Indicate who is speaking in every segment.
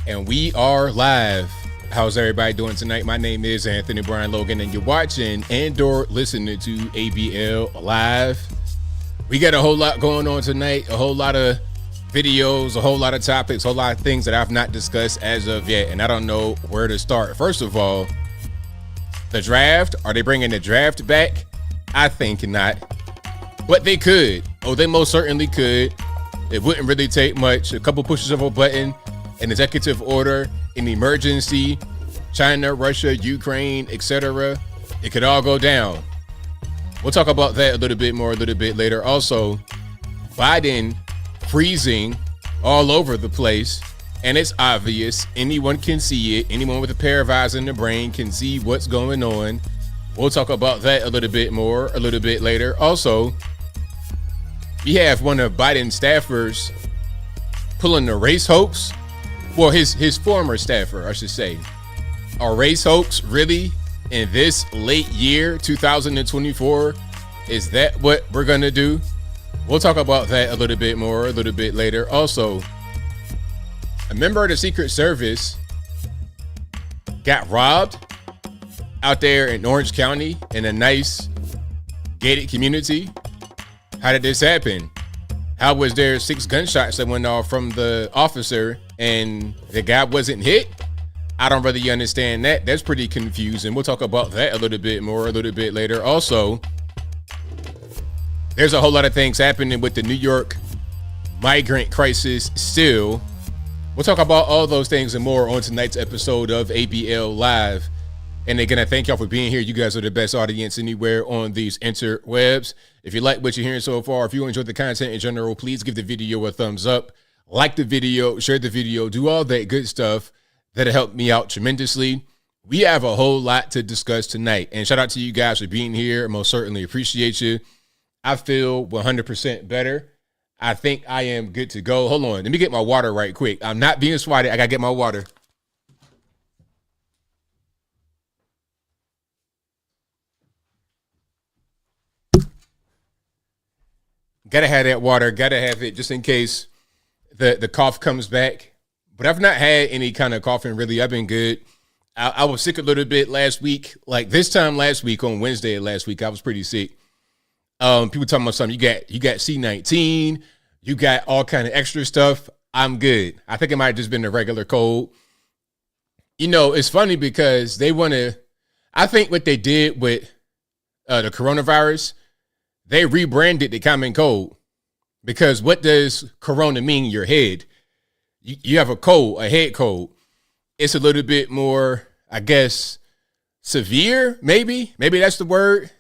Speaker 1: And we are live. How's everybody doing tonight? My name is Anthony Brian Logan, and you're watching and/or listening to ABL Live. We got a whole lot going on tonight, a whole lot of videos, a whole lot of topics, a whole lot of things that I've not discussed as of yet, and I don't know where to start. First of all, the draft. Are they bringing the draft back? I think not, but they could. Oh, they most certainly could. It wouldn't really take much. A couple pushes of a button, an executive order, an emergency, China, Russia, Ukraine, etc. It could all go down. We'll talk about that a little bit more a little bit later. Also, Biden freezing all over the place, and it's obvious. Anyone can see it. Anyone with a pair of eyes in the brain can see what's going on. We'll talk about that a little bit more a little bit later. Also, we have one of Biden's staffers pulling the race hoax. Well, his former staffer, I should say. A race hoax, really? In this late year, 2024? Is that what we're going to do? We'll talk about that a little bit more a little bit later. Also, a member of the Secret Service got robbed out there in Orange County in a nice gated community. How did this happen? How was there 6 gunshots that went off from the officer and the guy wasn't hit? I don't really understand that. That's pretty confusing. We'll talk about that a little bit more a little bit later. Also, there's a whole lot of things happening with the New York migrant crisis still. We'll talk about all those things and more on tonight's episode of ABL Live. And again, I thank y'all for being here. You guys are the best audience anywhere on these interwebs. If you like what you're hearing so far, if you enjoyed the content in general, please give the video a thumbs up, like the video, share the video, do all that good stuff. That'll help me out tremendously. We have a whole lot to discuss tonight. And shout out to you guys for being here. Most certainly appreciate you. I feel 100% better. I think I am good to go. Hold on. Let me get my water right quick. I'm not being swatted. I got to get my water. Gotta have that water. Gotta have it just in case the cough comes back. But I've not had any kind of coughing, really. I've been good. I was sick a little bit last week. Like this time last week, on Wednesday of last week, I was pretty sick. People talking about something. You got C19. You got all kind of extra stuff. I'm good. I think it might have just been a regular cold. You know, it's funny because they want to, I think what they did with the coronavirus, they rebranded the common cold. Because what does corona mean in your head? You have a cold, a head cold. It's a little bit more, I guess, severe, maybe. Maybe that's the word.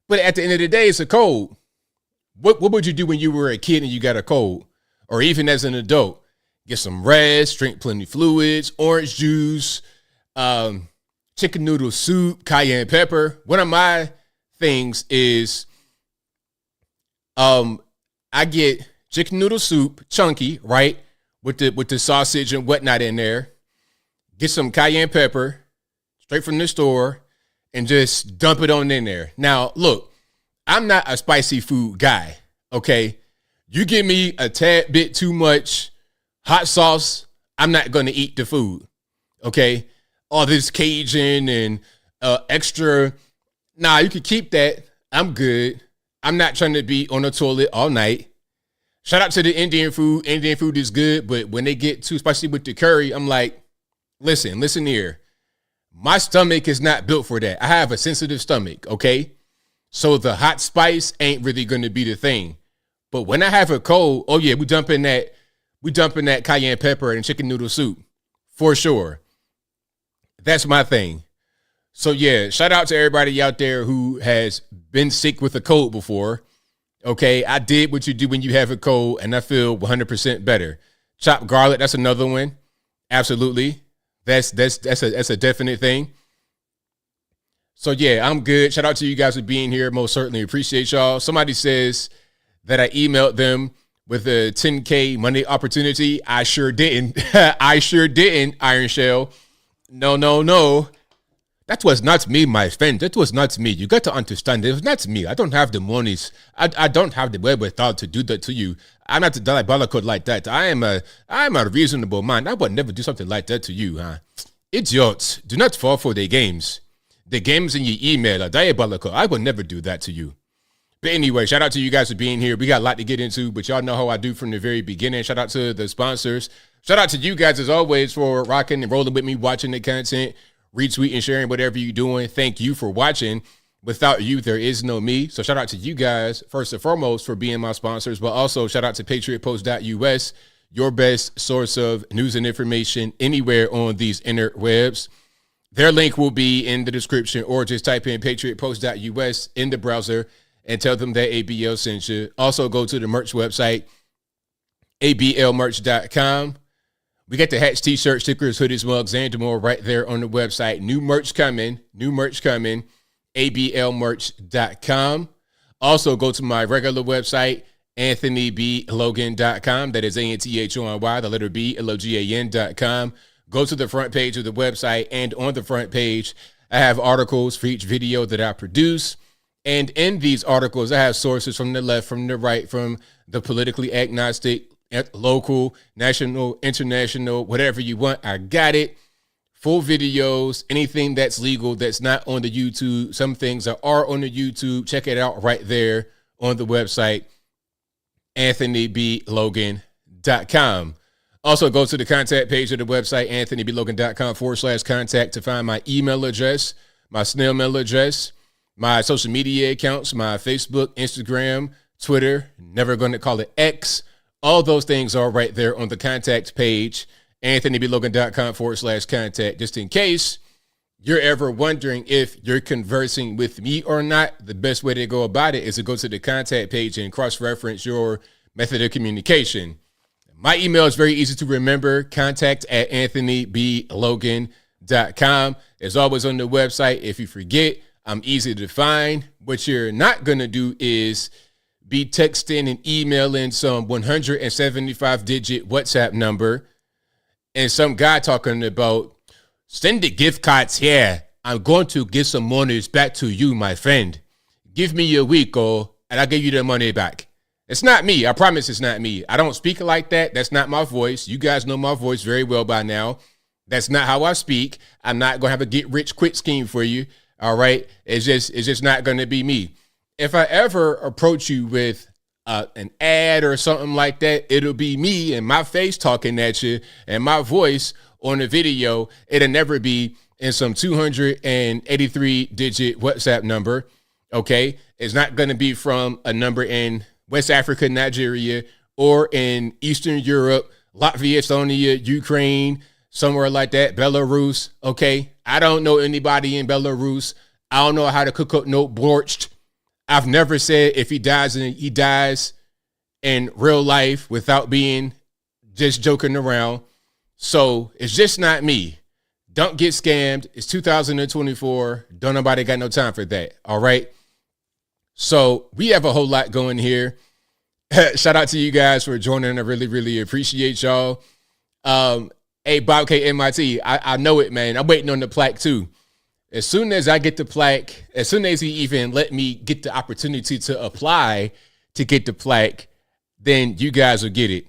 Speaker 1: But at the end of the day, it's a cold. What would you do when you were a kid and you got a cold? Or even as an adult? Get some rest, drink plenty of fluids, orange juice, chicken noodle soup, cayenne pepper. One of my things is I get chicken noodle soup, chunky, right? With the sausage and whatnot in there. Get some cayenne pepper straight from the store and just dump it on in there. Now, look, I'm not a spicy food guy, okay? You give me a tad bit too much hot sauce, I'm not going to eat the food, okay? All this Cajun and extra, nah, you can keep that. I'm good. I'm not trying to be on the toilet all night. Shout out to the Indian food. Indian food is good, but when they get too spicy with the curry, I'm like, listen here. My stomach is not built for that. I have a sensitive stomach, okay? So the hot spice ain't really going to be the thing. But when I have a cold, oh yeah, we dumping that cayenne pepper and chicken noodle soup for sure. That's my thing. So yeah, shout out to everybody out there who has been sick with a cold before. Okay, I did what you do when you have a cold, and I feel 100% better. Chopped garlic, that's another one. Absolutely, that's a definite thing. So yeah, I'm good. Shout out to you guys for being here. Most certainly appreciate y'all. Somebody says that I emailed them with a 10K money opportunity. I sure didn't. I sure didn't. Iron Shell. No. That was not me, my friend. That was not me. You got to understand. It was not me. I don't have the monies. I don't have the wherewithal to do that to you. I'm not diabolical like that. I am a reasonable man. I would never do something like that to you, huh? Idiots. Do not fall for the games. The games in your email are diabolical. I would never do that to you. But anyway, shout out to you guys for being here. We got a lot to get into, but y'all know how I do from the very beginning. Shout out to the sponsors. Shout out to you guys, as always, for rocking and rolling with me, watching the content, retweeting, sharing, whatever you're doing. Thank you for watching. Without you, there is no me. So shout out to you guys, first and foremost, for being my sponsors, but also shout out to patriotpost.us, your best source of news and information anywhere on these interwebs. Their link will be in the description, or just type in patriotpost.us in the browser and tell them that ABL sent you. Also, go to the merch website, ablmerch.com. We got the hats, t-shirts, stickers, hoodies, mugs, and more right there on the website. New merch coming, ablmerch.com. Also, go to my regular website, anthonyblogan.com. That is ANTHONY, the letter B, LOGAN.com. Go to the front page of the website, and on the front page, I have articles for each video that I produce. And in these articles, I have sources from the left, from the right, from the politically agnostic, local, national, international, whatever you want. I got it. Full videos, anything that's legal that's not on the YouTube. Some things that are on the YouTube. Check it out right there on the website, anthonyblogan.com. Also, go to the contact page of the website, anthonyblogan.com/contact, to find my email address, my snail mail address, my social media accounts, my Facebook, Instagram, Twitter, never going to call it X. All those things are right there on the contact page, anthonyblogan.com/contact. Just in case you're ever wondering if you're conversing with me or not, the best way to go about it is to go to the contact page and cross-reference your method of communication. My email is very easy to remember, contact@anthonyblogan.com. It's always on the website. If you forget, I'm easy to find. What you're not going to do is be texting and emailing some 175-digit WhatsApp number and some guy talking about, send the gift cards here. I'm going to give some monies back to you, my friend. Give me a week, and I'll give you the money back. It's not me. I promise it's not me. I don't speak like that. That's not my voice. You guys know my voice very well by now. That's not how I speak. I'm not going to have a get-rich-quick scheme for you. All right. It's just not going to be me. If I ever approach you with an ad or something like that, it'll be me and my face talking at you and my voice on the video. It'll never be in some 283-digit WhatsApp number. Okay. It's not going to be from a number in West Africa, Nigeria, or in Eastern Europe, Latvia, Estonia, Ukraine, somewhere like that, Belarus. Okay. I don't know anybody in Belarus. I don't know how to cook up no borscht. I've never said if he dies in real life without being just joking around. So it's just not me. Don't get scammed. It's 2024. Don't nobody got no time for that. All right. So we have a whole lot going here. Shout out to you guys for joining. I really, really appreciate y'all. Hey, Bob K MIT, I know it, man. I'm waiting on the plaque too. As soon as I get the plaque, as soon as he even let me get the opportunity to apply to get the plaque, then you guys will get it.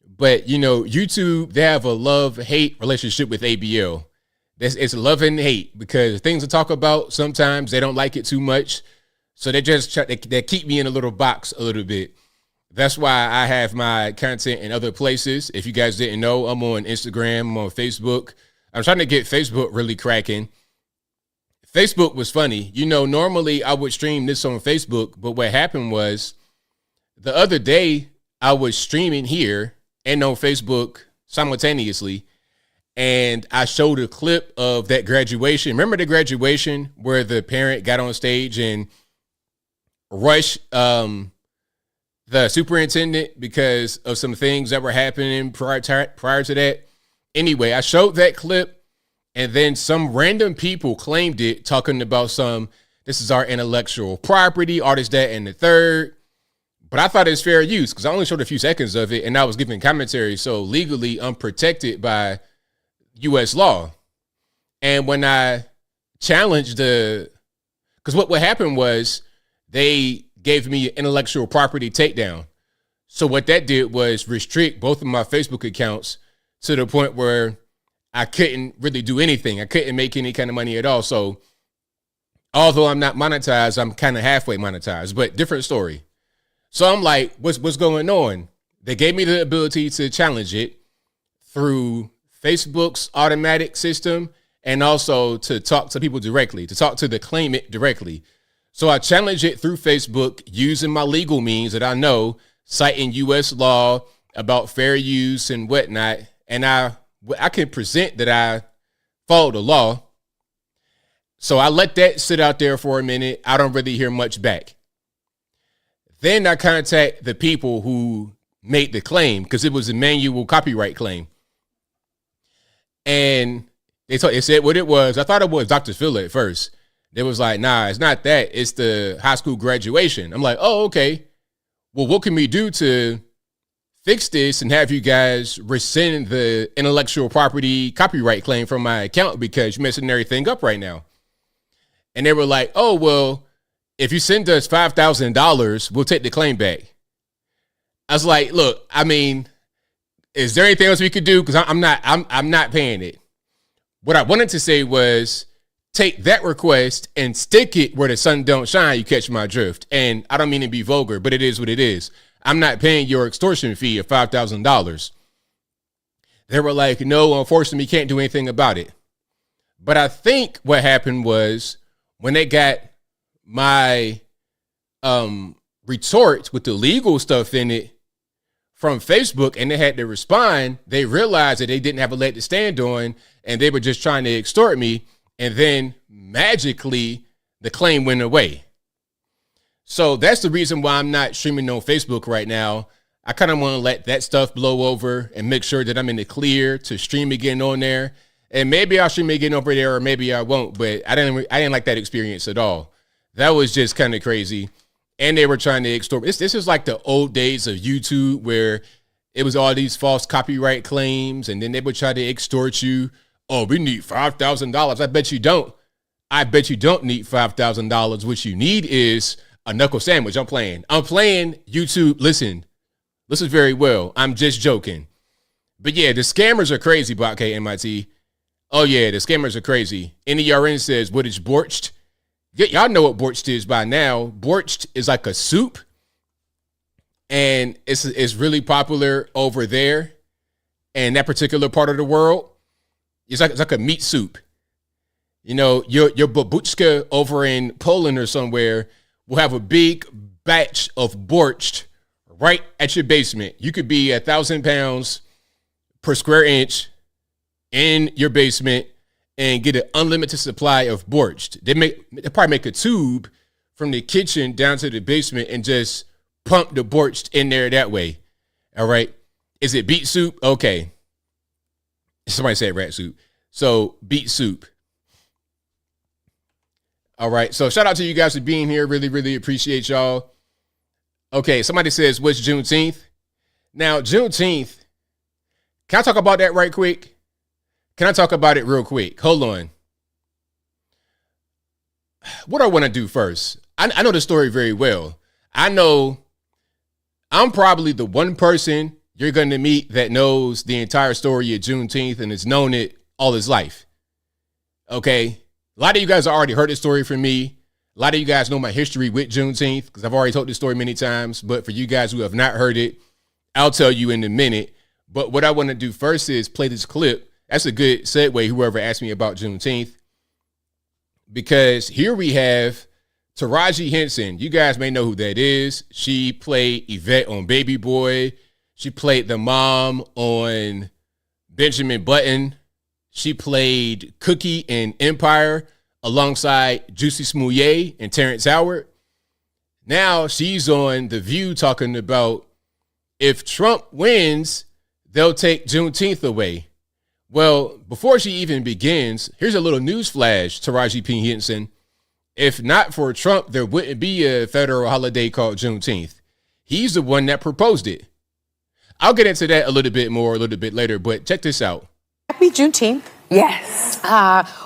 Speaker 1: But, you know, YouTube, they have a love-hate relationship with ABL. It's love and hate, because things to talk about, sometimes they don't like it too much. So they just they keep me in a little box a little bit. That's why I have my content in other places. If you guys didn't know, I'm on Instagram, I'm on Facebook. I'm trying to get Facebook really cracking. Facebook was funny. You know, normally I would stream this on Facebook, but what happened was the other day I was streaming here and on Facebook simultaneously, and I showed a clip of that graduation. Remember the graduation where the parent got on stage and rushed the superintendent because of some things that were happening prior to that? Anyway, I showed that clip, and then some random people claimed it, talking about this is our intellectual property, artist, that, and the third. But I thought it was fair use because I only showed a few seconds of it, and I was giving commentary. So legally, I'm protected by U.S. law. And when I challenge because what happened was they gave me an intellectual property takedown. So what that did was restrict both of my Facebook accounts to the point where I couldn't really do anything. I couldn't make any kind of money at all. So although I'm not monetized, I'm kind of halfway monetized, but different story. So I'm like, what's going on? They gave me the ability to challenge it through Facebook's automatic system and also to talk to people directly, to talk to the claimant directly. So I challenge it through Facebook using my legal means that I know, citing U.S. law about fair use and whatnot. And I can present that I followed the law. So I let that sit out there for a minute. I don't really hear much back. Then I contact the people who made the claim because it was a manual copyright claim. And they said what it was. I thought it was Dr. Phil at first. They was like, nah, it's not that. It's the high school graduation. I'm like, oh, okay. Well, what can we do to fix this and have you guys rescind the intellectual property copyright claim from my account because you're messing everything up right now? And they were like, oh, well, if you send us $5,000, we'll take the claim back. I was like, look, I mean, is there anything else we could do? Because I'm not paying it. What I wanted to say was take that request and stick it where the sun don't shine. You catch my drift. And I don't mean to be vulgar, but it is what it is. I'm not paying your extortion fee of $5,000. They were like, no, unfortunately, we can't do anything about it. But I think what happened was when they got my retort with the legal stuff in it from Facebook and they had to respond, they realized that they didn't have a leg to stand on and they were just trying to extort me. And then magically the claim went away. So that's the reason why I'm not streaming on Facebook right now. I kind of want to let that stuff blow over and make sure that I'm in the clear to stream again on there. And maybe I'll stream again over there or maybe I won't, but I didn't like that experience at all. That was just kind of crazy. And they were trying to extort. This is like the old days of YouTube where it was all these false copyright claims and then they would try to extort you. Oh, we need $5,000. I bet you don't. I bet you don't need $5,000. What you need is a knuckle sandwich. I'm playing YouTube. Listen very well. I'm just joking. But yeah, the scammers are crazy, Bot K MIT. Oh yeah, the scammers are crazy. NERN says, what is borched? Y'all know what borched is by now. Borched is like a soup. And it's really popular over there in that particular part of the world. It's like a meat soup. You know, your babushka over in Poland or somewhere will have a big batch of borched right at your basement. You could be 1,000 pounds per square inch in your basement and get an unlimited supply of borched. They probably make a tube from the kitchen down to the basement and just pump the borched in there that way. All right. Is it beet soup? Okay. Somebody said rat soup. So beet soup. All right. So shout out to you guys for being here. Really, really appreciate y'all. Okay. Somebody says, what's Juneteenth? Now, Juneteenth. Can I talk about that right quick? Can I talk about it real quick? Hold on. What do I want to do first? I know the story very well. I know I'm probably the one person you're going to meet that knows the entire story of Juneteenth and has known it all his life. Okay. A lot of you guys already heard this story from me. A lot of you guys know my history with Juneteenth because I've already told this story many times. But for you guys who have not heard it, I'll tell you in a minute. But what I want to do first is play this clip. That's a good segue, whoever asked me about Juneteenth. Because here we have Taraji Henson. You guys may know who that is. She played Yvette on Baby Boy. She played the mom on Benjamin Button. She played Cookie in Empire alongside Juicy Smouye and Terrence Howard. Now she's on The View talking about if Trump wins, they'll take Juneteenth away. Well, before she even begins, here's a little news flash, Taraji P. Henson. If not for Trump, there wouldn't be a federal holiday called Juneteenth. He's the one that proposed it. I'll get into that a little bit more a little bit later, but check this out.
Speaker 2: Happy Juneteenth Yes.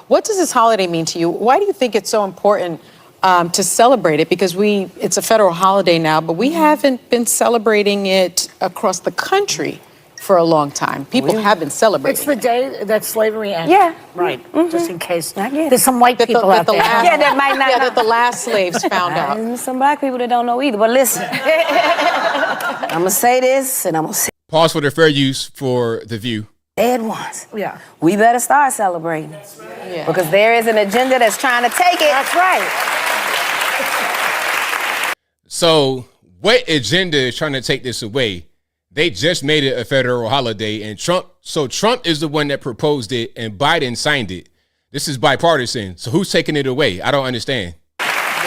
Speaker 3: What does this holiday mean to you? Why do you think it's so important to celebrate it? Because it's a federal holiday now, but we haven't been celebrating it across the country for a long time. People haven't celebrated.
Speaker 4: It's the day that slavery ended.
Speaker 2: Yeah.
Speaker 4: Right. Just in case.
Speaker 2: There's
Speaker 4: There's some white people out there.
Speaker 2: that might not.
Speaker 3: Yeah, that the last slaves found out.
Speaker 2: And some black people that don't know either. But listen, I'm going to say this, and I'm going to say
Speaker 1: Pause for the fair use for the view.
Speaker 2: dead ones.
Speaker 4: Yeah.
Speaker 2: We better start celebrating.
Speaker 3: Yeah.
Speaker 2: Because there is an agenda that's trying to take it.
Speaker 4: That's right.
Speaker 1: So what agenda is trying to take this away? They just made it a federal holiday, and Trump is the one that proposed it, and Biden signed it. This is bipartisan. So who's taking it away? I don't understand.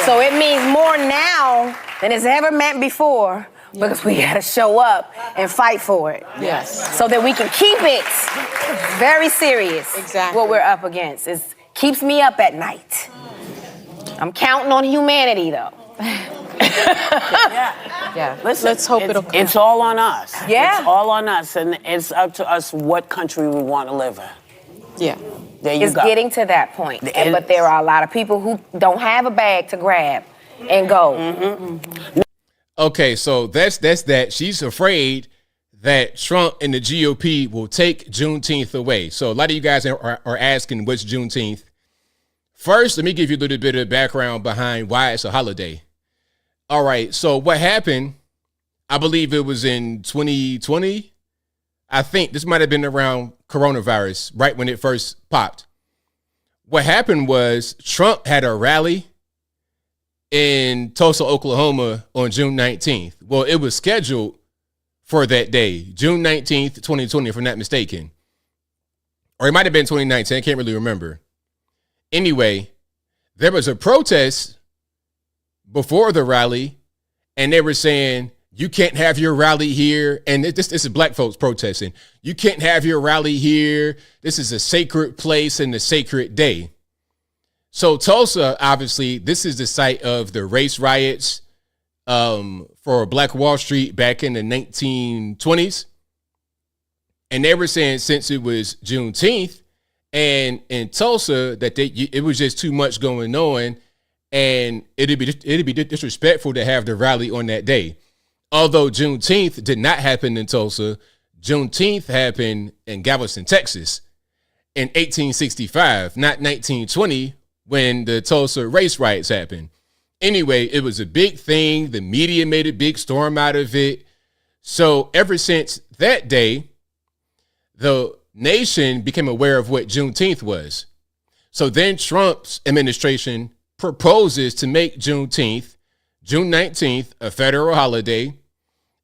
Speaker 2: So it means more now than it's ever meant before, because we got to show up and fight for it.
Speaker 3: Yes.
Speaker 2: So that we can keep it very serious.
Speaker 3: Exactly.
Speaker 2: What we're up against. It keeps me up at night. I'm counting on humanity, though.
Speaker 3: Yeah.
Speaker 5: Listen,
Speaker 3: Let's hope it'll come.
Speaker 5: It's all on us.
Speaker 2: Yeah.
Speaker 5: It's all on us, and it's up to us what country we want to live in.
Speaker 3: Yeah.
Speaker 5: There you
Speaker 2: It's
Speaker 5: go.
Speaker 2: getting to that point. But there are a lot of people who don't have a bag to grab and go.
Speaker 1: Okay, so that's that. She's afraid that Trump and the GOP will take Juneteenth away. So a lot of you guys are asking what's Juneteenth. First, let me give you a little bit of background behind why it's a holiday. All right, so what happened, I believe it was in 2020. I think this might have been around coronavirus, right when it first popped. What happened was Trump had a rally in Tulsa, Oklahoma on June 19th. Well, it was scheduled for that day, June 19th, 2020, if I'm not mistaken. Or it might have been 2019. I can't really remember. Anyway, there was a protest before the rally, and they were saying, you can't have your rally here. And this is black folks protesting. You can't have your rally here. This is a sacred place and a sacred day. So Tulsa, obviously, this is the site of the race riots for Black Wall Street back in the 1920s. And they were saying since it was Juneteenth and in Tulsa that it was just too much going on, and it'd be disrespectful to have the rally on that day. Although Juneteenth did not happen in Tulsa, Juneteenth happened in Galveston, Texas in 1865, not 1920 when the Tulsa race riots happened. Anyway, it was a big thing. The media made a big storm out of it. So ever since that day, the nation became aware of what Juneteenth was. So then Trump's administration proposes to make Juneteenth, June 19th, a federal holiday.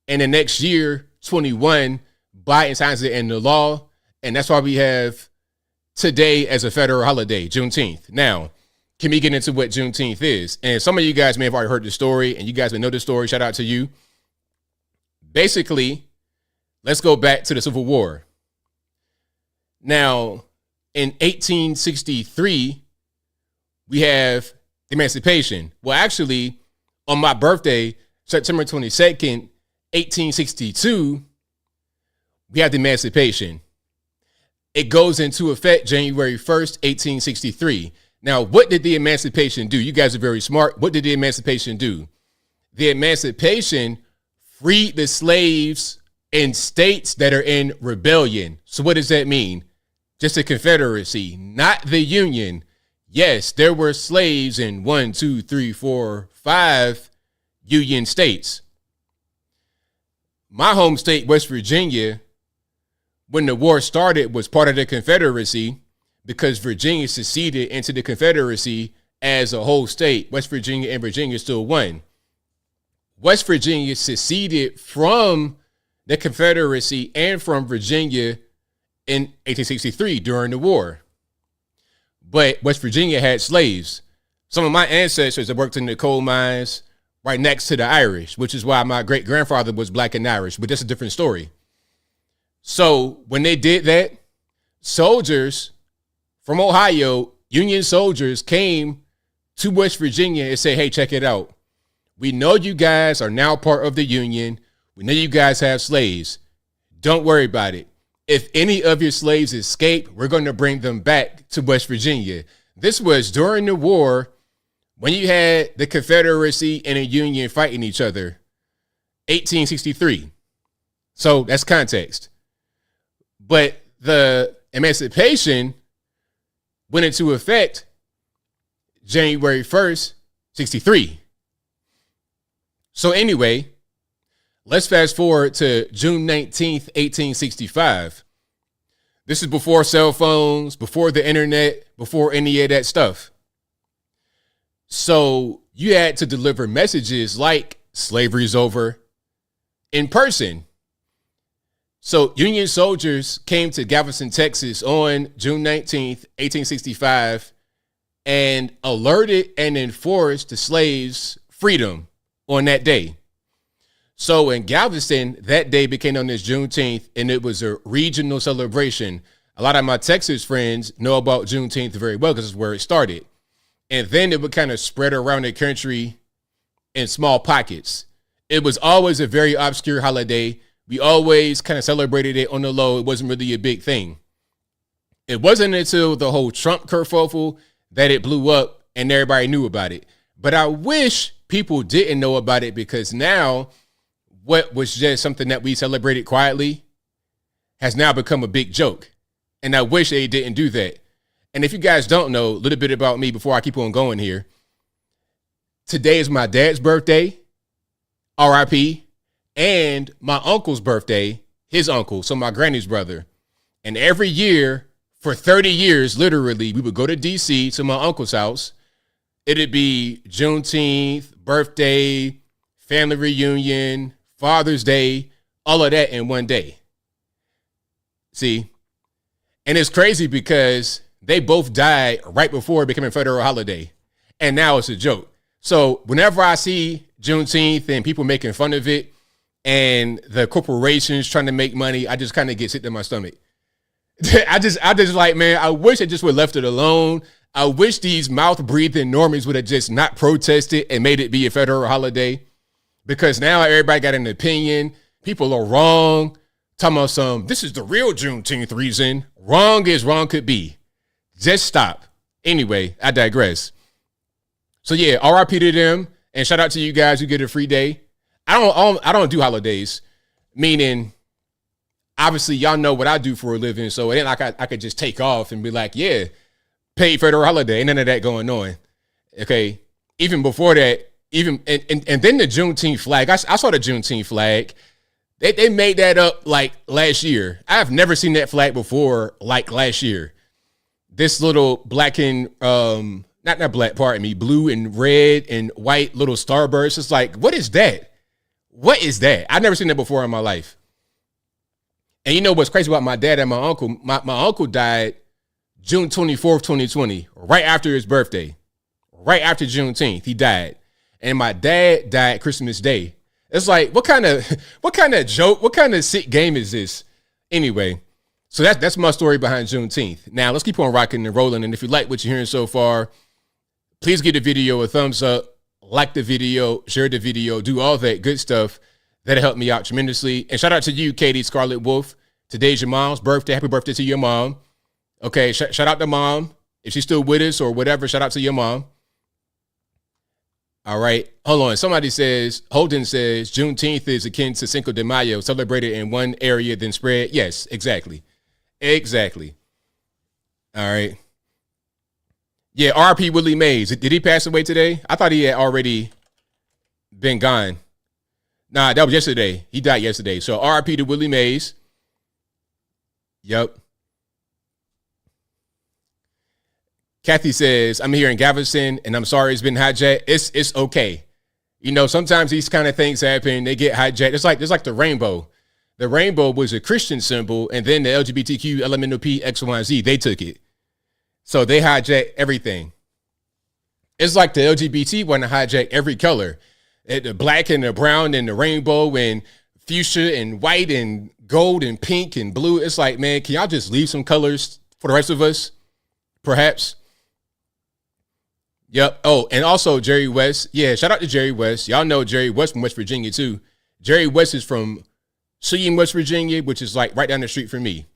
Speaker 1: And the next year, 21, Biden signs it into law. And that's why we have today as a federal holiday, Juneteenth. Now, can we get into what Juneteenth is? And some of you guys may have already heard the story, and you guys may know the story. Shout out to you. Basically, let's go back to the Civil War. Now, in 1863, we have emancipation. Well, actually, on my birthday, September 22nd, 1862, we have the emancipation. It goes into effect January 1st, 1863. Now, what did the emancipation do? You guys are very smart. What did the emancipation do? The emancipation freed the slaves in states that are in rebellion. So what does that mean? Just a confederacy, not the Union. Yes, there were slaves in 1, 2, 3, 4, 5 Union states. My home state, West Virginia, when the war started, was part of the Confederacy because Virginia seceded into the Confederacy as a whole state. West Virginia and Virginia still won. West Virginia seceded from the Confederacy and from Virginia in 1863 during the war. But West Virginia had slaves. Some of my ancestors that worked in the coal mines right next to the Irish, which is why my great grandfather was black and Irish, but that's a different story. So when they did that, soldiers from Ohio, Union soldiers, came to West Virginia and said, hey, check it out. We know you guys are now part of the Union. We know you guys have slaves. Don't worry about it. if any of your slaves escape, we're going to bring them back to West Virginia. This was during the war when you had the Confederacy and the Union fighting each other, 1863. So that's context. But the emancipation went into effect January 1st, 63. So anyway, let's fast forward to June 19th, 1865. This is before cell phones, before the internet, before any of that stuff. So you had to deliver messages like slavery's over in person. So Union soldiers came to Galveston, Texas on June 19th, 1865, and alerted and enforced the slaves' freedom on that day. So in Galveston, that day became known as Juneteenth, and it was a regional celebration. A lot of my Texas friends know about Juneteenth very well because it's where it started. And then it would kind of spread around the country in small pockets. It was always a very obscure holiday. We always kind of celebrated it on the low. It wasn't really a big thing. It wasn't until the whole Trump kerfuffle that it blew up and everybody knew about it. But I wish people didn't know about it, because now what was just something that we celebrated quietly has now become a big joke. And I wish they didn't do that. And if you guys don't know a little bit about me before I keep on going here, today is my dad's birthday, RIP, and my uncle's birthday, his uncle, so my granny's brother. And every year for 30 years, literally, we would go to DC to my uncle's house. It'd be Juneteenth, birthday, family reunion, Father's Day, all of that in one day. See? And it's crazy because they both died right before it became a federal holiday. And now it's a joke. So whenever I see Juneteenth and people making fun of it and the corporations trying to make money, I just kind of get sick to my stomach. I just like, man, I wish I just would have left it alone. I wish these mouth-breathing normies would have just not protested and made it be a federal holiday, because now everybody got an opinion. People are wrong. Talking about this is the real Juneteenth reason. Wrong as wrong could be. Just stop. Anyway, I digress. So yeah, RIP to them, and shout out to you guys who get a free day. I don't do holidays, meaning obviously y'all know what I do for a living, so then I could just take off and be like, yeah, paid federal holiday, ain't none of that going on. Okay, even before that, and then the Juneteenth flag. I saw the Juneteenth flag. They made that up like last year. I've never seen that flag before like last year. This little black and not black, pardon me, blue and red and white little starburst. It's like, what is that? What is that? I've never seen that before in my life. And you know what's crazy about my dad and my uncle? My uncle died June 24th, 2020, right after his birthday, right after Juneteenth, he died. And my dad died Christmas Day. It's like, what kind of joke, what kind of sick game is this? Anyway, so that's my story behind Juneteenth. Now let's keep on rocking and rolling. And if you like what you're hearing so far, please give the video a thumbs up, like the video, share the video, do all that good stuff. That'll help me out tremendously. And shout out to you, Katie Scarlett Wolf. Today's your mom's birthday. Happy birthday to your mom. Okay, shout out to mom. If she's still with us or whatever, shout out to your mom. All right, hold on. Somebody says, Holden says, Juneteenth is akin to Cinco de Mayo, celebrated in one area, then spread. Yes, exactly. Exactly. All right. Yeah, R.P. Willie Mays. Did he pass away today? I thought he had already been gone. Nah, that was yesterday. He died yesterday. So R.I.P. to Willie Mays. Yep. Kathy says, I'm here in Galveston, and I'm sorry it's been hijacked. It's okay. You know, sometimes these kind of things happen. They get hijacked. It's like the rainbow. The rainbow was a Christian symbol, and then the LGBTQ, LMNOP, X, Y, and Z, they took it. So they hijacked everything. It's like the LGBT want to hijack every color. The black and the brown and the rainbow and fuchsia and white and gold and pink and blue. It's like, man, can y'all just leave some colors for the rest of us? Perhaps. Yep. Oh, and also Jerry West. Yeah, shout out to Jerry West. Y'all know Jerry West from West Virginia, too. Jerry West is from Seaton, West Virginia, which is like right down the street from me.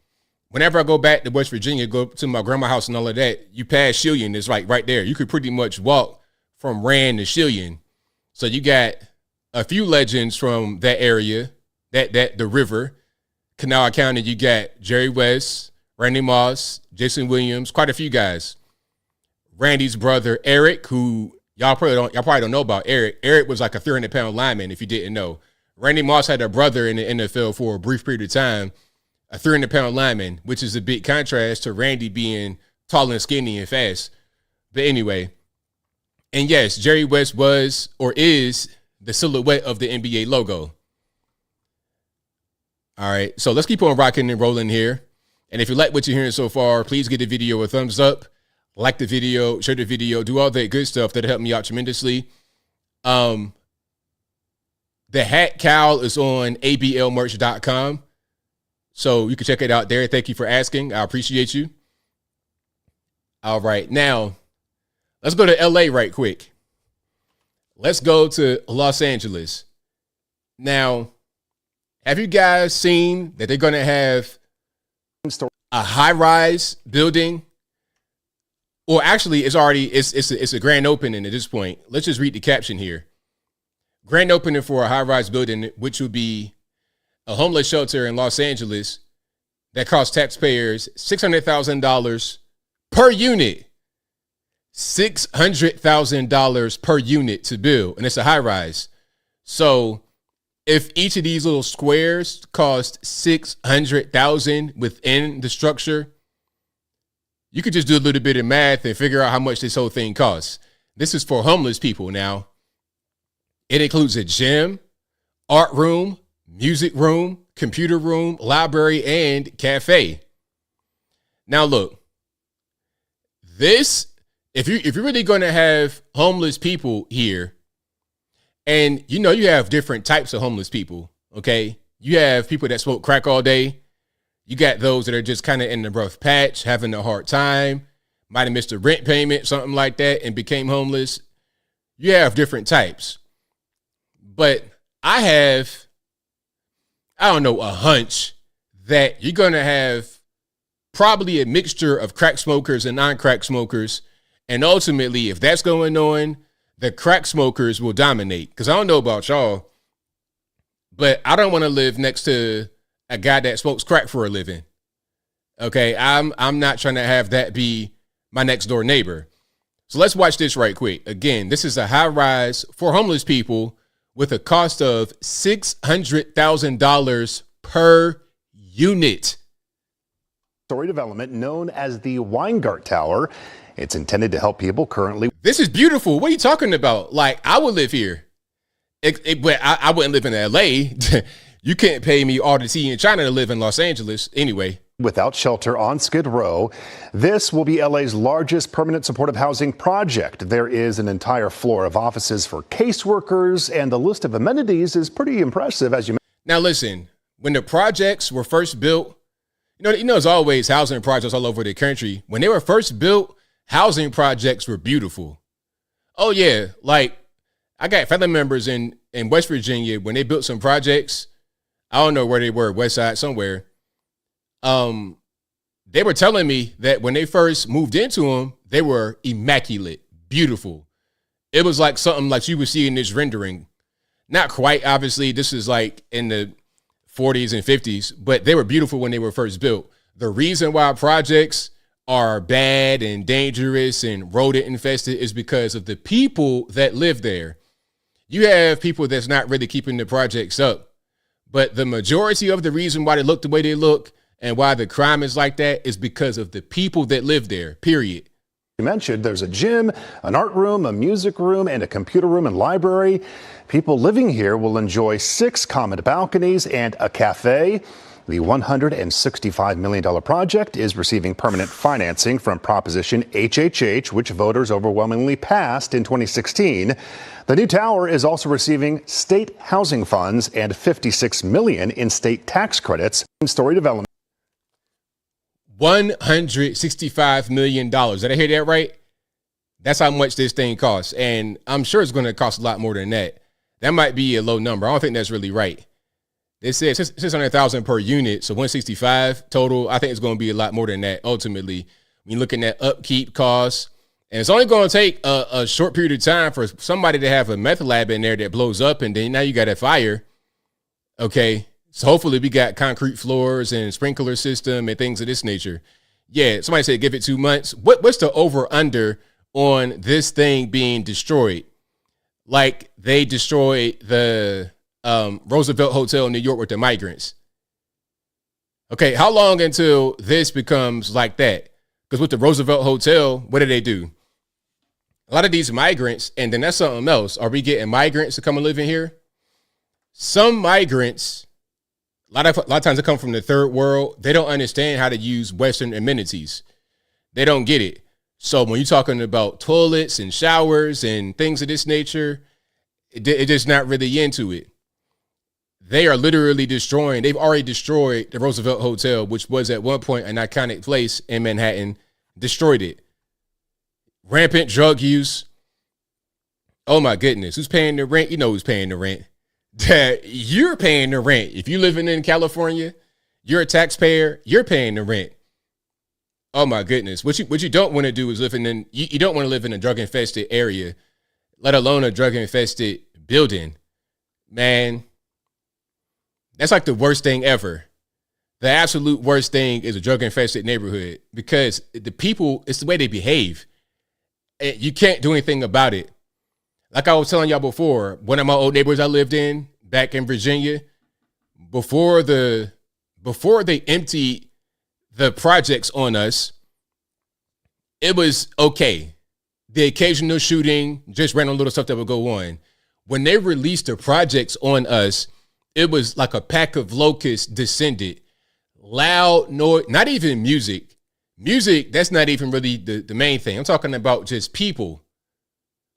Speaker 1: whenever I go back to West Virginia, go to my grandma's house and all of that, you pass Shillian, it's like right there. You could pretty much walk from Rand to Shillian. So you got a few legends from that area, that the river. Kanawha County, you got Jerry West, Randy Moss, Jason Williams, quite a few guys. Randy's brother, Eric, who y'all probably don't know about Eric. Eric was like a 300-pound lineman, if you didn't know. Randy Moss had a brother in the NFL for a brief period of time, a 300-pound lineman, which is a big contrast to Randy being tall and skinny and fast. But anyway, and yes, Jerry West was or is the silhouette of the NBA logo. All right, so let's keep on rocking and rolling here. And if you like what you're hearing so far, please give the video a thumbs up, like the video, share the video, do all that good stuff. That'll help me out tremendously. The hat cowl is on ablmerch.com. So you can check it out there. Thank you for asking. I appreciate you. All right, now let's go to LA right quick. Let's go to Los Angeles. Now, have you guys seen that they're going to have a high-rise building? Or actually, it's a grand opening at this point. Let's just read the caption here. Grand opening for a high-rise building, which will be a homeless shelter in Los Angeles that costs taxpayers $600,000 per unit. $600,000 per unit to build, and it's a high-rise. So if each of these little squares cost $600,000 within the structure, you could just do a little bit of math and figure out how much this whole thing costs. This is for homeless people now. It includes a gym, art room, music room, computer room, library, and cafe. Now look, this, if you're really going to have homeless people here, and you know you have different types of homeless people, okay? You have people that smoke crack all day. You got those that are just kind of in the rough patch, having a hard time, might have missed a rent payment, something like that, and became homeless. You have different types. But I don't know, a hunch that you're going to have probably a mixture of crack smokers and non-crack smokers. And ultimately, if that's going on, the crack smokers will dominate. Because I don't know about y'all, but I don't want to live next to a guy that smokes crack for a living. Okay, I'm not trying to have that be my next door neighbor. So let's watch this right quick. Again, this is a high rise for homeless people with a cost of $600,000 per unit.
Speaker 6: Story development known as the Weingart Tower. It's intended to help people currently.
Speaker 1: This is beautiful. What are you talking about? Like, I would live here. But I wouldn't live in LA. You can't pay me all the tea in China to live in Los Angeles. Anyway.
Speaker 6: Without shelter on Skid Row. This will be LA's largest permanent supportive housing project. There is an entire floor of offices for caseworkers, and the list of amenities is pretty impressive, as you mentioned.
Speaker 1: Now, listen, when the projects were first built, you know, there's always housing projects all over the country. When they were first built, housing projects were beautiful. Oh, yeah. Like, I got family members in West Virginia when they built some projects. I don't know where they were, West Side, somewhere. They were telling me that when they first moved into them, they were immaculate, beautiful. It was like something like you would see in this rendering. Not quite, obviously. This is like in the 40s and 50s, but they were beautiful when they were first built. The reason why projects are bad and dangerous and rodent infested is because of the people that live there. You have people that's not really keeping the projects up, but the majority of the reason why they look the way they look and why the crime is like that is because of the people that live there, period.
Speaker 6: You mentioned there's a gym, an art room, a music room, and a computer room and library. People living here will enjoy 6 common balconies and a cafe. The $165 million project is receiving permanent financing from Proposition HHH, which voters overwhelmingly passed in 2016. The new tower is also receiving state housing funds and $56 million in state tax credits. Story development.
Speaker 1: $165 million. Did I hear that right? That's how much this thing costs. And I'm sure it's going to cost a lot more than that. That might be a low number. I don't think that's really right. They said 600,000 per unit, so 165 total. I think it's going to be a lot more than that ultimately. When you're looking at upkeep costs, and it's only going to take a short period of time for somebody to have a meth lab in there that blows up, and then now you got a fire. Okay, so hopefully we got concrete floors and sprinkler system and things of this nature. Yeah, somebody said give it 2 months. What's the over under on this thing being destroyed? Like they destroyed the Roosevelt Hotel in New York with the migrants. Okay, how long until this becomes like that? Because with the Roosevelt Hotel, what do? A lot of these migrants, and then that's something else. Are we getting migrants to come and live in here? Some migrants, a lot of times they come from the third world. They don't understand how to use Western amenities. They don't get it. So when you're talking about toilets and showers and things of this nature, it's just not really into it. They are literally destroying. They've already destroyed the Roosevelt Hotel, which was at one point an iconic place in Manhattan. Destroyed it. Rampant drug use. Oh my goodness. Who's paying the rent? You know who's paying the rent. You're paying the rent. If you're living in California, you're a taxpayer, you're paying the rent. Oh my goodness. What you don't want to do is you don't want to live in a drug infested area, let alone a drug infested building. Man, that's like the worst thing ever. The absolute worst thing is a drug infested neighborhood because the people, it's the way they behave. You can't do anything about it. Like I was telling y'all before, one of my old neighbors I lived in back in Virginia, before they emptied the projects on us, it was okay. The occasional shooting, just random little stuff that would go on. When they released the projects on us, it was like a pack of locusts descended. Loud noise, not even music. Music, that's not even really the main thing. I'm talking about just people.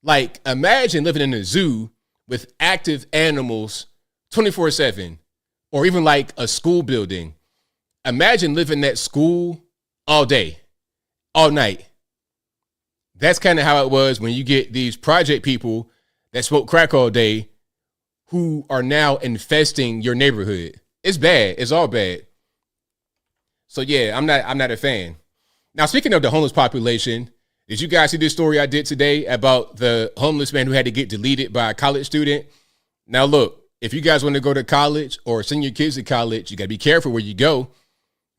Speaker 1: Like, imagine living in a zoo with active animals 24/7, or even like a school building. Imagine living at school all day, all night. That's kind of how it was when you get these project people that smoke crack all day who are now infesting your neighborhood. It's bad. It's all bad. So yeah, I'm not a fan. Now, speaking of the homeless population, did you guys see this story I did today about the homeless man who had to get deleted by a college student? Now, look, if you guys want to go to college or send your kids to college, you got to be careful where you go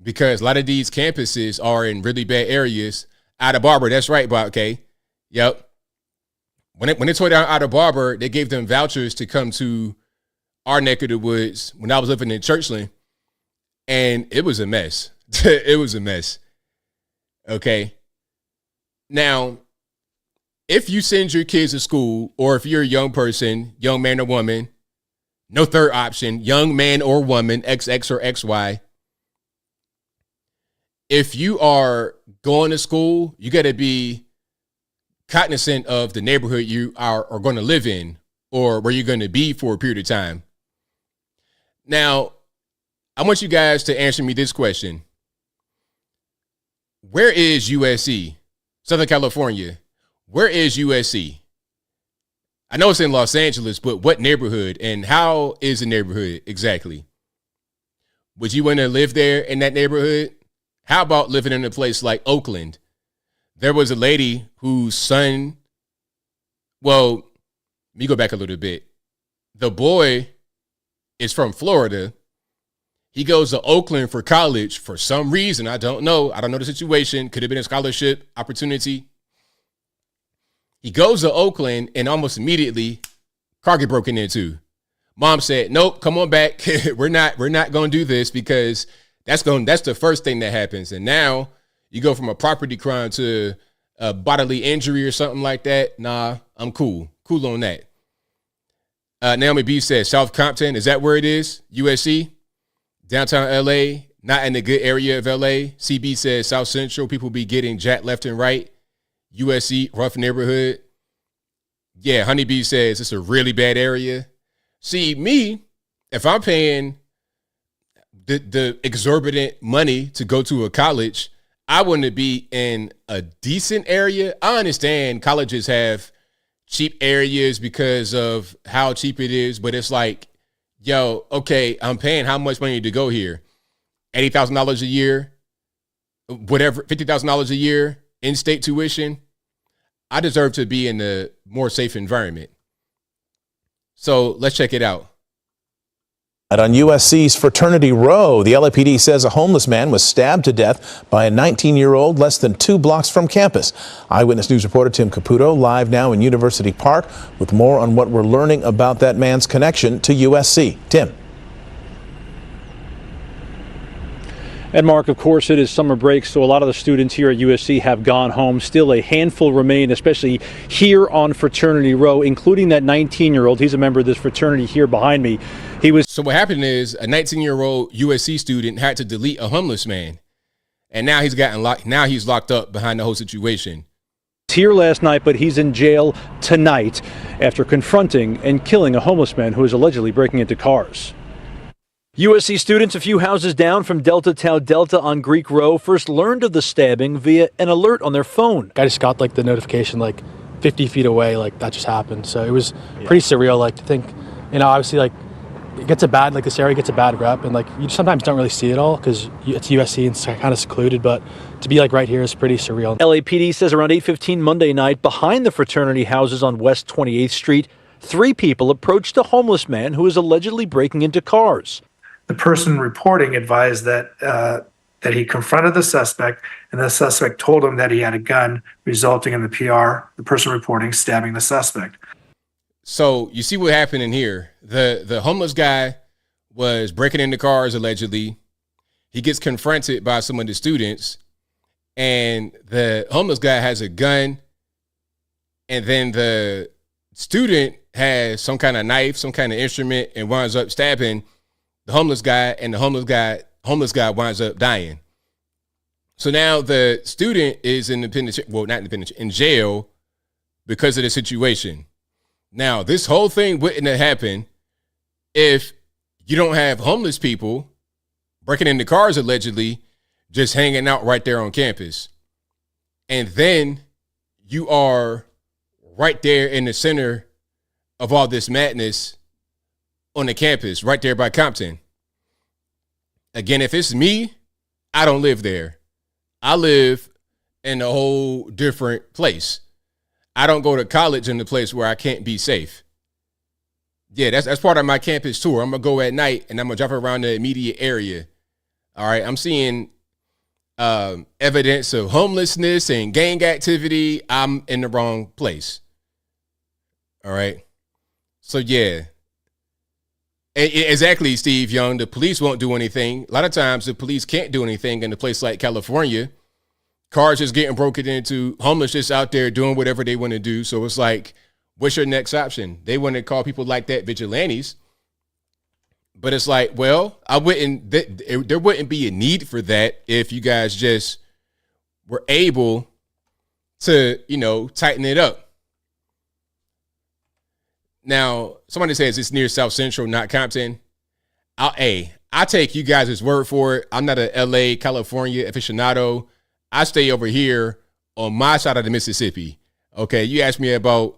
Speaker 1: because a lot of these campuses are in really bad areas. Ida Barber, that's right, Bob. Okay. Yep. When they tore down Ida Barber, they gave them vouchers to come to our neck of the woods when I was living in Churchland, and it was a mess. It was a mess. Okay. Now, if you send your kids to school, or if you're a young person, young man or woman, no third option, young man or woman, XX or XY, if you are going to school, you got to be cognizant of the neighborhood you are going to live in or where you're going to be for a period of time. Now, I want you guys to answer me this question. Where is USC? Southern California. Where is USC? I know it's in Los Angeles, but what neighborhood and how is the neighborhood exactly? Would you want to live there in that neighborhood? How about living in a place like Oakland? There was a lady whose son, well, let me go back a little bit. The boy is from Florida. He goes to Oakland for college for some reason. I don't know. I don't know the situation. Could have been a scholarship opportunity. He goes to Oakland and almost immediately car get broken into. Mom said, nope, come on back. we're not going to do this because that's the first thing that happens. And now you go from a property crime to a bodily injury or something like that. Nah, I'm cool. Cool on that. Naomi B says South Compton. Is that where it is? USC? Downtown LA? Not in the good area of LA. CB says South Central. People be getting jacked left and right. USC, rough neighborhood. Yeah, Honeybee says it's a really bad area. See, me, if I'm paying the exorbitant money to go to a college, I want to be in a decent area. I understand colleges have cheap areas because of how cheap it is, but it's like yo, okay, I'm paying how much money to go here? $80,000 a year, whatever, $50,000 a year, in-state tuition. I deserve to be in a more safe environment. So let's check it out.
Speaker 7: On USC's Fraternity Row, the LAPD says a homeless man was stabbed to death by a 19-year-old less than 2 blocks from campus. Eyewitness News reporter Tim Caputo live now in University Park with more on what we're learning about that man's connection to USC. Tim.
Speaker 8: And Mark, of course, it is summer break, so a lot of the students here at USC have gone home. Still a handful remain, especially here on Fraternity Row, including that 19-year-old. He's a member of this fraternity here behind me.
Speaker 1: So what happened is a 19-year-old USC student had to delete a homeless man, and now he's locked up behind the whole situation.
Speaker 8: Here last night, but he's in jail tonight after confronting and killing a homeless man who was allegedly breaking into cars. USC students a few houses down from Delta Tau Delta on Greek Row first learned of the stabbing via an alert on their phone.
Speaker 9: I just got the notification 50 feet away, that just happened. So it was pretty surreal, to think, obviously it gets this area gets a bad rep, and you sometimes don't really see it all because it's USC and it's kind of secluded, but to be right here is pretty surreal.
Speaker 8: LAPD says around 8:15 Monday night, behind the fraternity houses on West 28th Street, 3 people approached a homeless man who was allegedly breaking into cars.
Speaker 10: The person reporting advised that he confronted the suspect, and the suspect told him that he had a gun, resulting in the person reporting, stabbing the suspect.
Speaker 1: So you see what happened in here. The homeless guy was breaking into cars, allegedly. He gets confronted by some of the students, and the homeless guy has a gun, and then the student has some kind of knife, some kind of instrument, and winds up stabbing the homeless guy, and the homeless guy winds up dying. So now the student is in jail because of the situation. Now, this whole thing wouldn't have happened if you don't have homeless people breaking into cars, allegedly, just hanging out right there on campus. And then you are right there in the center of all this madness on the campus, right there by Compton. Again, if it's me, I don't live there. I live in a whole different place. I don't go to college in the place where I can't be safe. Yeah, that's part of my campus tour. I'm going to go at night, and I'm going to drive around the immediate area. All right, I'm seeing evidence of homelessness and gang activity. I'm in the wrong place. All right. So, yeah. Exactly, Steve Young. The police won't do anything. A lot of times the police can't do anything in a place like California. Cars just getting broken into, homeless just out there doing whatever they want to do. So it's what's your next option? They want to call people like that vigilantes. But it's well, there wouldn't be a need for that if you guys just were able to, tighten it up. Now, somebody says it's near South Central, not Compton. I take you guys' word for it. I'm not a LA, California aficionado. I stay over here on my side of the Mississippi. Okay, you asked me about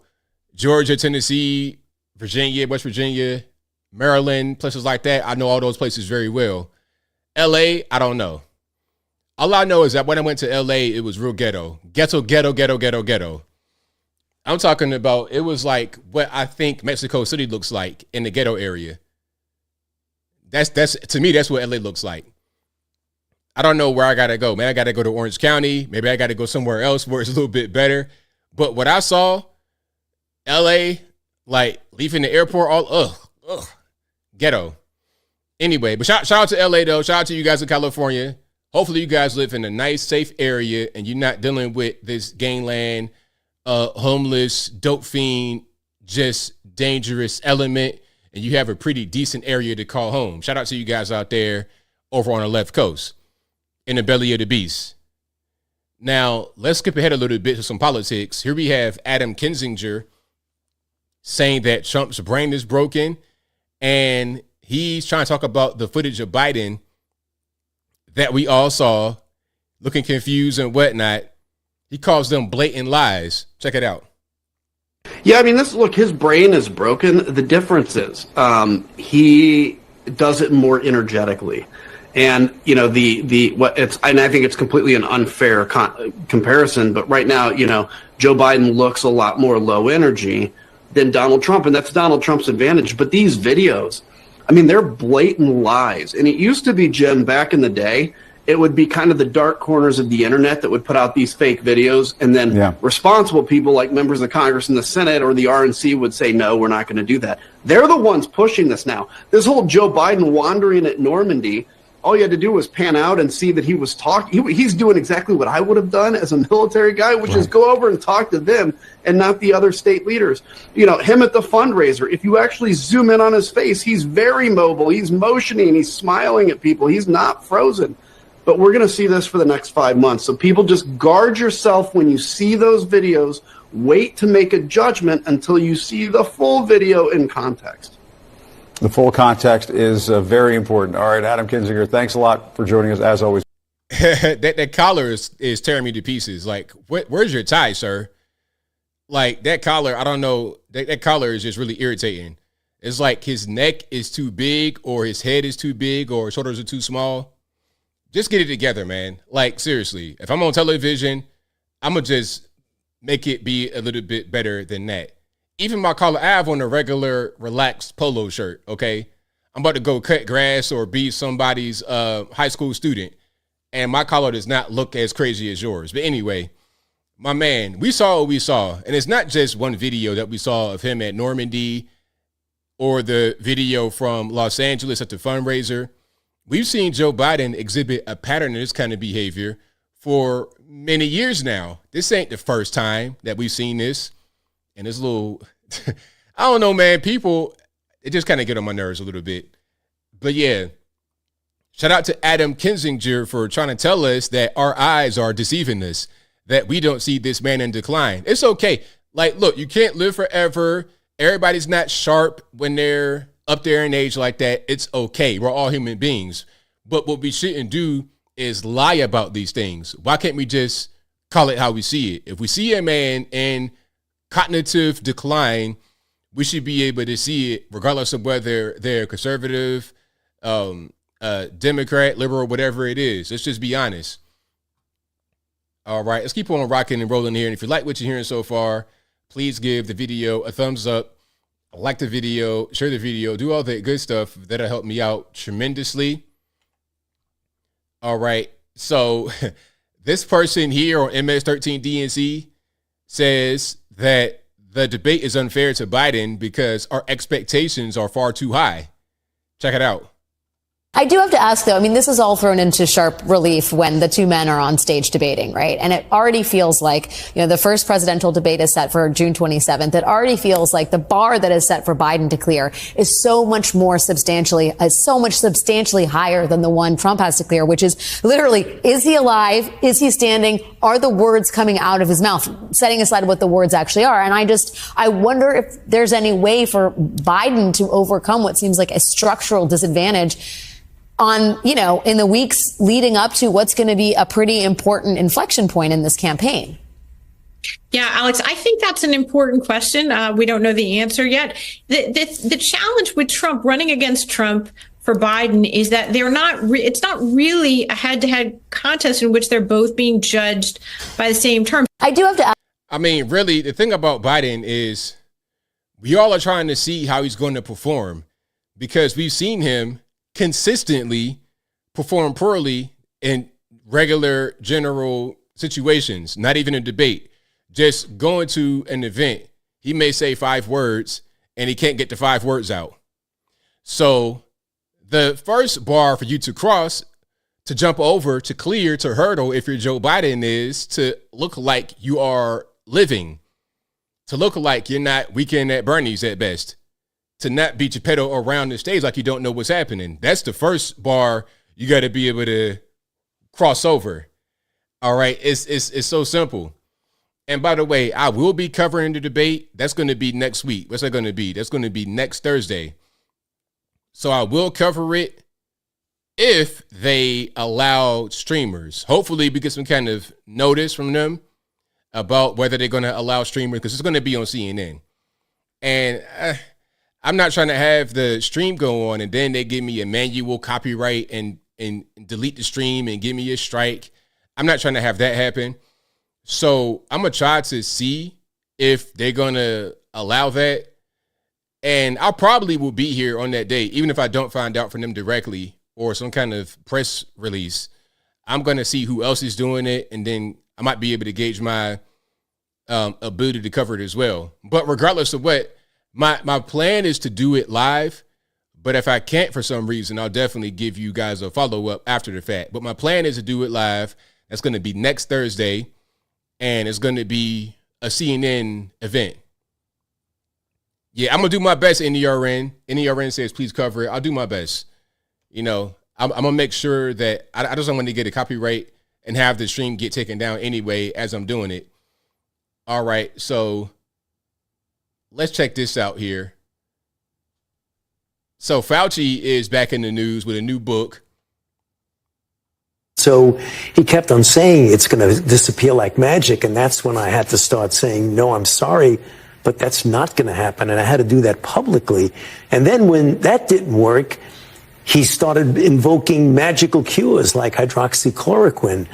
Speaker 1: Georgia, Tennessee, Virginia, West Virginia, Maryland, places like that. I know all those places very well. LA, I don't know. All I know is that when I went to LA, it was real ghetto. Ghetto. I'm talking about, it was what I think Mexico City looks like in the ghetto area. That's to me, that's what LA looks like. I don't know where I got to go, man. I got to go to Orange County. Maybe I got to go somewhere else where it's a little bit better. But what I saw, LA, leaving the airport, ghetto. Anyway, but shout out to LA though. Shout out to you guys in California. Hopefully you guys live in a nice, safe area and you're not dealing with this gangland, homeless, dope fiend, just dangerous element, and you have a pretty decent area to call home. Shout out to you guys out there over on the left coast in the belly of the beast. Now, let's skip ahead a little bit to some politics. Here we have Adam Kinzinger saying that Trump's brain is broken, and he's trying to talk about the footage of Biden that we all saw, looking confused and whatnot. He calls them blatant lies. Check it out.
Speaker 11: Yeah, I mean, look, his brain is broken. The difference is he does it more energetically. And, and I think it's completely an unfair comparison, but right now, Joe Biden looks a lot more low energy than Donald Trump, and that's Donald Trump's advantage. But these videos, I mean, they're blatant lies. And it used to be, Jim, back in the day, it would be kind of the dark corners of the internet that would put out these fake videos, and then responsible people like members of Congress and the Senate or the RNC would say, no, we're not going to do that. They're the ones pushing this now. This whole Joe Biden wandering at Normandy, all you had to do was pan out and see that he was talking. He's doing exactly what I would have done as a military guy, which is go over and talk to them and not the other state leaders. Him at the fundraiser, if you actually zoom in on his face, he's very mobile. He's motioning. He's smiling at people. He's not frozen. But we're going to see this for the next 5 months. So people, just guard yourself when you see those videos. Wait to make a judgment until you see the full video in context.
Speaker 12: The full context is very important. All right, Adam Kinzinger, thanks a lot for joining us, as always.
Speaker 1: that collar is tearing me to pieces. Like, where's your tie, sir? Like, that collar, I don't know. That collar is just really irritating. It's like his neck is too big, or his head is too big, or his shoulders are too small. Just get it together, man. Like, seriously, if I'm on television, I'm going to just make it be a little bit better than that. Even my collar, I have on a regular relaxed polo shirt, okay? I'm about to go cut grass or be somebody's high school student, and my collar does not look as crazy as yours. But anyway, my man, we saw what we saw, and it's not just one video that we saw of him at Normandy or the video from Los Angeles at the fundraiser. We've seen Joe Biden exhibit a pattern of this kind of behavior for many years now. This ain't the first time that we've seen this. And this little, I don't know, man, people, it just kind of get on my nerves a little bit. But yeah, shout out to Adam Kinzinger for trying to tell us that our eyes are deceiving us, that we don't see this man in decline. It's okay. Like, look, you can't live forever. Everybody's not sharp when they're up there in age like that. It's okay. We're all human beings. But what we shouldn't do is lie about these things. Why can't we just call it how we see it? If we see a man in cognitive decline, we should be able to see it regardless of whether they're conservative, Democrat, liberal, whatever it is. Let's just be honest. All right, let's keep on rocking and rolling here. And if you like what you're hearing so far, please give the video a thumbs up, like the video, share the video, do all that good stuff. That'll help me out tremendously. All right, so this person here on MS13DNC says that the debate is unfair to Biden because our expectations are far too high. Check it out.
Speaker 13: I do have to ask, though, I mean, this is all thrown into sharp relief when the two men are on stage debating, right? And it already feels like, the first presidential debate is set for June 27th. It already feels like the bar that is set for Biden to clear is so much substantially higher than the one Trump has to clear, which is literally, is he alive? Is he standing? Are the words coming out of his mouth? Setting aside what the words actually are. And I wonder if there's any way for Biden to overcome what seems like a structural disadvantage on, in the weeks leading up to what's going to be a pretty important inflection point in this campaign.
Speaker 14: Yeah, Alex, I think that's an important question. We don't know the answer yet. The challenge with Trump, running against Trump for Biden, is that it's not really a head-to-head contest in which they're both being judged by the same terms.
Speaker 13: I do have to ask.
Speaker 1: I mean, really, the thing about Biden is we all are trying to see how he's going to perform, because we've seen him consistently perform poorly in regular general situations, not even a debate, just going to an event. He may say 5 words and he can't get the 5 words out. So the first bar for you to cross, to jump over, to clear, to hurdle, if you're Joe Biden, is to look like you are living, to look like you're not Weekend at Bernie's at best, to not beat your pedal around the stage like you don't know what's happening. That's the first bar you got to be able to cross over. All right, it's so simple. And by the way, I will be covering the debate. That's going to be next week. What's that going to be? That's going to be next Thursday. So I will cover it if they allow streamers. Hopefully we get some kind of notice from them. about whether they're going to allow streamers, because it's going to be on CNN. And I'm not trying to have the stream go on and then they give me a manual copyright and delete the stream and give me a strike. I'm not trying to have that happen. So I'm going to try to see if they're going to allow that. And I probably will be here on that day, even if I don't find out from them directly or some kind of press release. I'm going to see who else is doing it, and then I might be able to gauge my ability to cover it as well. But regardless of what, my plan is to do it live. But if I can't for some reason, I'll definitely give you guys a follow-up after the fact. But my plan is to do it live. That's going to be next Thursday, and it's going to be a CNN event. Yeah, I'm going to do my best, NERN. NERN says, please cover it. I'll do my best. You know, I'm going to make sure that I just don't want to get a copyright and have the stream get taken down anyway as I'm doing it. All right, so let's check this out here. So Fauci is back in the news with a new book.
Speaker 15: So he kept on saying it's going to disappear like magic, and that's when I had to start saying, no, I'm sorry, but that's not going to happen. And I had to do that publicly. And then when that didn't work, he started invoking magical cures like hydroxychloroquine,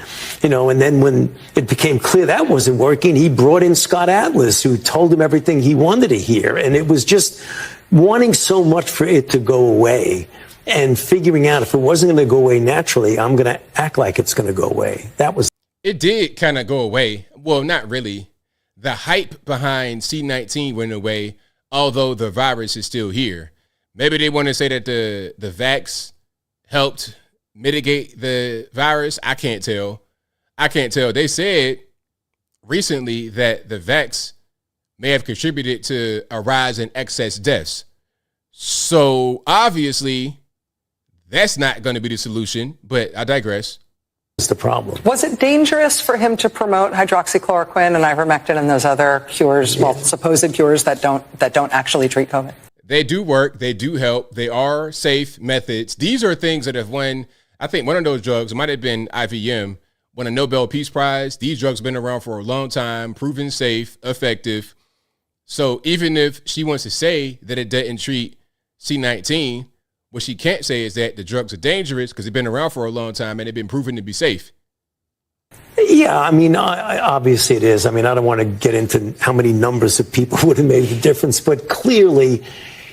Speaker 15: you know, and then when it became clear that wasn't working, he brought in Scott Atlas, who told him everything he wanted to hear. And it was just wanting so much for it to go away and figuring out if it wasn't going to go away naturally, I'm going to act like it's going to go away. That was.
Speaker 1: It did kind of go away. Well, not really. The hype behind C-19 went away, although the virus is still here. Maybe they want to say that the vax helped mitigate the virus. I can't tell. They said recently that the vax may have contributed to a rise in excess deaths. So obviously that's not going to be the solution, but I digress.
Speaker 15: The problem.
Speaker 16: Was it dangerous for him to promote hydroxychloroquine and ivermectin and those other cures, well, supposed cures that don't actually treat COVID?
Speaker 1: They do work. They do help. They are safe methods. These are things that have won, I think one of those drugs, it might have been IVM, won a Nobel Peace Prize. These drugs have been around for a long time, proven safe, effective. So even if she wants to say that it doesn't treat C-19, what she can't say is that the drugs are dangerous because they've been around for a long time and they've been proven to be safe.
Speaker 15: Yeah, I mean, obviously it is. I mean, I don't want to get into how many numbers of people would have made the difference, but clearly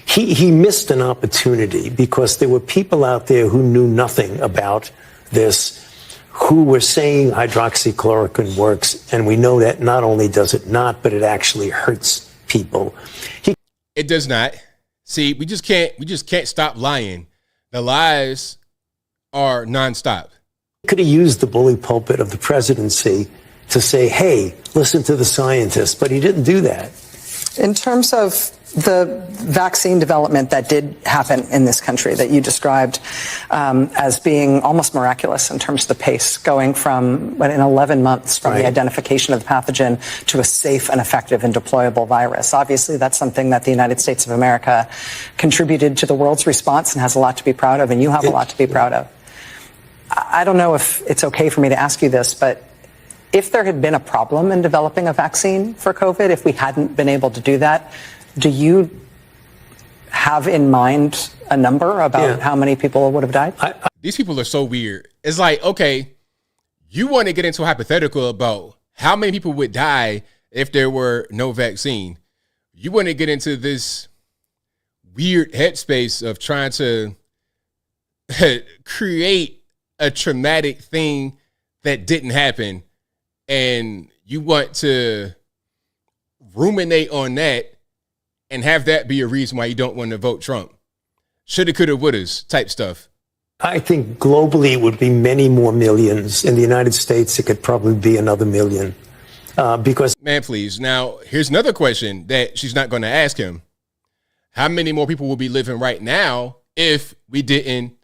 Speaker 15: he missed an opportunity because there were people out there who knew nothing about this, who were saying hydroxychloroquine works. And we know that not only does it not, but it actually hurts people.
Speaker 1: It does not. See, we just can't stop lying. The lies are nonstop.
Speaker 15: Could have used the bully pulpit of the presidency to say, hey, listen to the scientists, but he didn't do that.
Speaker 16: In terms of the vaccine development that did happen in this country that you described as being almost miraculous in terms of the pace, going from in 11 months from the identification of the pathogen to a safe and effective and deployable virus. Obviously, that's something that the United States of America contributed to the world's response and has a lot to be proud of, and you have a lot to be proud of. I don't know if it's okay for me to ask you this, but if there had been a problem in developing a vaccine for COVID, if we hadn't been able to do that, do you have in mind a number about how many people would have died?
Speaker 1: These people are so weird. It's like, okay, you want to get into a hypothetical about how many people would die if there were no vaccine. You want to get into this weird headspace of trying to create a traumatic thing that didn't happen. And you want to ruminate on that and have that be a reason why you don't want to vote Trump. Shoulda, coulda, wouldas type stuff.
Speaker 15: I think globally it would be many more millions. In the United States, it could probably be another million. Because
Speaker 1: man, please. Now, here's another question that she's not going to ask him. How many more people will be living right now if we didn't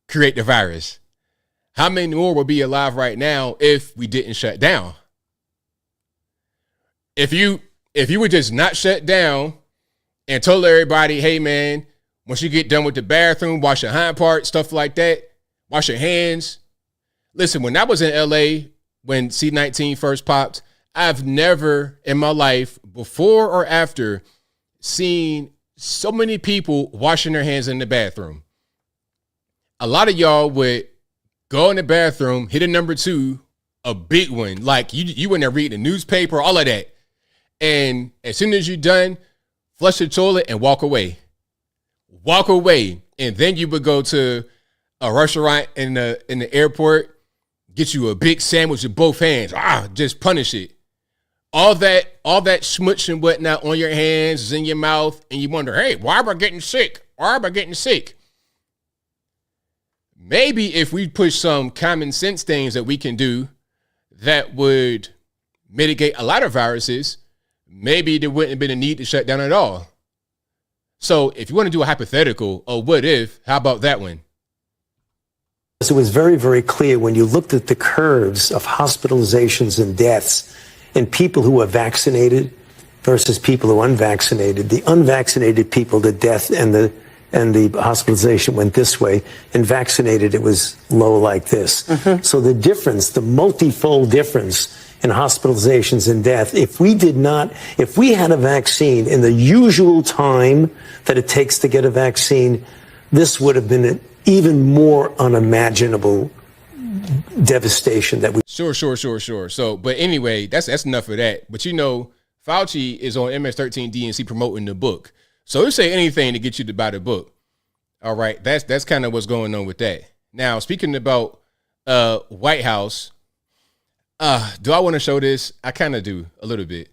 Speaker 1: create the virus? How many more will be alive right now if we didn't shut down? If you would just not shut down and told everybody, hey, man, once you get done with the bathroom, wash your hind part, stuff like that, wash your hands. Listen, when I was in LA, when C-19 first popped, I've never in my life, before or after, seen so many people washing their hands in the bathroom. A lot of y'all would go in the bathroom, hit a number 2, a big one, like you in there reading the newspaper, all of that. And as soon as you're done, flush the toilet and walk away. Walk away. And then you would go to a restaurant in the airport, get you a big sandwich with both hands. Just punish it. All that schmutz and whatnot on your hands is in your mouth, and you wonder, hey, why am I getting sick? Why am I getting sick? Maybe if we push some common sense things that we can do that would mitigate a lot of viruses, maybe there wouldn't have been a need to shut down at all. So if you want to do a hypothetical, or what if, how about that one?
Speaker 15: It was very, very clear when you looked at the curves of hospitalizations and deaths in people who were vaccinated versus people who were unvaccinated. The unvaccinated people, the death and the hospitalization went this way, and vaccinated, it was low like this. So the difference, the multifold difference in hospitalizations and death, if we had a vaccine in the usual time that it takes to get a vaccine, this would have been an even more unimaginable devastation that we.
Speaker 1: Sure. So, but anyway, that's enough of that. But Fauci is on MS-13 DNC promoting the book. So he'll say anything to get you to buy the book. All right, that's kind of what's going on with that. Now, speaking about White House, do I want to show this? I kind of do a little bit.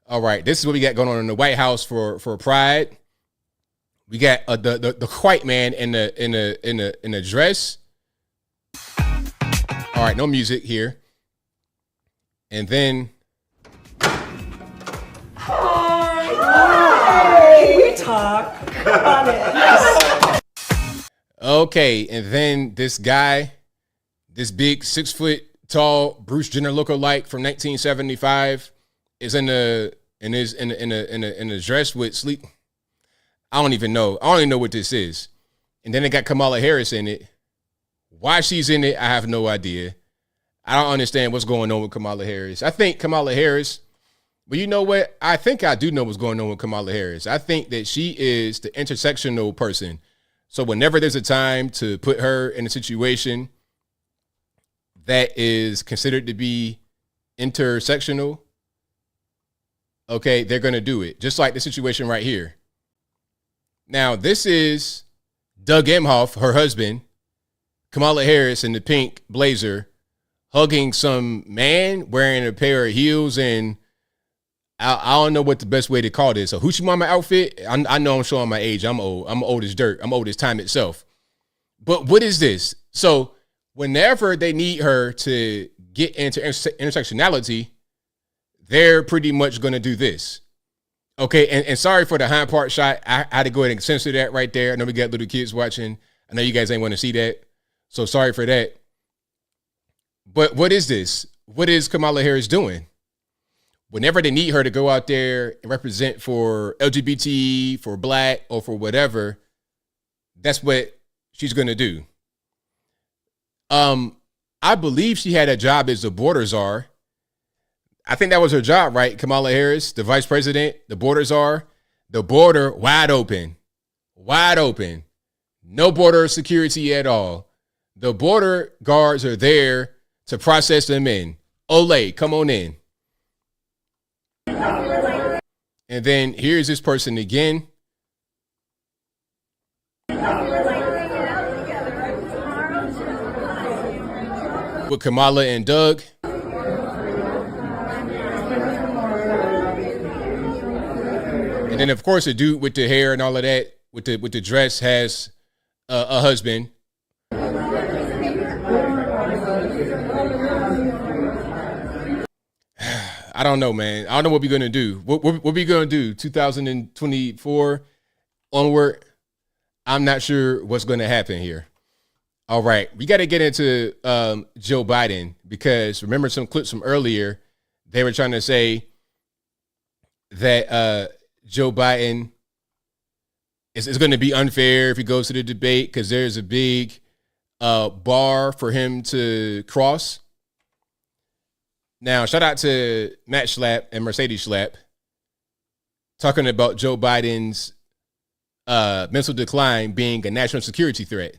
Speaker 1: All right, this is what we got going on in the White House for Pride. We got the white man in a dress. All right, no music here. And then
Speaker 17: we talk on it.
Speaker 1: Okay, and then this guy, this big 6 foot tall Bruce Jenner lookalike from 1975, is in a dress with sleep. I don't even know what this is. And then they got Kamala Harris in it. Why she's in it, I have no idea. I don't understand what's going on with Kamala Harris. I think Kamala Harris, but you know what? I think I do know what's going on with Kamala Harris. I think that she is the intersectional person. So whenever there's a time to put her in a situation that is considered to be intersectional, okay, they're going to do it. Just like the situation right here. Now, this is Doug Emhoff, her husband, Kamala Harris in the pink blazer, hugging some man wearing a pair of heels, and I don't know what the best way to call this. A hoochie mama outfit. I know I'm showing my age. I'm old. I'm old as dirt. I'm old as time itself. But what is this? So whenever they need her to get into intersectionality, they're pretty much going to do this. Okay, and sorry for the hind part shot. I had to go ahead and censor that right there. I know we got little kids watching. I know you guys ain't want to see that. So sorry for that. But what is this? What is Kamala Harris doing? Whenever they need her to go out there and represent for LGBT, for black, or for whatever, that's what she's going to do. I believe she had a job as the border czar. I think that was her job, right? Kamala Harris, the vice president, the border czar, the border wide open, no border security at all. The border guards are there to process them in. Olay, come on in. And then here's this person again. With Kamala and Doug. And then, of course, the dude with the hair and all of that, with the dress, has a husband. I don't know, man. I don't know what we're going to do. What we going to do 2024 onward? I'm not sure what's going to happen here. All right. We got to get into Joe Biden, because remember some clips from earlier, they were trying to say that Joe Biden is going to be unfair if he goes to the debate because there's a big bar for him to cross. Now, shout out to Matt Schlapp and Mercedes Schlapp talking about Joe Biden's mental decline being a national security threat.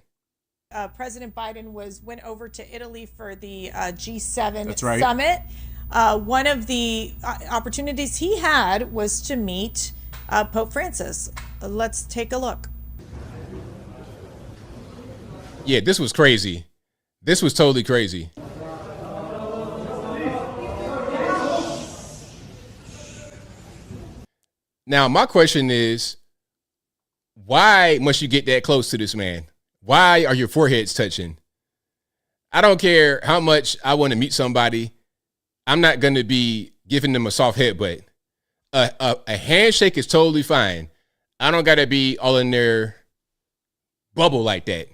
Speaker 18: President Biden went over to Italy for the G7
Speaker 1: That's right.
Speaker 18: summit. One of the opportunities he had was to meet Pope Francis. Let's take a look.
Speaker 1: Yeah, this was crazy. This was totally crazy. Now, my question is, why must you get that close to this man? Why are your foreheads touching? I don't care how much I want to meet somebody. I'm not going to be giving them a soft headbutt. A handshake is totally fine. I don't got to be all in their bubble like that.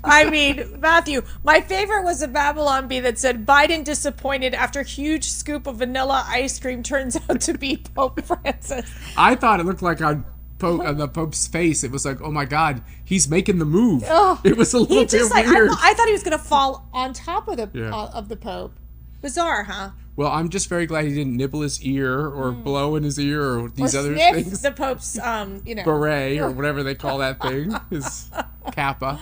Speaker 18: I mean, Matthew, my favorite was a Babylon Bee that said, Biden disappointed after huge scoop of vanilla ice cream turns out to be Pope Francis.
Speaker 19: I thought it looked like on the Pope's face. It was like, oh my God, he's making the move.
Speaker 18: Oh,
Speaker 19: it was a little bit weird.
Speaker 18: I thought he was going to fall on top of the Pope. Bizarre, huh?
Speaker 19: Well, I'm just very glad he didn't nibble his ear or blow in his ear or these other
Speaker 18: sniff
Speaker 19: things.
Speaker 18: The Pope's,
Speaker 19: beret or whatever they call that thing, his kappa.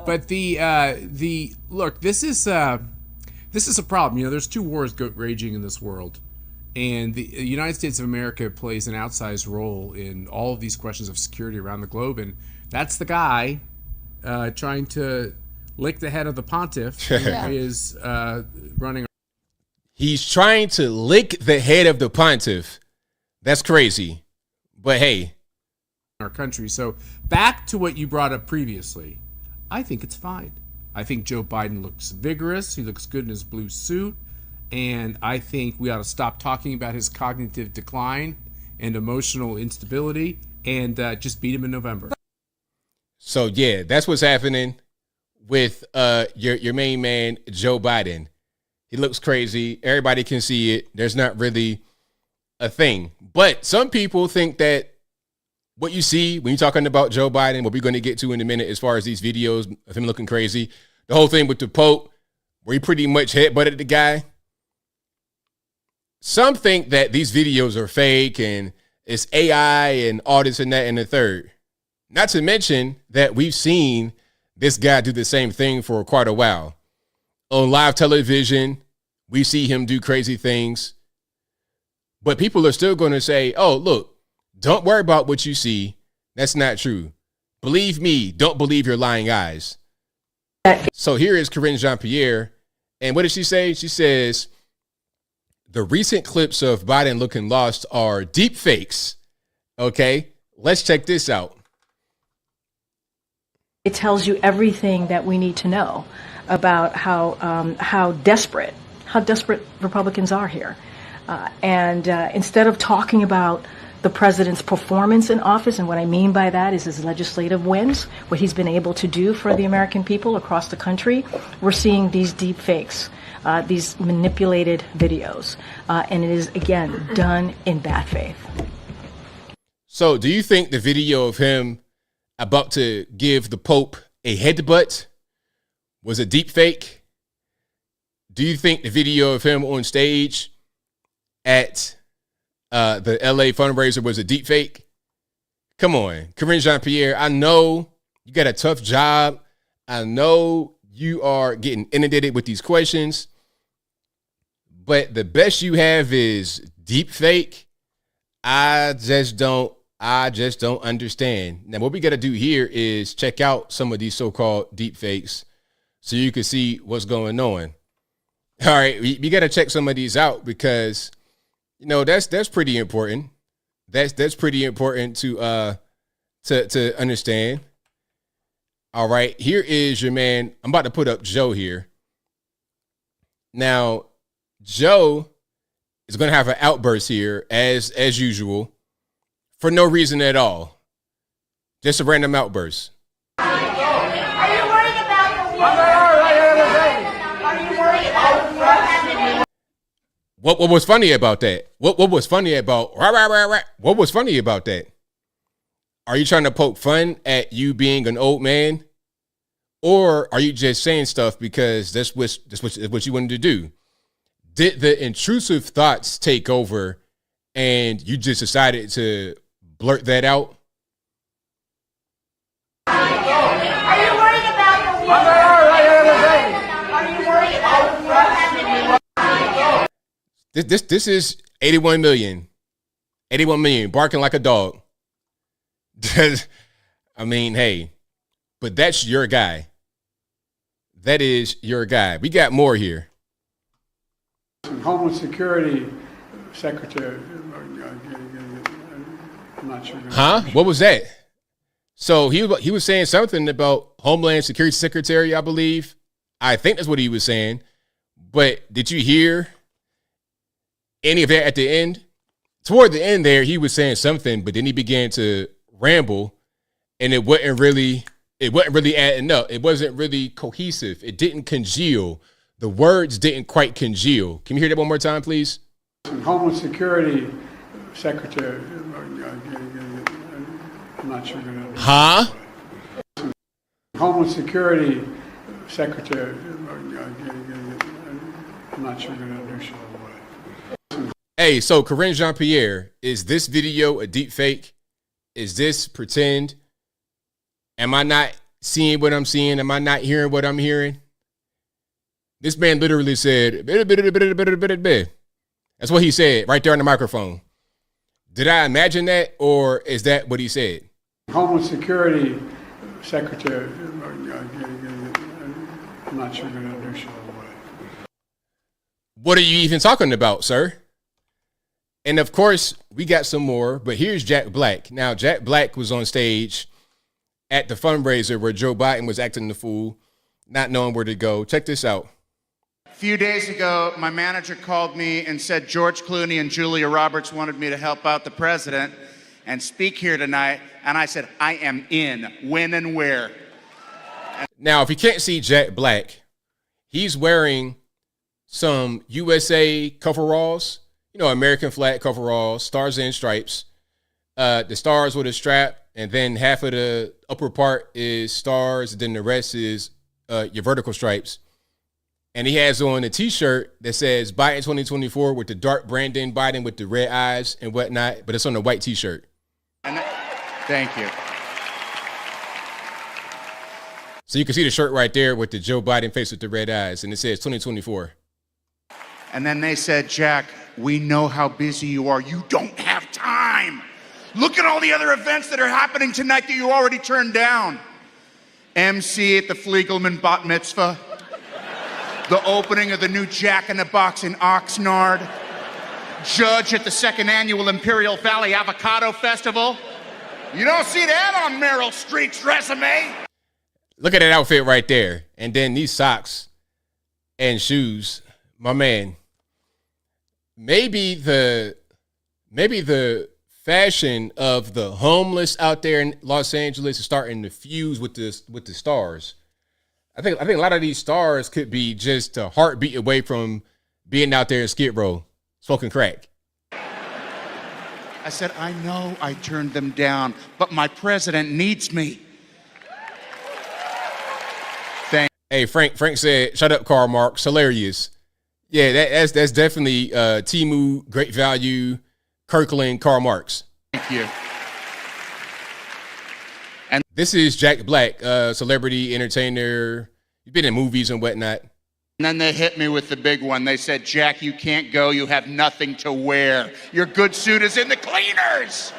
Speaker 19: But the look, this is a problem. There's two wars raging in this world, and the United States of America plays an outsized role in all of these questions of security around the globe, and that's the guy trying to lick the head of the pontiff who is running.
Speaker 1: He's trying to lick the head of the pontiff. That's crazy. But hey.
Speaker 19: Our country. So back to what you brought up previously. I think it's fine. I think Joe Biden looks vigorous. He looks good in his blue suit. And I think we ought to stop talking about his cognitive decline and emotional instability and just beat him in November.
Speaker 1: So, yeah, that's what's happening with your main man, Joe Biden. He looks crazy. Everybody can see it. There's not really a thing. But some people think that what you see when you're talking about Joe Biden, what we're going to get to in a minute as far as these videos of him looking crazy, the whole thing with the Pope, where he pretty much headbutted the guy. Some think that these videos are fake and it's AI and all this and that and the third. Not to mention that we've seen this guy do the same thing for quite a while. On live television, we see him do crazy things. But people are still going to say, oh, look, don't worry about what you see. That's not true. Believe me, don't believe your lying eyes. So here is Corinne Jean-Pierre. And what does she say? She says, the recent clips of Biden looking lost are deep fakes. Okay, let's check this out.
Speaker 20: It tells you everything that we need to know about how desperate Republicans are here. And instead of talking about the president's performance in office, and what I mean by that is his legislative wins, what he's been able to do for the American people across the country, we're seeing these deep fakes, these manipulated videos. And it is, again, done in bad faith.
Speaker 1: So do you think the video of him about to give the Pope a headbutt was a deep fake? Do you think the video of him on stage at the LA fundraiser was a deep fake? Come on, Corinne Jean-Pierre, I know you got a tough job. I know you are getting inundated with these questions, but the best you have is deep fake. I just don't understand. Now, what we got to do here is check out some of these so-called deep fakes so you can see what's going on. All right, we got to check some of these out because, that's pretty important. That's pretty important to understand. All right, here is your man. I'm about to put up Joe here. Now, Joe is going to have an outburst here as usual for no reason at all. Just a random outburst. What was funny about that? What was funny about what was funny about that? Are you trying to poke fun at you being an old man? Or are you just saying stuff because that's what you wanted to do? Did the intrusive thoughts take over and you just decided to blurt that out?
Speaker 17: Are you worried about the war? Are you worried about the war?
Speaker 1: This is 81 million. 81 million barking like a dog. I mean, hey, but that's your guy. That is your guy. We got more here.
Speaker 21: Homeland Security Secretary. I'm not sure.
Speaker 1: Huh? What was that? So he was saying something about Homeland Security Secretary, I believe. I think that's what he was saying. But did you hear any of that at the end? Toward the end there, he was saying something, but then he began to ramble, and it wasn't really adding up. It wasn't really cohesive. It didn't congeal. The words didn't quite congeal. Can you hear that one more time, please?
Speaker 21: Homeland Security Secretary. I'm not sure.
Speaker 1: Huh?
Speaker 21: Homeland Security Secretary. I'm not sure.
Speaker 1: Hey, so Corinne Jean-Pierre, is this video a deep fake? Is this pretend? Am I not seeing what I'm seeing? Am I not hearing what I'm hearing? This man literally said, that's what he said right there on the microphone. Did I imagine that, or is that what he said?
Speaker 21: Homeland Security Secretary. I'm not sure.
Speaker 1: What are you even talking about, sir? And of course, we got some more, but here's Jack Black. Now, Jack Black was on stage at the fundraiser where Joe Biden was acting the fool, not knowing where to go. Check this out.
Speaker 22: A few days ago, my manager called me and said George Clooney and Julia Roberts wanted me to help out the president and speak here tonight. And I said, I am in. When and where?
Speaker 1: Now, if you can't see Jack Black, he's wearing some USA coveralls. You know, American flag coveralls, stars and stripes. The stars with a strap, and then half of the upper part is stars, and then the rest is your vertical stripes. And he has on a T-shirt that says Biden 2024 with the dark Brandon Biden with the red eyes and whatnot, but it's on a white T-shirt.
Speaker 22: Thank you.
Speaker 1: So you can see the shirt right there with the Joe Biden face with the red eyes, and it says 2024.
Speaker 22: And then they said, Jack, we know how busy you are. You don't have time. Look at all the other events that are happening tonight that you already turned down. MC at the Fliegelman Bat Mitzvah. The opening of the new Jack in the Box in Oxnard. Judge at the second annual Imperial Valley Avocado Festival. You don't see that on Meryl Streep's resume.
Speaker 1: Look at that outfit right there. And then these socks and shoes. My man, maybe the fashion of the homeless out there in Los Angeles is starting to fuse with the stars. I think a lot of these stars could be just a heartbeat away from being out there in Skid Row, smoking crack.
Speaker 22: I said, I know I turned them down, but my president needs me.
Speaker 1: Hey, Frank said, shut up, Karl Marx. Hilarious. Yeah, that's definitely Temu, Great Value, Kirkland, Karl Marx.
Speaker 22: Thank you.
Speaker 1: And this is Jack Black, celebrity, entertainer. You've been in movies and whatnot.
Speaker 22: And then they hit me with the big one. They said, Jack, you can't go. You have nothing to wear. Your good suit is in the cleaners.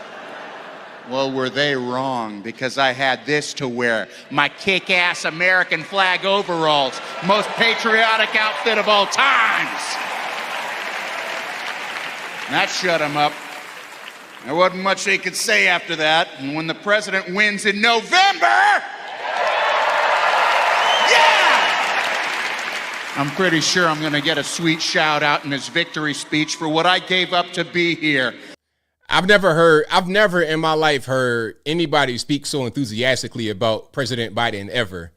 Speaker 22: Well, were they wrong? Because I had this to wear. My kick-ass American flag overalls. Most patriotic outfit of all times. And that shut them up. There wasn't much they could say after that. And when the president wins in November, I'm pretty sure I'm going to get a sweet shout out in his victory speech for what I gave up to be here.
Speaker 1: I've never in my life heard anybody speak so enthusiastically about President Biden ever,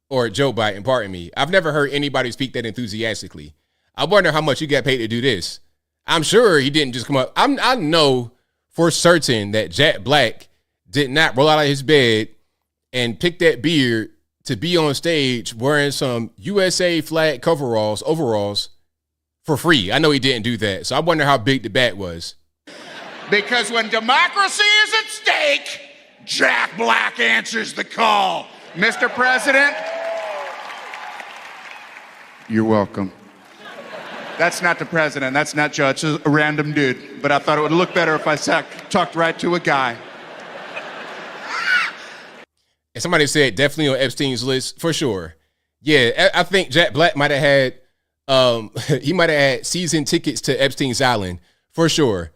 Speaker 1: or Joe Biden, pardon me. I've never heard anybody speak that enthusiastically. I wonder how much you got paid to do this. I'm sure he didn't just come up. I know for certain that Jack Black did not roll out of his bed and pick that beard to be on stage wearing some USA flag overalls for free. I know he didn't do that. So I wonder how big the bat was.
Speaker 22: Because when democracy is at stake, Jack Black answers the call. Mr. President, you're welcome. That's not the president. That's not Joe. It's a random dude. But I thought it would look better if I talked right to a guy.
Speaker 1: And somebody said definitely on Epstein's list for sure. Yeah, I think Jack Black might have had he might have had season tickets to Epstein's Island for sure.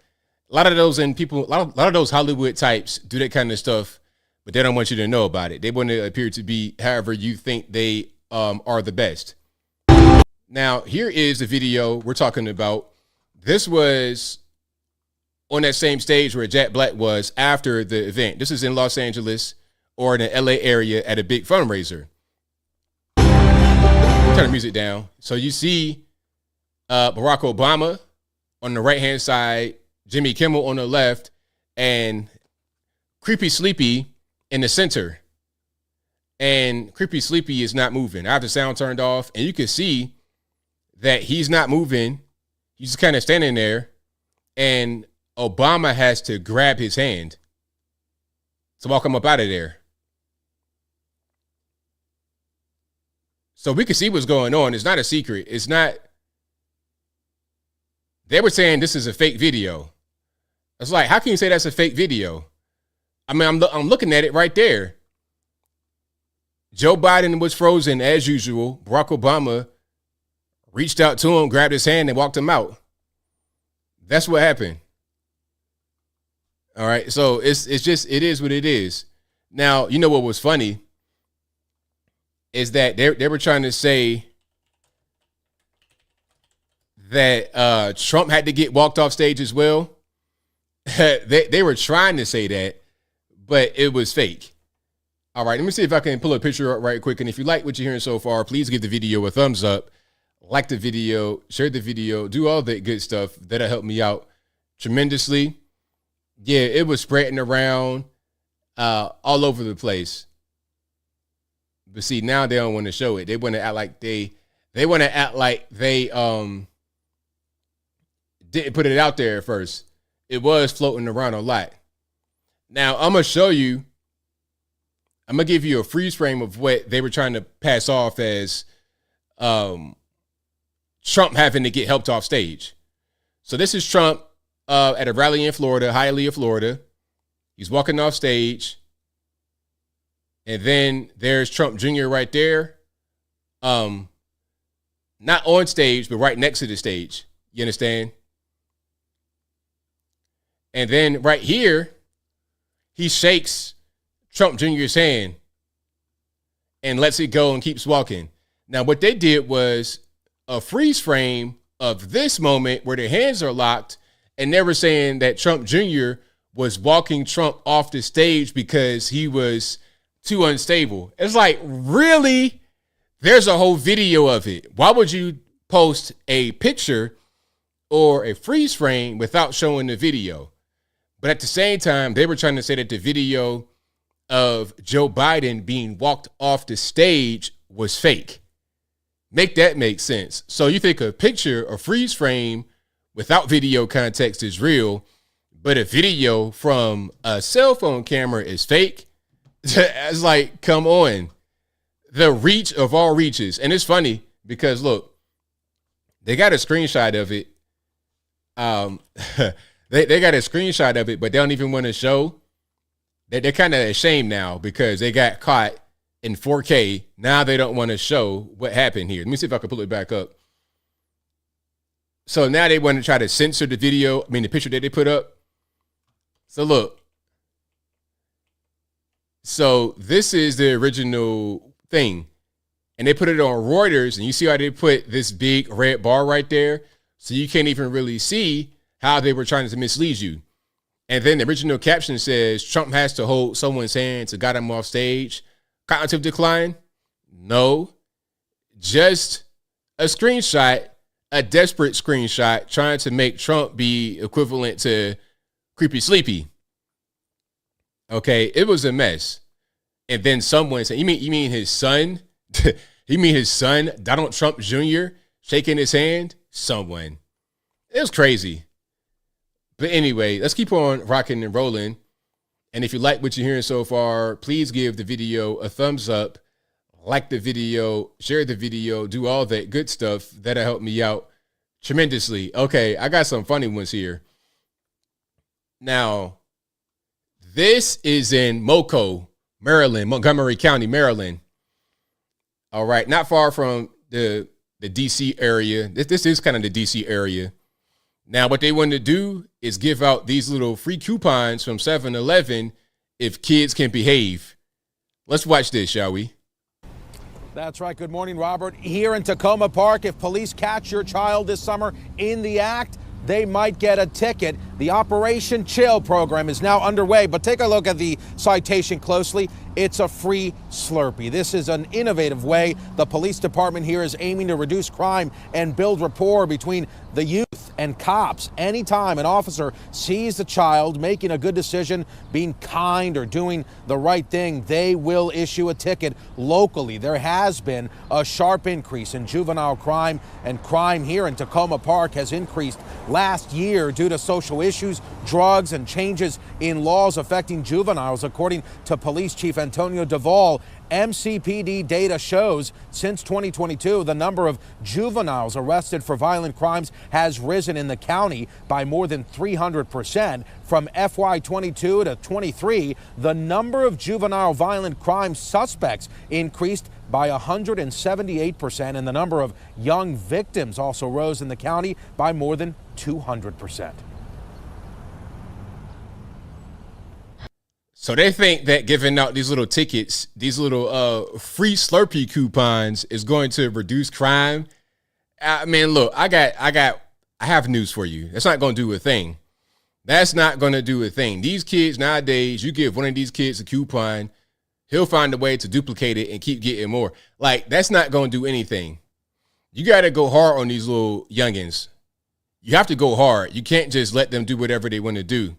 Speaker 1: A lot of those lot of those Hollywood types do that kind of stuff, but they don't want you to know about it. They want to appear to be however you think they are the best. Now, here is the video we're talking about. This was on that same stage where Jack Black was after the event. This is in Los Angeles or in the LA area at a big fundraiser. Turn the music down. So you see Barack Obama on the right-hand side, Jimmy Kimmel on the left, and Creepy Sleepy in the center. And Creepy Sleepy is not moving. I have the sound turned off, and you can see that he's not moving. He's just kind of standing there, and Obama has to grab his hand to walk him up out of there. So we can see what's going on. It's not a secret. It's not. They were saying this is a fake video. It's like, how can you say that's a fake video? I mean, I'm looking at it right there. Joe Biden was frozen as usual. Barack Obama reached out to him, grabbed his hand, and walked him out. That's what happened. All right. So it is what it is. Now, you know what was funny is that they were trying to say that Trump had to get walked off stage as well. They were trying to say that, but it was fake. All right, let me see if I can pull a picture up right quick. And if you like what you're hearing so far, please give the video a thumbs up, like the video, share the video, do all that good stuff. That'll help me out tremendously. Yeah, it was spreading around all over the place. But see, now they don't want to show it. They want to act like they didn't put it out there at first. It was floating around a lot. Now, I'm going to show you. I'm going to give you a freeze frame of what they were trying to pass off as Trump having to get helped off stage. So this is Trump at a rally in Florida, Hialeah, Florida. He's walking off stage. And then there's Trump Jr. right there. Not on stage, but right next to the stage. You understand? And then right here, he shakes Trump Jr.'s hand and lets it go and keeps walking. Now, what they did was a freeze frame of this moment where their hands are locked, and they were saying that Trump Jr. was walking Trump off the stage because he was too unstable. It's like, really? There's a whole video of it. Why would you post a picture or a freeze frame without showing the video? But at the same time, they were trying to say that the video of Joe Biden being walked off the stage was fake. Make that make sense. So you think a picture, a freeze frame without video context is real, but a video from a cell phone camera is fake? It's like, come on. The reach of all reaches. And it's funny because, look, they got a screenshot of it. They got a screenshot of it, but they don't even want to show. They're kind of ashamed now because they got caught in 4K. Now they don't want to show what happened here. Let me see if I can pull it back up. So now they want to try to censor the video, the picture that they put up. So look. So this is the original thing. And they put it on Reuters, and you see how they put this big red bar right there? So you can't even really see how they were trying to mislead you. And then the original caption says, Trump has to hold someone's hand to get him off stage. Cognitive decline? No. Just a screenshot, a desperate screenshot, trying to make Trump be equivalent to Creepy Sleepy. Okay, it was a mess. And then someone said, you mean his son? You mean his son, Donald Trump Jr., shaking his hand? Someone. It was crazy. But anyway, let's keep on rocking and rolling. And if you like what you're hearing so far, please give the video a thumbs up, like the video, share the video, do all that good stuff. That'll help me out tremendously. Okay, I got some funny ones here. Now, this is in Moco, Maryland, Montgomery County, Maryland. All right, not far from the D.C. area. This is kind of the D.C. area. Now, what they want to do is give out these little free coupons from 7-Eleven if kids can behave. Let's watch this, shall we?
Speaker 3: That's right. Good morning, Robert. Here in Tacoma Park, if police catch your child this summer in the act, they might get a ticket. The Operation Chill program is now underway, but take a look at the citation closely. It's a free Slurpee. This is an innovative way the police department here is aiming to reduce crime and build rapport between the youth and cops. Anytime an officer sees a child making a good decision, being kind or doing the right thing, they will issue a ticket locally. There has been a sharp increase in juvenile crime, and crime here in Tacoma Park has increased last year due to social issues, drugs, and changes in laws affecting juveniles, according to Police Chief Antonio Duvall. MCPD data shows since 2022, the number of juveniles arrested for violent crimes has risen in the county by more than 300%. From FY22 to 23, the number of juvenile violent crime suspects increased by 178%, and the number of young victims also rose in the county by more than 200%.
Speaker 1: So they think that giving out these little tickets, these little free Slurpee coupons is going to reduce crime. I mean, look, I have news for you. That's not going to do a thing. That's not going to do a thing. These kids nowadays, you give one of these kids a coupon, he'll find a way to duplicate it and keep getting more. Like, that's not going to do anything. You got to go hard on these little youngins. You have to go hard. You can't just let them do whatever they want to do.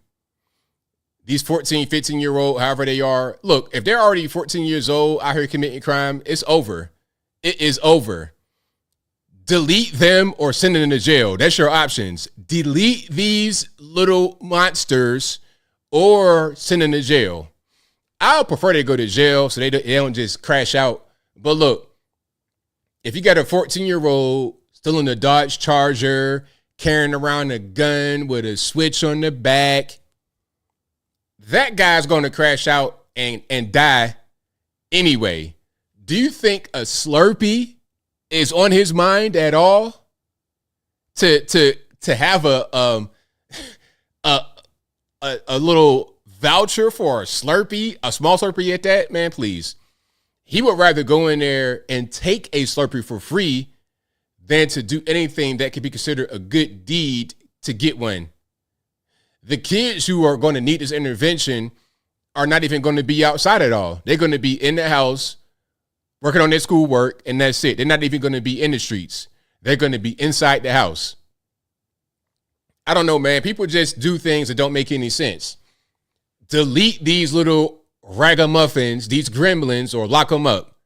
Speaker 1: These 14, 15-year-old, however they are, look, if they're already 14 years old out here committing crime, it's over. It is over. Delete them or send them to jail. That's your options. Delete these little monsters or send them to jail. I would prefer they go to jail so they don't just crash out. But look, if you got a 14-year-old still in a Dodge Charger, carrying around a gun with a switch on the back, that guy's going to crash out and die anyway. Do you think a Slurpee is on his mind at all? To have a little voucher for a Slurpee, a small Slurpee at that, man, please. He would rather go in there and take a Slurpee for free than to do anything that could be considered a good deed to get one. The kids who are going to need this intervention are not even going to be outside at all. They're going to be in the house working on their schoolwork, and that's it. They're not even going to be in the streets. They're going to be inside the house. I don't know, man. People just do things that don't make any sense. Delete these little ragamuffins, these gremlins, or lock them up.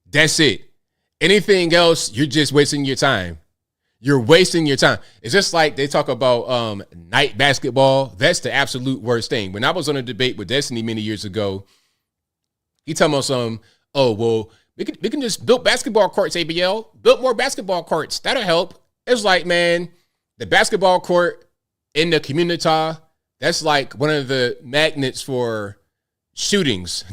Speaker 1: That's it. Anything else, you're just wasting your time. You're wasting your time. It's just like they talk about night basketball. That's the absolute worst thing. When I was on a debate with Destiny many years ago, he talking about we can just build basketball courts, ABL. Build more basketball courts. That'll help. It's like, man, the basketball court in the community, that's like one of the magnets for shootings.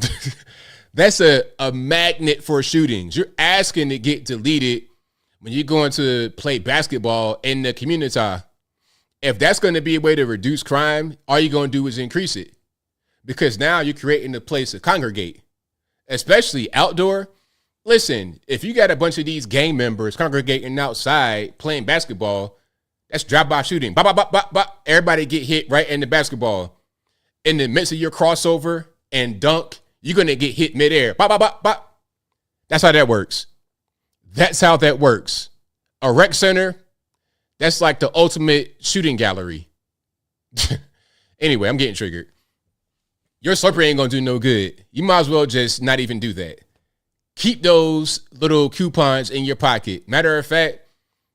Speaker 1: That's a magnet for shootings. You're asking to get deleted when you're going to play basketball in the community. If that's going to be a way to reduce crime, all you're going to do is increase it. Because now you're creating a place to congregate, especially outdoor. Listen, if you got a bunch of these gang members congregating outside playing basketball, that's drive-by shooting. Bop, bop, bop, bop, bop. Everybody get hit right in the basketball. In the midst of your crossover and dunk, you're going to get hit midair. Bop, bop, bop, bop. That's how that works. That's how that works. A rec center, that's like the ultimate shooting gallery. Anyway, I'm getting triggered. your Slurpee ain't gonna do no good. You might as well just not even do that. Keep those little coupons in your pocket. Matter of fact,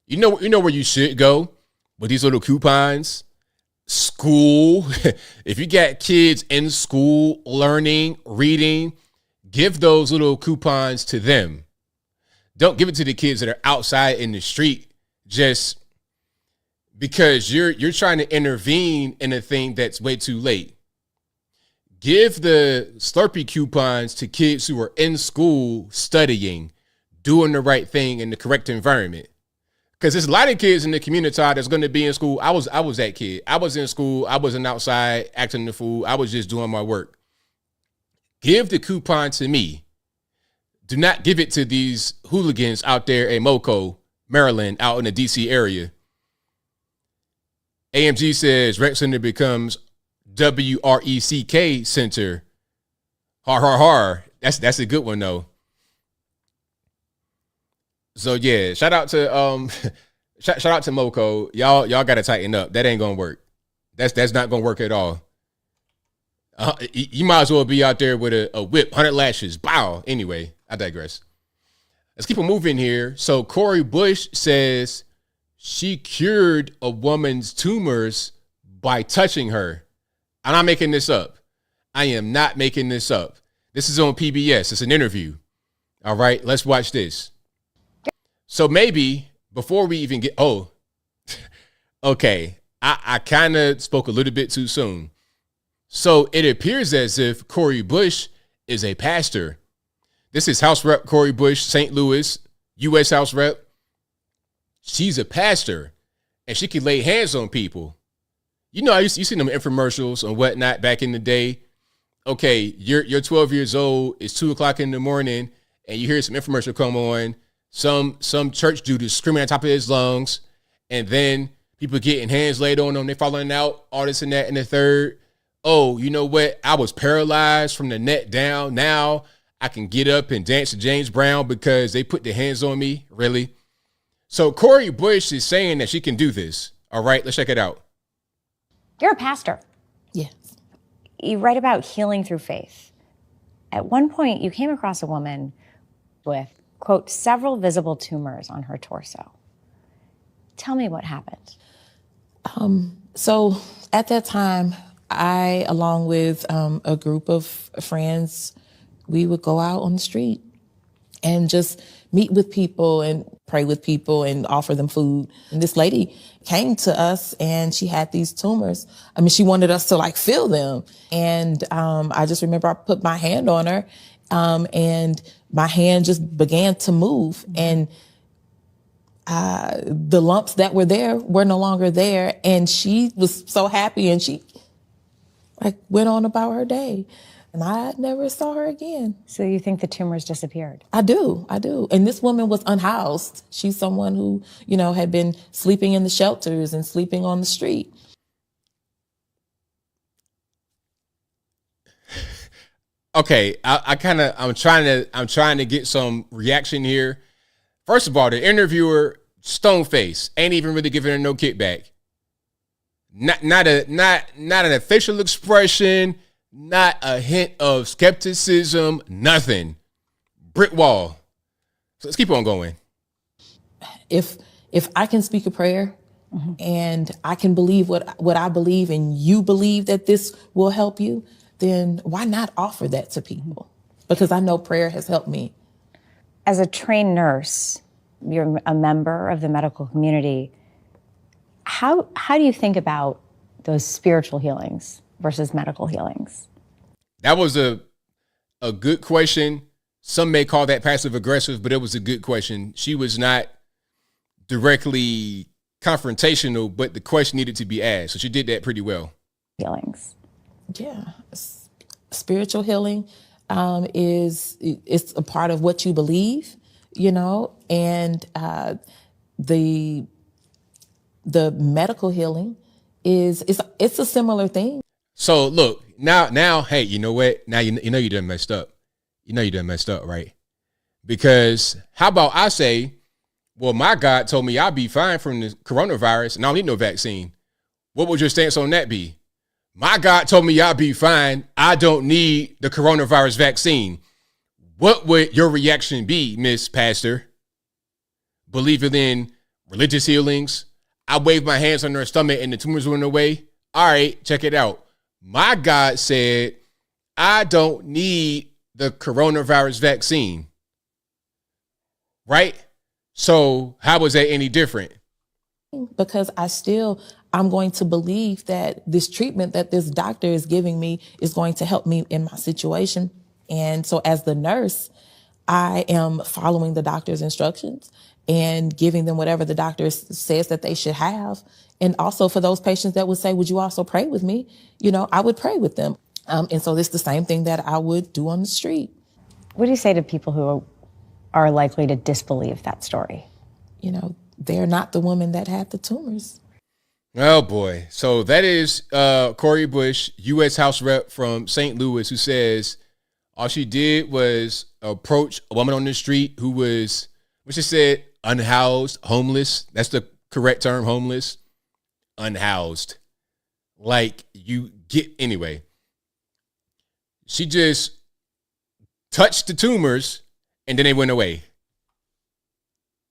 Speaker 1: you know where you should go with these little coupons? School. If you got kids in school learning, reading, give those little coupons to them. Don't give it to the kids that are outside in the street just because you're trying to intervene in a thing that's way too late. Give the Slurpee coupons to kids who are in school studying, doing the right thing in the correct environment. Because there's a lot of kids in the community that's going to be in school. I was that kid. I was in school. I wasn't outside acting the fool. I was just doing my work. Give the coupon to me. Do not give it to these hooligans out there in Moco, Maryland, out in the DC area. AMG says Rec Center becomes WRECK Center. Har, har, har. That's a good one, though. So yeah, shout out to shout out to Moco. Y'all gotta tighten up. That ain't gonna work. That's not gonna work at all. You might as well be out there with a whip, 100 lashes. Bow. Anyway, I digress. Let's keep it moving here. So Cori Bush says she cured a woman's tumors by touching her. I'm not making this up. I am not making this up. This is on PBS. It's an interview. All right, let's watch this. So maybe before we even get, okay, I kind of spoke a little bit too soon. So it appears as if Cori Bush is a pastor. This is House Rep Cori Bush, St. Louis, U.S. House Rep. She's a pastor, and she can lay hands on people. You know, you seen them infomercials and whatnot back in the day. Okay, you're 12 years old. It's 2:00 in the morning, and you hear some infomercial come on. Some church dude is screaming on top of his lungs, and then people getting hands laid on them. They falling out, all this and that and the third. Oh, you know what? I was paralyzed from the neck down. Now I can get up and dance to James Brown because they put their hands on me. Really? So Cori Bush is saying that she can do this. All right, let's check it out.
Speaker 4: You're a pastor.
Speaker 13: Yes.
Speaker 4: You write about healing through faith. At one point, you came across a woman with, quote, several visible tumors on her torso. Tell me what happened.
Speaker 5: So at that time, I, along with a group of friends, we would go out on the street and just meet with people and pray with people and offer them food. And this lady came to us and she had these tumors. I mean, she wanted us to like feel them. And I just remember I put my hand on her and my hand just began to move. And the lumps that were there were no longer there. And she was so happy and she like went on about her day. And I never saw her again.
Speaker 4: So you think the tumors disappeared?
Speaker 5: I do. And this woman was unhoused. She's someone who, you know, had been sleeping in the shelters and sleeping on the street.
Speaker 1: Okay, I'm trying to get some reaction here. First of all, the interviewer, Stoneface, ain't even really giving her no kickback. Not an official expression. Not a hint of skepticism, nothing. Brick wall. So let's keep on going.
Speaker 5: If I can speak a prayer and I can believe what I believe and you believe that this will help you, then why not offer that to people? Because I know prayer has helped me.
Speaker 4: As a trained nurse, you're a member of the medical community. How do you think about those spiritual healings versus medical healings?
Speaker 1: That was a good question. Some may call that passive aggressive, but it was a good question. She was not directly confrontational, but the question needed to be asked. So she did that pretty well.
Speaker 4: Healings.
Speaker 5: Yeah. Spiritual healing it's a part of what you believe, you know, and the medical healing it's a similar thing. So
Speaker 1: look, now, hey, you know what? Now you know you done messed up. You know you done messed up, right? Because how about I say, well, my God told me I'll be fine from the coronavirus and I don't need no vaccine. What would your stance on that be? My God told me I'll be fine. I don't need the coronavirus vaccine. What would your reaction be, Miss Pastor? Believing in religious healings? I waved my hands on her stomach and the tumors went away. All right, check it out. My God said, I don't need the coronavirus vaccine. Right? So how was that any different?
Speaker 5: Because I'm going to believe that this treatment that this doctor is giving me is going to help me in my situation. And so as the nurse, I am following the doctor's instructions and giving them whatever the doctor says that they should have. And also for those patients that would say, would you also pray with me? I would pray with them. And so it's the same thing that I would do on the street.
Speaker 4: What do you say to people who are likely to disbelieve that story?
Speaker 5: They're not the woman that had the tumors.
Speaker 1: Oh, boy. So that is Cori Bush, U.S. House Rep from St. Louis, who says all she did was approach a woman on the street who was, what she said, unhoused, homeless. That's the correct term, homeless, unhoused. Anyway. She just touched the tumors and then they went away.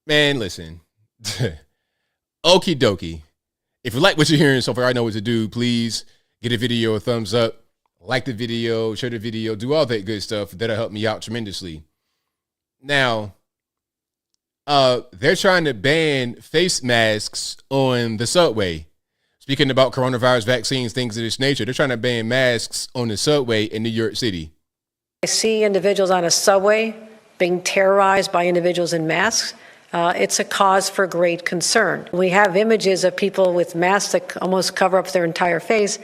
Speaker 1: Man, listen. Okie dokie. If you like what you're hearing so far, I know what to do. Please give the video a thumbs up, like the video, share the video, do all that good stuff. That'll help me out tremendously. Now, they're trying to ban face masks on the subway. Speaking about coronavirus vaccines, things of this nature, they're trying to ban masks on the subway in New York City.
Speaker 2: I see individuals on a subway being terrorized by individuals in masks. It's a cause for great concern. We have images of people with masks that almost cover up their entire face.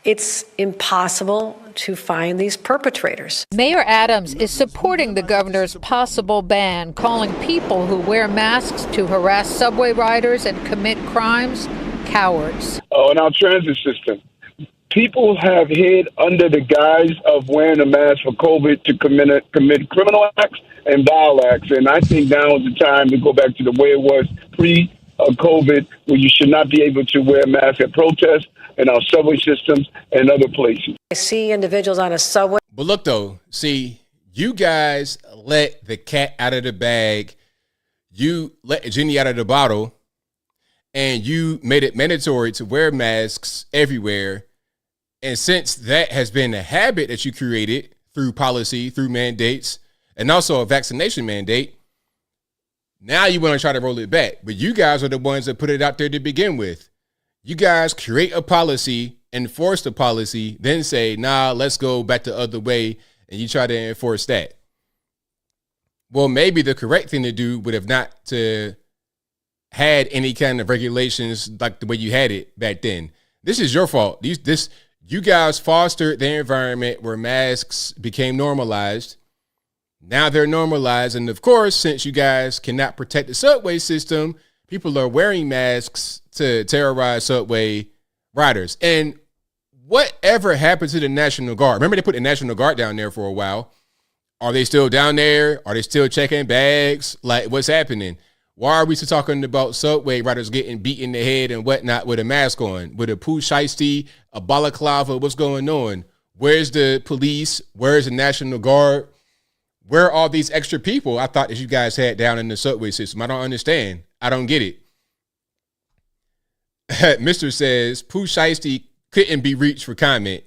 Speaker 2: It's impossible to find these perpetrators.
Speaker 6: Mayor Adams is supporting the governor's possible ban, calling people who wear masks to harass subway riders and commit crimes cowards.
Speaker 23: In our transit system, people have hid under the guise of wearing a mask for COVID to commit criminal acts and vile acts. And I think now is the time to go back to the way it was pre-COVID, where you should not be able to wear a mask at protests in our subway systems and other places.
Speaker 2: I see individuals on a subway.
Speaker 1: But look, though, see, you guys let the cat out of the bag. You let the genie out of the bottle. And you made it mandatory to wear masks everywhere. And since that has been a habit that you created through policy, through mandates, and also a vaccination mandate, now you want to try to roll it back. But you guys are the ones that put it out there to begin with. You guys create a policy, enforce the policy, then say, nah, let's go back the other way, and you try to enforce that. Well, maybe the correct thing to do would have not to had any kind of regulations like the way you had it back then. This is your fault. You guys fostered the environment where masks became normalized. Now they're normalized. And of course, since you guys cannot protect the subway system, people are wearing masks to terrorize subway riders. And whatever happened to the National Guard? Remember they put the National Guard down there for a while. Are they still down there? Are they still checking bags? Like, what's happening? Why are we still talking about subway riders getting beat in the head and whatnot with a mask on, with a poo shiesty, a balaclava? What's going on? Where's the police? Where's the National Guard? Where are all these extra people I thought that you guys had down in the subway system? I don't understand. I don't get it. Mr. says poo shiesty couldn't be reached for comment.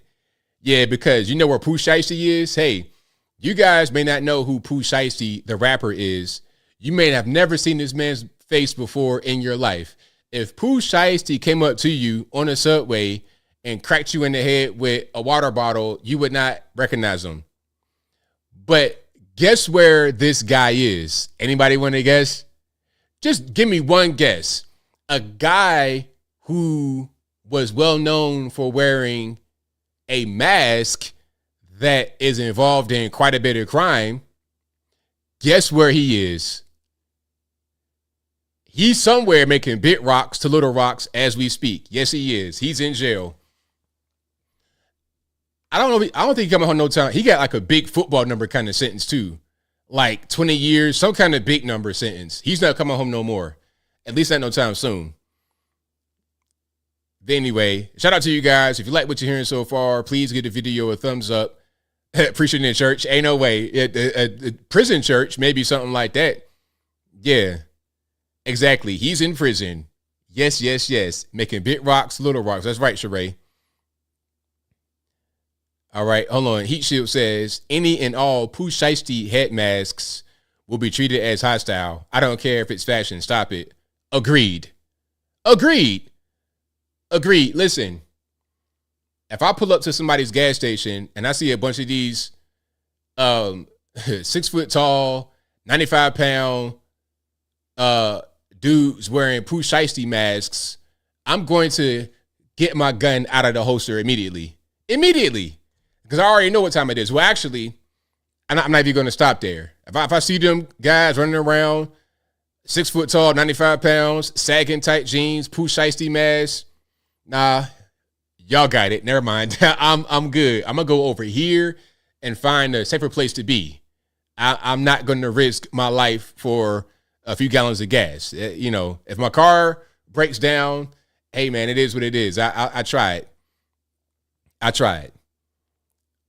Speaker 1: Yeah, because you know where Pooh Shiesty is? Hey, you guys may not know who Pooh Shiesty, the rapper, is. You may have never seen this man's face before in your life. If Pooh Shiesty came up to you on a subway and cracked you in the head with a water bottle, you would not recognize him. But guess where this guy is? Anybody want to guess? Just give me one guess. A guy who was well known for wearing a mask that is involved in quite a bit of crime. Guess where he is? He's somewhere making big rocks to little rocks as we speak. Yes, he is. He's in jail. I don't think he's coming home no time. He got like a big football number kind of sentence too. Like 20 years, some kind of big number sentence. He's not coming home no more. At least not no time soon. But anyway, shout out to you guys. If you like what you're hearing so far, please give the video a thumbs up. Preaching in church, ain't no way. A prison church, maybe something like that. Yeah, exactly. He's in prison. Yes, yes, yes. Making big rocks, little rocks. That's right, Sheree. All right, hold on. Heat Shield says, any and all Pooh Shiesty head masks will be treated as hostile. I don't care if it's fashion. Stop it. Agreed. Agreed. Agreed. Listen, if I pull up to somebody's gas station and I see a bunch of these 6 foot tall, 95-pound dudes wearing Pooh Shiesty masks, I'm going to get my gun out of the holster immediately. Immediately. Because I already know what time it is. Well, actually, I'm not even going to stop there. If I see them guys running around, 6 foot tall, 95 pounds, sagging tight jeans, Pooh Shiesty mask, nah, y'all got it. Never mind. I'm good. I'm going to go over here and find a safer place to be. I'm not going to risk my life for a few gallons of gas. You know, if my car breaks down, hey, man, it is what it is. I tried. I tried.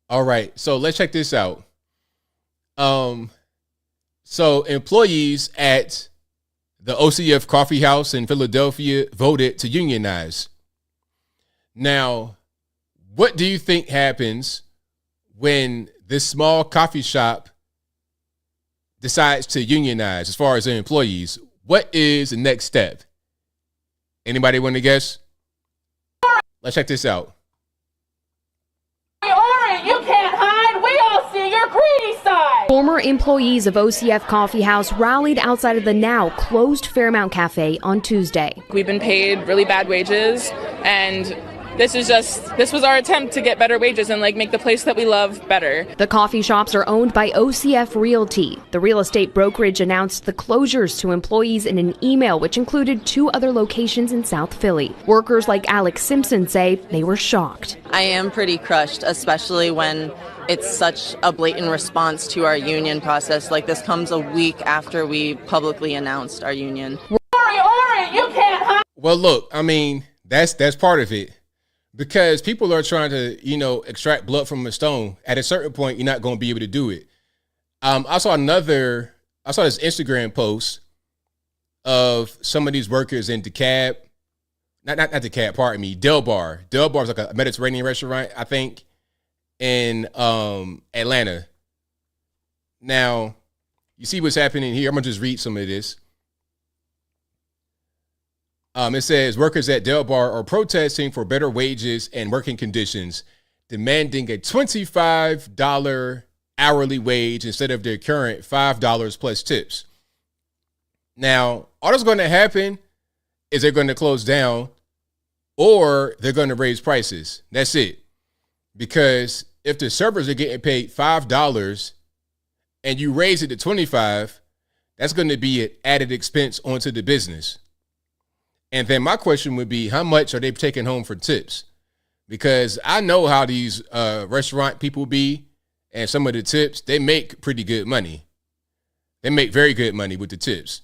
Speaker 1: All right, so let's check this out. So employees at the OCF Coffee House in Philadelphia voted to unionize. Now, what do you think happens when this small coffee shop decides to unionize as far as their employees? What is the next step? Anybody want to guess? Let's check this out.
Speaker 17: You can't hide. We all see your greedy side.
Speaker 7: Former employees of OCF Coffee House rallied outside of the now closed Fairmount Cafe on Tuesday.
Speaker 8: We've been paid really bad wages, and this was our attempt to get better wages and make the place that we love better.
Speaker 7: The coffee shops are owned by OCF Realty. The real estate brokerage announced the closures to employees in an email which included 2 other locations in South Philly. Workers like Alex Simpson say they were shocked.
Speaker 9: I am pretty crushed, especially when it's such a blatant response to our union process. This comes a week after we publicly announced our union.
Speaker 17: You can't hide.
Speaker 1: Well, look, I mean, that's part of it. Because people are trying to, extract blood from a stone. At a certain point, you're not going to be able to do it. I saw this Instagram post of some of these workers in DeKalb. Not DeKalb, pardon me, Del Bar. Del Bar is like a Mediterranean restaurant, I think, in Atlanta. Now, you see what's happening here. I'm going to just read some of this. It says workers at Del Bar are protesting for better wages and working conditions, demanding a $25 hourly wage instead of their current $5 plus tips. Now, all that's going to happen is they're going to close down or they're going to raise prices. That's it. Because if the servers are getting paid $5 and you raise it to $25, that's going to be an added expense onto the business. And then my question would be, how much are they taking home for tips? Because I know how these restaurant people be, and some of the tips, they make pretty good money. They make very good money with the tips.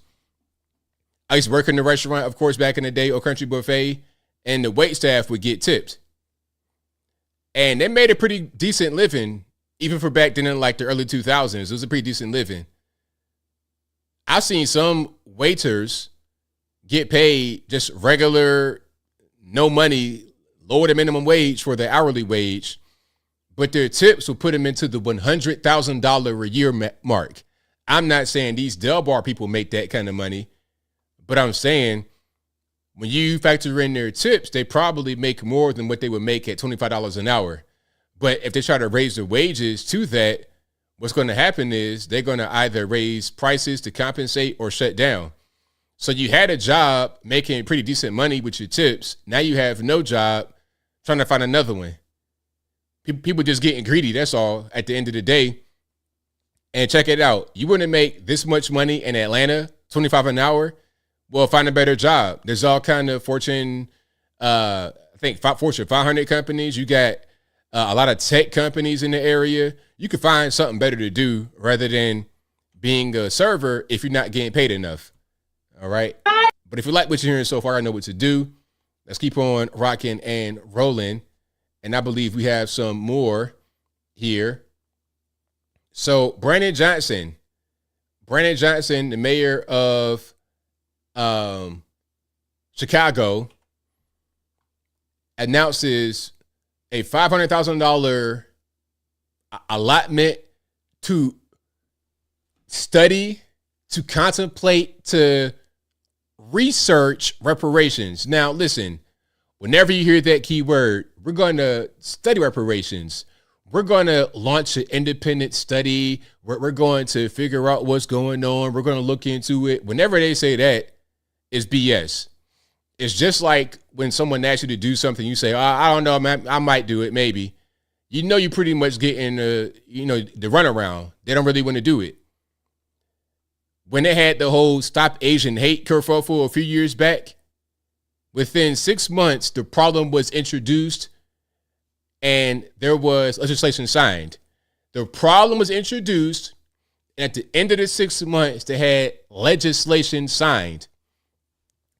Speaker 1: I used to work in the restaurant, of course, back in the day, Old Country Buffet, and the wait staff would get tipped. And they made a pretty decent living, even for back then in the early 2000s. It was a pretty decent living. I've seen some waiters get paid just regular, no money, lower the minimum wage for their hourly wage, but their tips will put them into the $100,000 a year mark. I'm not saying these Del Bar people make that kind of money, but I'm saying when you factor in their tips, they probably make more than what they would make at $25 an hour. But if they try to raise their wages to that, what's going to happen is they're going to either raise prices to compensate or shut down. So you had a job making pretty decent money with your tips. Now you have no job trying to find another one. People just getting greedy. That's all at the end of the day. And check it out. You want to make this much money in Atlanta, $25 an hour? Well, find a better job. There's all kind of Fortune 500 companies. You got a lot of tech companies in the area. You could find something better to do rather than being a server if you're not getting paid enough. All right. But if you like what you're hearing so far, I know what to do. Let's keep on rocking and rolling. And I believe we have some more here. So Brandon Johnson, the mayor of Chicago, announces a $500,000 allotment to study, to contemplate, to research reparations. Now, listen, whenever you hear that keyword, we're going to study reparations. We're going to launch an independent study. We're going to figure out what's going on. We're going to look into it. Whenever they say that, it's BS. It's just like when someone asks you to do something, you say, I don't know, man, I might do it, maybe. You know, you pretty much getting the runaround. They don't really want to do it. When they had the whole Stop Asian Hate kerfuffle a few years back, within 6 months, the problem was introduced and there was legislation signed. The problem was introduced, and at the end of the 6 months, they had legislation signed.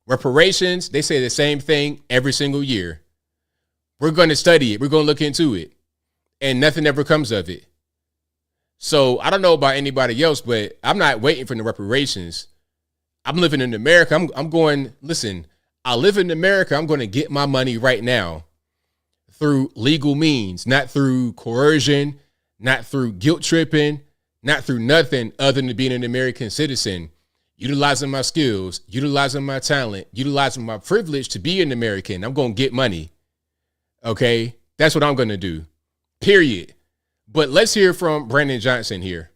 Speaker 1: Reparations, they say the same thing every single year. We're going to study it. We're going to look into it. And nothing ever comes of it. So I don't know about anybody else, but I'm not waiting for the reparations. I'm living in America. I'm going, listen, I live in America. I'm going to get my money right now through legal means, not through coercion, not through guilt tripping, not through nothing other than being an American citizen, utilizing my skills, utilizing my talent, utilizing my privilege to be an American. I'm going to get money. Okay? That's what I'm going to do. Period. But let's hear from Brandon Johnson here.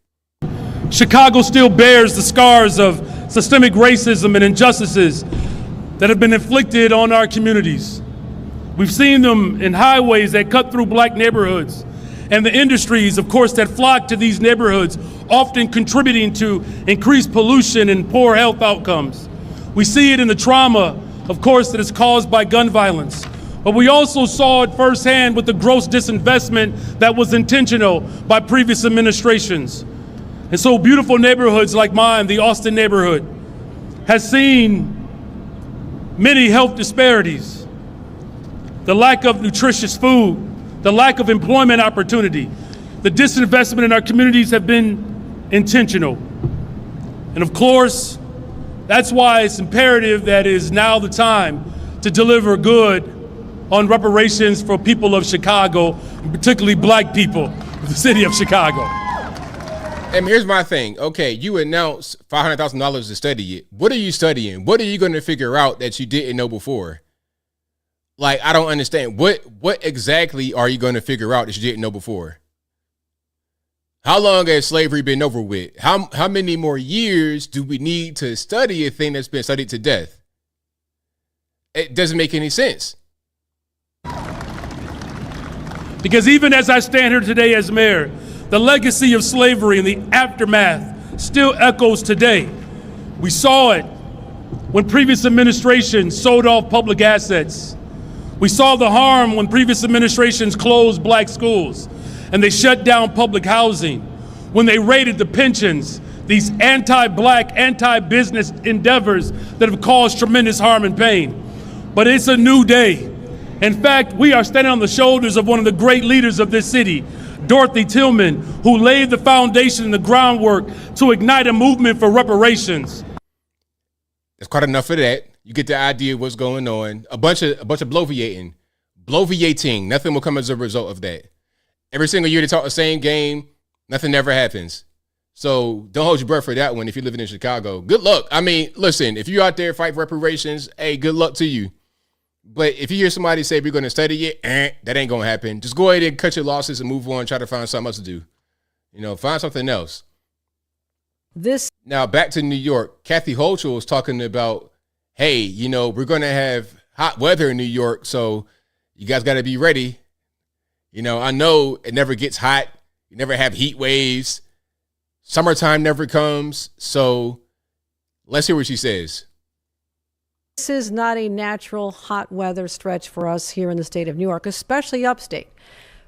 Speaker 10: Chicago still bears the scars of systemic racism and injustices that have been inflicted on our communities. We've seen them in highways that cut through black neighborhoods and the industries, of course, that flock to these neighborhoods, often contributing to increased pollution and poor health outcomes. We see it in the trauma, of course, that is caused by gun violence. But we also saw it firsthand with the gross disinvestment that was intentional by previous administrations. And so beautiful neighborhoods like mine, the Austin neighborhood, has seen many health disparities, the lack of nutritious food, the lack of employment opportunity. The disinvestment in our communities have been intentional. And of course, that's why it's imperative that it is now the time to deliver good on reparations for people of Chicago, and particularly black people of the city of Chicago.
Speaker 1: And here's my thing. Okay, you announced $500,000 to study it. What are you studying? What are you going to figure out that you didn't know before? Like, I don't understand. What exactly are you going to figure out that you didn't know before? How long has slavery been over with? How many more years do we need to study a thing that's been studied to death? It doesn't make any sense.
Speaker 10: Because even as I stand here today as mayor, the legacy of slavery and the aftermath still echoes today. We saw it when previous administrations sold off public assets. We saw the harm when previous administrations closed black schools and they shut down public housing, when they raided the pensions, these anti-black, anti-business endeavors that have caused tremendous harm and pain. But it's a new day. In fact, we are standing on the shoulders of one of the great leaders of this city, Dorothy Tillman, who laid the foundation and the groundwork to ignite a movement for reparations.
Speaker 1: That's quite enough of that. You get the idea of what's going on. A bunch of bloviating. Nothing will come as a result of that. Every single year they talk the same game. Nothing ever happens. So don't hold your breath for that one if you're living in Chicago. Good luck. I mean, listen, if you're out there fighting reparations, hey, good luck to you. But if you hear somebody say we're going to study it, that ain't going to happen. Just go ahead and cut your losses and move on. Try to find something else to do. Find something else. Now back to New York. Kathy Hochul was talking about, hey, we're going to have hot weather in New York, so you guys got to be ready. I know it never gets hot. You never have heat waves. Summertime never comes. So let's hear what she says.
Speaker 2: This is not a natural hot weather stretch for us here in the state of New York, especially upstate.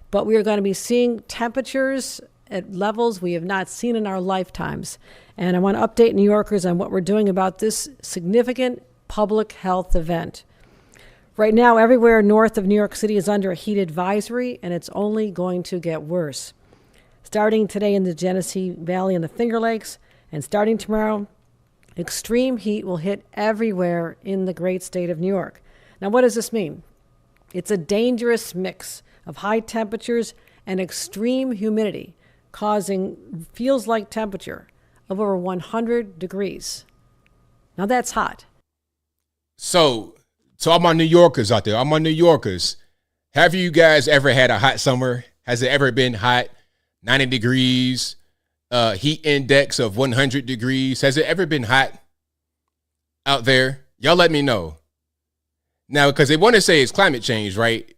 Speaker 2: But we are going to be seeing temperatures at levels we have not seen in our lifetimes. And I want to update New Yorkers on what we're doing about this significant public health event. Right now, everywhere north of New York City is under a heat advisory, and it's only going to get worse. Starting today in the Genesee Valley and the Finger Lakes, and starting tomorrow, extreme heat will hit everywhere in the great state of New York. Now, what does this mean? It's a dangerous mix of high temperatures and extreme humidity, causing feels-like temperature of over 100 degrees. Now, that's hot.
Speaker 1: So all my New Yorkers out there, all my New Yorkers, have you guys ever had a hot summer? Has it ever been hot? 90 degrees, heat index of 100 degrees. Has it ever been hot out there? Y'all let me know. Now, because they want to say it's climate change, right?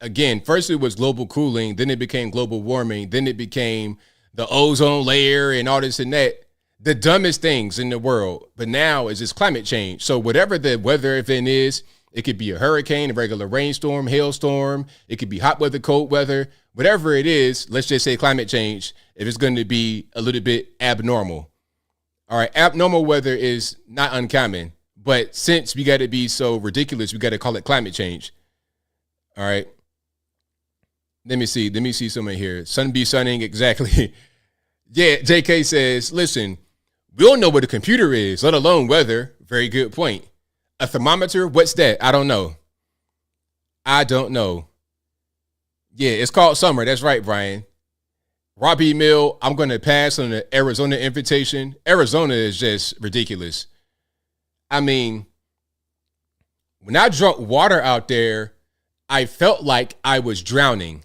Speaker 1: Again, first it was global cooling, then it became global warming, then it became the ozone layer and all this and that. The dumbest things in the world. But now it's just climate change. So whatever the weather event is, it could be a hurricane, a regular rainstorm, hailstorm. It could be hot weather, cold weather. Whatever it is, let's just say climate change, if it's going to be a little bit abnormal. All right, abnormal weather is not uncommon. But since we got to be so ridiculous, we got to call it climate change. All right. Let me see someone here. Sun be sunning, exactly. Yeah, JK says, listen, we don't know what a computer is, let alone weather. Very good point. A thermometer, what's that? I don't know. Yeah, it's called summer. That's right, Brian. Robbie Mill, I'm going to pass on the Arizona invitation. Arizona is just ridiculous. I mean, when I drank water out there, I felt like I was drowning.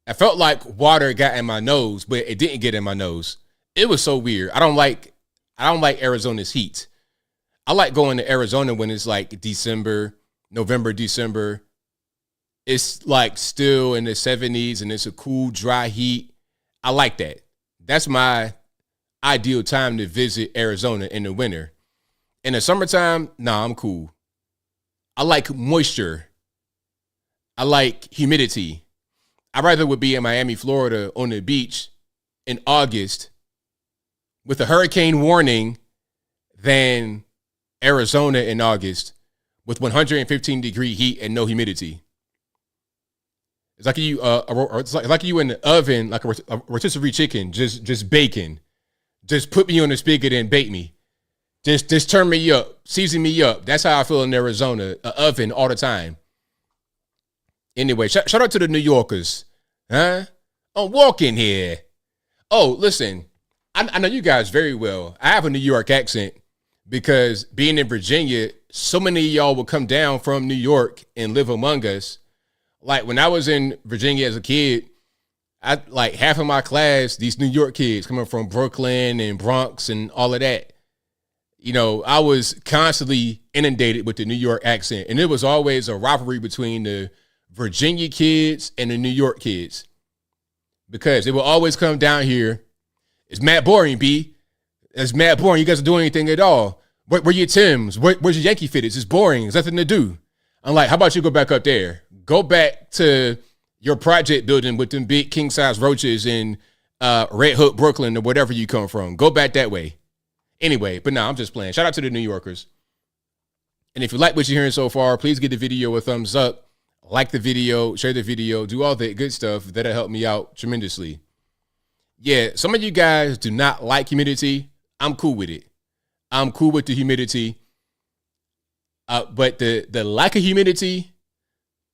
Speaker 1: I felt like water got in my nose, but it didn't get in my nose. It was so weird. I don't like Arizona's heat. I like going to Arizona when it's like November, December. It's like still in the 70s and it's a cool, dry heat. I like that. That's my ideal time to visit Arizona in the winter. In the summertime, nah, I'm cool. I like moisture. I like humidity. I'd rather would be in Miami, Florida on the beach in August with a hurricane warning than Arizona in August with 115-degree heat and no humidity. It's like you in the oven, like a rotisserie chicken, just baking. Just put me on the spigot and bake me. Just turn me up, season me up. That's how I feel in Arizona, an oven all the time. Anyway, shout out to the New Yorkers. Huh? I'm walking here. Oh, listen, I know you guys very well. I have a New York accent because being in Virginia, so many of y'all will come down from New York and live among us. Like when I was in Virginia as a kid, I like half of my class, these New York kids coming from Brooklyn and Bronx and all of that. You know, I was constantly inundated with the New York accent, and it was always a rivalry between the Virginia kids and the New York kids because they will always come down here. It's mad boring, B. It's mad boring. You guys don't do anything at all. Where your Timbs? Where's your Yankee fitteds? It's boring. There's nothing to do. I'm like, how about you go back up there? Go back to your project building with them big king size roaches in Red Hook, Brooklyn, or whatever you come from. Go back that way. Anyway, but no, I'm just playing. Shout out to the New Yorkers. And if you like what you're hearing so far, please give the video a thumbs up. Like the video, share the video, do all that good stuff. That'll help me out tremendously. Yeah, some of you guys do not like humidity. I'm cool with it. I'm cool with the humidity. But the lack of humidity,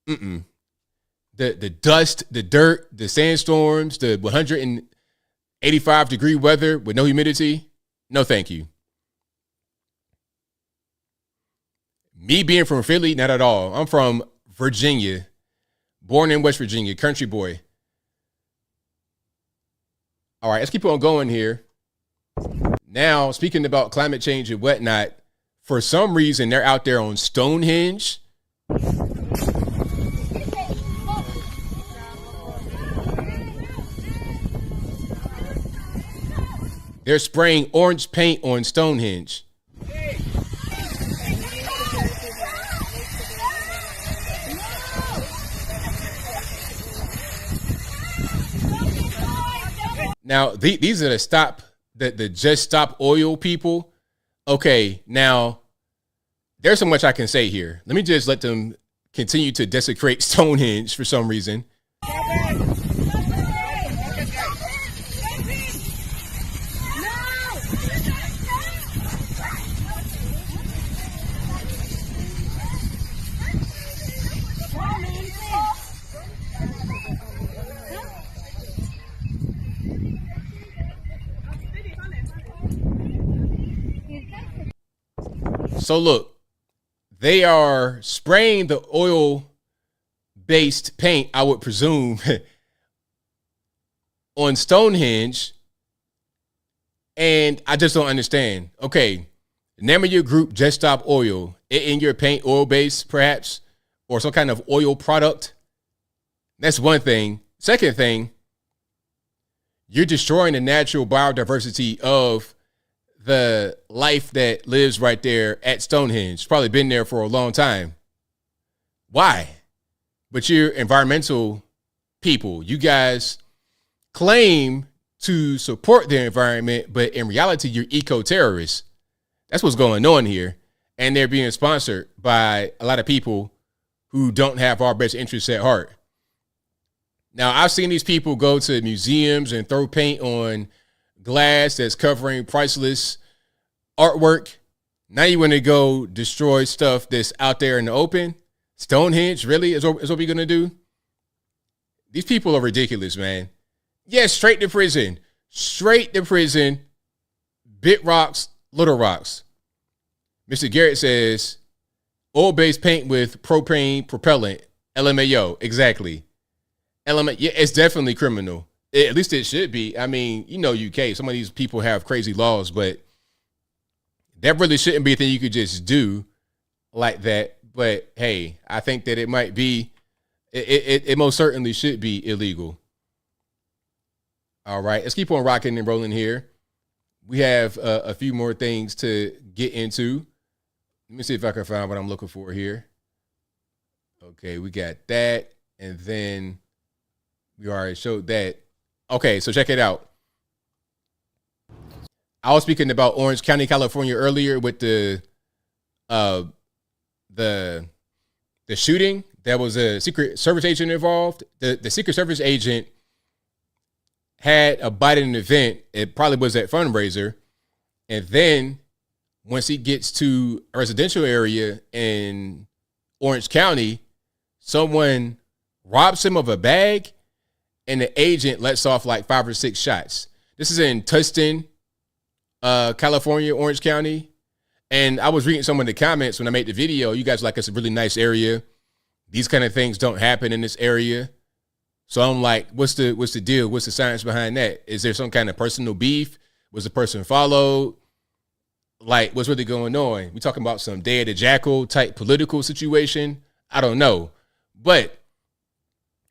Speaker 1: the dust, the dirt, the sandstorms, the 185-degree weather with no humidity, no thank you. Me being from Philly, not at all. I'm from Virginia, born in West Virginia, country boy. All right, let's keep on going here. Now, speaking about climate change and whatnot, for some reason, they're out there on Stonehenge. They're spraying orange paint on Stonehenge. Now, these are the just stop oil people. Okay, now there's so much I can say here. Let me just let them continue to desecrate Stonehenge for some reason. So look, they are spraying the oil-based paint, I would presume, on Stonehenge, and I just don't understand. Okay, name of your group, Just Stop Oil. In your paint, oil-based, perhaps, or some kind of oil product. That's one thing. Second thing, you're destroying the natural biodiversity of the life that lives right there at Stonehenge. It's probably been there for a long time. Why? But you're environmental people. You guys claim to support the environment, but in reality, you're eco-terrorists. That's what's going on here. And they're being sponsored by a lot of people who don't have our best interests at heart. Now, I've seen these people go to museums and throw paint on glass that's covering priceless artwork. Now you want to go destroy stuff that's out there in the open. Stonehenge, really, is what we're going to do? These people are ridiculous, man. Yes, straight to prison. Straight to prison. Big rocks, little rocks. Mr. Garrett says, oil-based paint with propane propellant. LMAO, exactly. Yeah, it's definitely criminal. At least it should be. I mean, you know, UK, some of these people have crazy laws, but that really shouldn't be a thing you could just do like that. But hey, I think that it might be, it most certainly should be illegal. All right, let's keep on rocking and rolling here. We have a few more things to get into. Let me see if I can find what I'm looking for here. Okay, we got that. And then we already showed that. Okay, so check it out. I was speaking about Orange County, California earlier with the shooting. There was a Secret Service agent involved. The Secret Service agent had a Biden event. It probably was that fundraiser. And then once he gets to a residential area in Orange County, someone robs him of a bag, and the agent lets off like 5 or 6 shots. This is in Tustin, California, Orange County. And I was reading some of the comments when I made the video. You guys like, it's a really nice area. These kind of things don't happen in this area. So I'm like, what's the deal? What's the science behind that? Is there some kind of personal beef? Was the person followed? Like, what's really going on? We talking about some Day of the Jackal type political situation? I don't know. But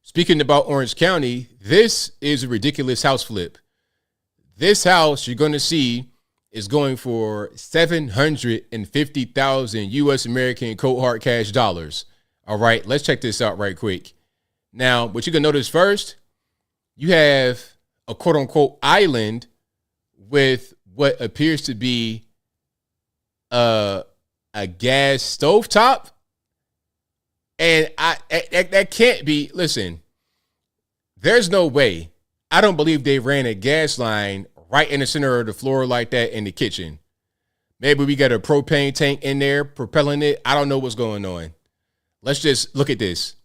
Speaker 1: speaking about Orange County, this is a ridiculous house flip. This house you're going to see is going for $750,000 U.S. American cold hard cash dollars. All right, let's check this out right quick. Now, what you're going to notice first, you have a quote unquote island with what appears to be a gas stovetop. And that can't be, listen, there's no way. I don't believe they ran a gas line right in the center of the floor like that in the kitchen. Maybe we got a propane tank in there propelling it. I don't know what's going on. Let's just look at this.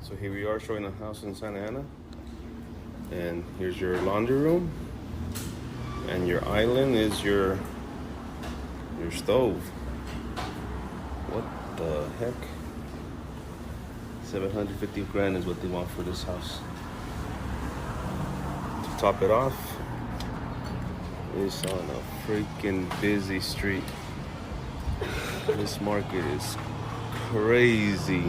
Speaker 11: So here we are showing a house in Santa Ana. And here's your laundry room. And your island is your stove. What the heck? 750 grand is what they want for this house. To top it off, it's on a freaking busy street. This market is crazy.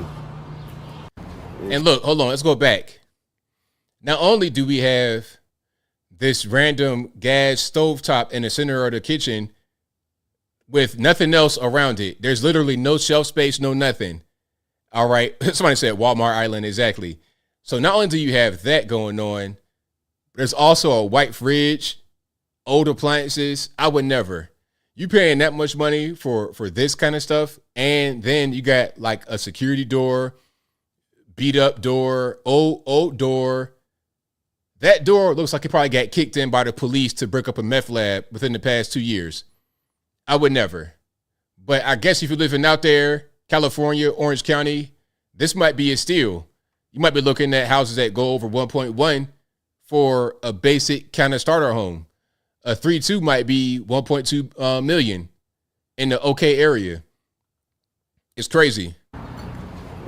Speaker 1: And look, hold on, let's go back. Not only do we have this random gas stovetop in the center of the kitchen with nothing else around it. There's literally no shelf space, no nothing. All right. Somebody said Walmart Island. Exactly. So not only do you have that going on, there's also a white fridge, old appliances. I would never. You paying that much money for this kind of stuff, and then you got like a security door, beat up door, old door. That door looks like it probably got kicked in by the police to break up a meth lab within the past 2 years. I would never. But I guess if you're living out there, California, Orange County, this might be a steal. You might be looking at houses that go over 1.1 for a basic kind of starter home. A 3.2 might be 1.2 million in the OK area. It's crazy.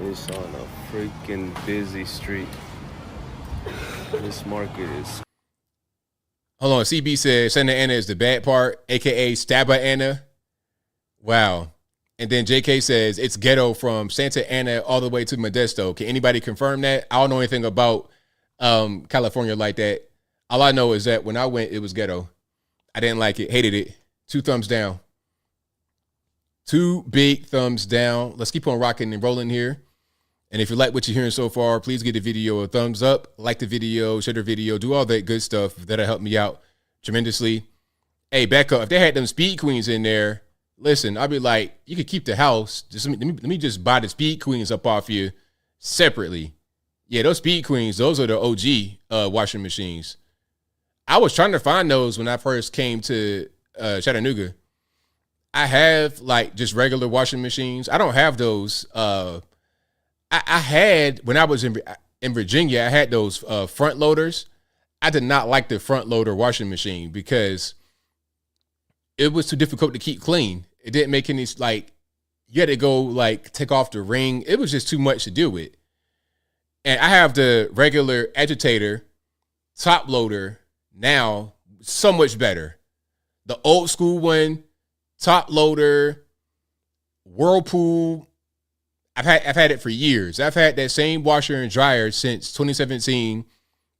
Speaker 11: It's on a freaking busy street. This market is.
Speaker 1: Hold on. CB says Santa Ana is the bad part, aka Stabba Ana. Wow. And then JK says it's ghetto from Santa Ana all the way to Modesto. Can anybody confirm that? I don't know anything about California like that. All I know is that when I went, it was ghetto. I didn't like it. Hated it. 2 thumbs down. 2 big thumbs down. Let's keep on rocking and rolling here. And if you like what you're hearing so far, please give the video a thumbs up, like the video, share the video, do all that good stuff. That'll help me out tremendously. Hey, back up. If they had them speed queens in there, listen, I'll be like, you could keep the house. Just let me just buy the speed queens up off you separately. Yeah, those speed queens, those are the OG washing machines. I was trying to find those when I first came to Chattanooga. I have like just regular washing machines. I don't have those. I had, when I was in Virginia, I had those front loaders. I did not like the front loader washing machine because it was too difficult to keep clean. It didn't make any, like, you had to go like take off the ring. It was just too much to deal with. And I have the regular agitator top loader now, so much better. The old school one, top loader, Whirlpool. I've had it for years. I've had that same washer and dryer since 2017.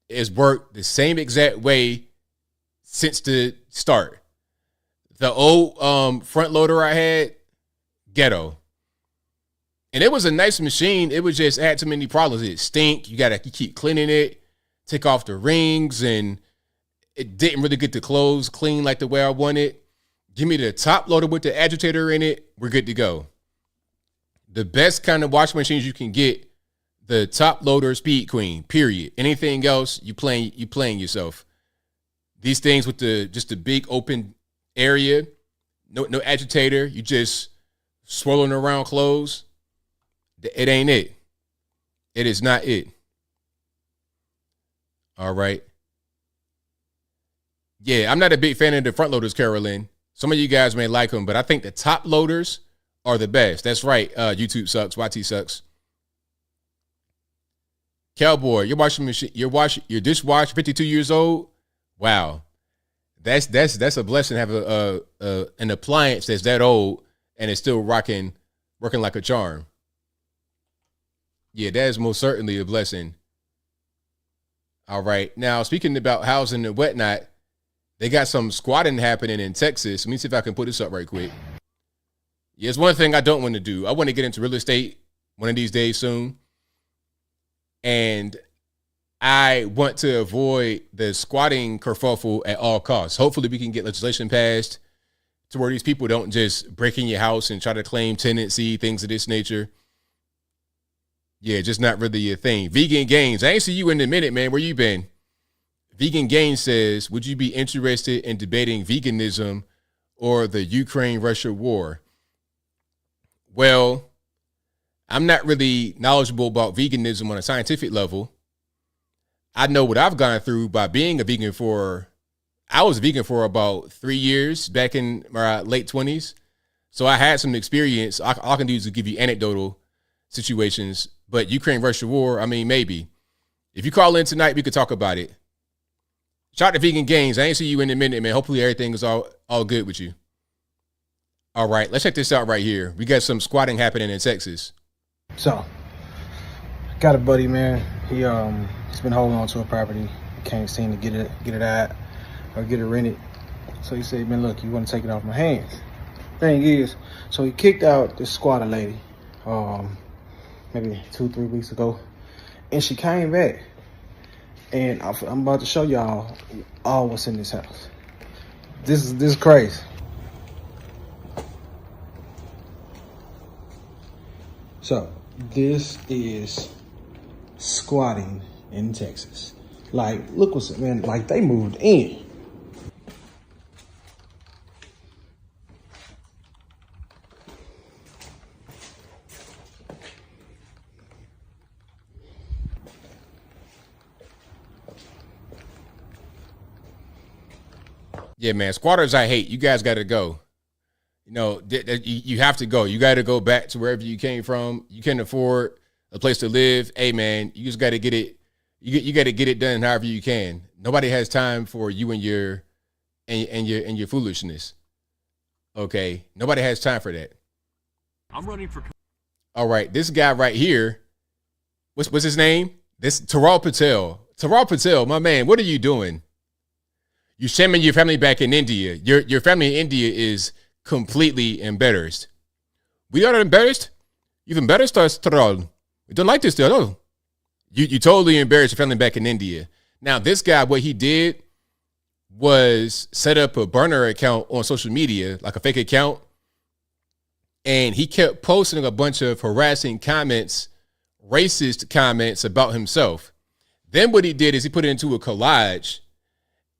Speaker 1: It's worked the same exact way since the start. The old front loader I had, ghetto. And it was a nice machine. It was just had too many problems. It stink. You gotta keep cleaning it, take off the rings, and it didn't really get the clothes clean like the way I wanted. Give me the top loader with the agitator in it. We're good to go. The best kind of washing machines you can get, the top loader Speed Queen, period. Anything else, you playing yourself. These things with just the big open area, no agitator, you just swirling around clothes. It ain't it. It is not it. All right. Yeah, I'm not a big fan of the front loaders, Carolyn. Some of you guys may like them, but I think the top loaders are the best. That's right. YouTube sucks. YT sucks. Cowboy, your washing machine, your dishwasher, 52 years old. Wow, that's a blessing to have an appliance that's that old and it's still working like a charm. Yeah, that is most certainly a blessing. All right, now speaking about housing and whatnot, they got some squatting happening in Texas. Let me see if I can put this up right quick. Yeah, it's one thing I don't want to do. I want to get into real estate one of these days soon. And I want to avoid the squatting kerfuffle at all costs. Hopefully we can get legislation passed to where these people don't just break in your house and try to claim tenancy, things of this nature. Yeah, just not really a thing. Vegan Gains. I ain't see you in a minute, man. Where you been? Vegan Gains says, would you be interested in debating veganism or the Ukraine-Russia war? Well, I'm not really knowledgeable about veganism on a scientific level. I know what I've gone through by being a vegan I was a vegan for about 3 years back in my late 20s. So I had some experience. All I can do is give you anecdotal situations. But Ukraine-Russia war, I mean, maybe. If you call in tonight, we could talk about it. Shout out to Vegan Games. I ain't see you in a minute, man. Hopefully everything is all good with you. All right, let's check this out right here. We got some squatting happening in Texas.
Speaker 12: So, got a buddy, man. He's been holding on to a property. He can't seem to get it out or get it rented. So he said, man, look, you want to take it off my hands. Thing is, so he kicked out this squatter lady maybe 2-3 weeks ago. And she came back. And I'm about to show y'all all what's in this house. This is crazy. So this is squatting in Texas. Like, look what's, man, like they moved in.
Speaker 1: Yeah, man, squatters I hate. You guys got to go. You know, you have to go. You got to go back to wherever you came from. You can't afford a place to live. Hey, man, you just got to get it. You got to get it done however you can. Nobody has time for you and your foolishness. Okay, nobody has time for that.
Speaker 14: I'm running for.
Speaker 1: All right, this guy right here. What's his name? This Taral Patel. Taral Patel, my man. What are you doing? You shaming your family back in India. Your family in India is completely embarrassed. We are embarrassed? You've embarrassed us, Taral. We don't like this, though. You totally embarrassed your family back in India. Now, this guy, what he did was set up a burner account on social media, like a fake account, and he kept posting a bunch of harassing comments, racist comments about himself. Then what he did is he put it into a collage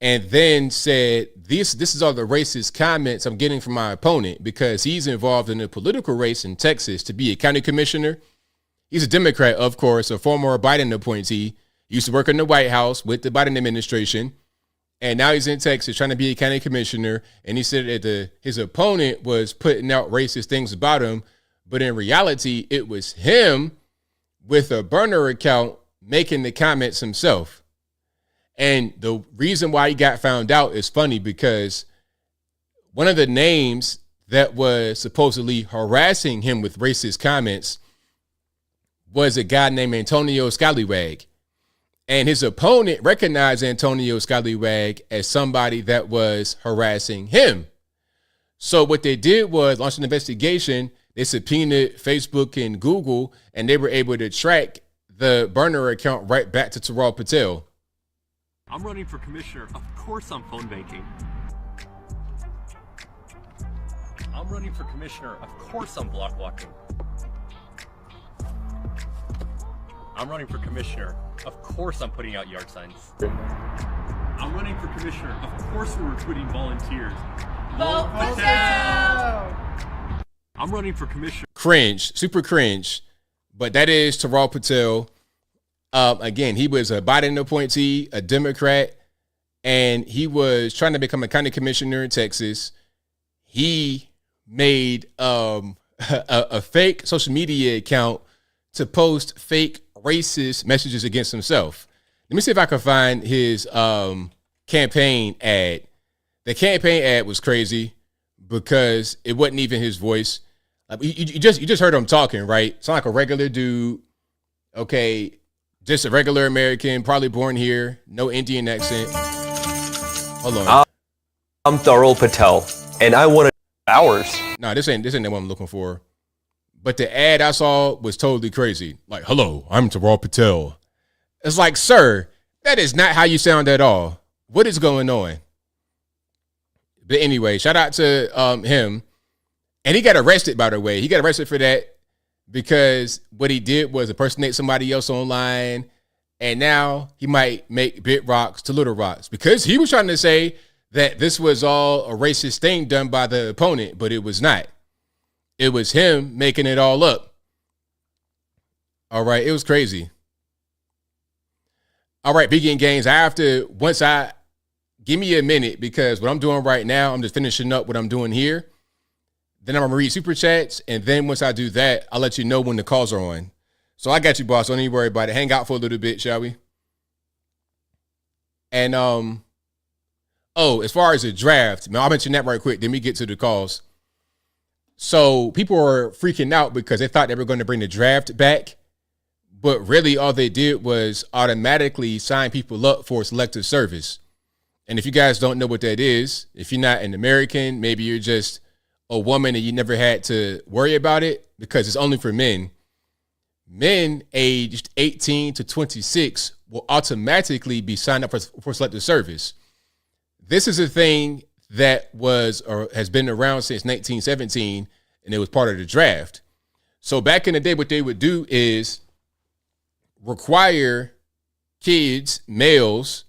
Speaker 1: and then said, this is all the racist comments I'm getting from my opponent because he's involved in a political race in Texas to be a county commissioner. He's a Democrat, of course, a former Biden appointee. He used to work in the White House with the Biden administration. And now he's in Texas trying to be a county commissioner. And he said that his opponent was putting out racist things about him. But in reality, it was him with a burner account making the comments himself. And the reason why he got found out is funny because one of the names that was supposedly harassing him with racist comments was a guy named Antonio Scallywag. And his opponent recognized Antonio Scallywag as somebody that was harassing him. So what they did was launch an investigation. They subpoenaed Facebook and Google, and they were able to track the burner account right back to Taral Patel.
Speaker 14: I'm running for commissioner. Of course I'm phone banking. I'm running for commissioner. Of course I'm block walking. I'm running for commissioner. Of course I'm putting out yard signs. I'm running for commissioner. Of course we're recruiting volunteers. Vote Patel! I'm running for commissioner.
Speaker 1: Cringe, super cringe. But that is Taral Patel. Again, he was a Biden appointee, a Democrat, and he was trying to become a county commissioner in Texas. He made a fake social media account to post fake racist messages against himself. Let me see if I can find his campaign ad. The campaign ad was crazy because it wasn't even his voice. You just heard him talking, right? Sound like a regular dude. Okay. Just a regular American, probably born here, no Indian accent. Hold on.
Speaker 15: I'm Taral Patel, and I wanted hours.
Speaker 1: No, this ain't the one I'm looking for. But the ad I saw was totally crazy. Like, hello, I'm Taral Patel. It's like, sir, that is not how you sound at all. What is going on? But anyway, shout out to him. And he got arrested, by the way. He got arrested for that. Because what he did was impersonate somebody else online, and now he might make big rocks to little rocks because he was trying to say that this was all a racist thing done by the opponent, but it was not. It was him making it all up. All right, it was crazy. All right, Begin Games. Give me a minute because what I'm doing right now, I'm just finishing up what I'm doing here. Then I'm going to read super chats. And then once I do that, I'll let you know when the calls are on. So I got you, boss. Don't even worry about it. Hang out for a little bit, shall we? And, as far as the draft, I'll mention that right quick. Then we get to the calls. So people are freaking out because they thought they were going to bring the draft back. But really all they did was automatically sign people up for selective service. And if you guys don't know what that is, if you're not an American, maybe you're just a woman and you never had to worry about it because it's only for men. Men aged 18 to 26 will automatically be signed up for selective service. This is a thing that was or has been around since 1917, and it was part of the draft. So back in the day, what they would do is require kids, males,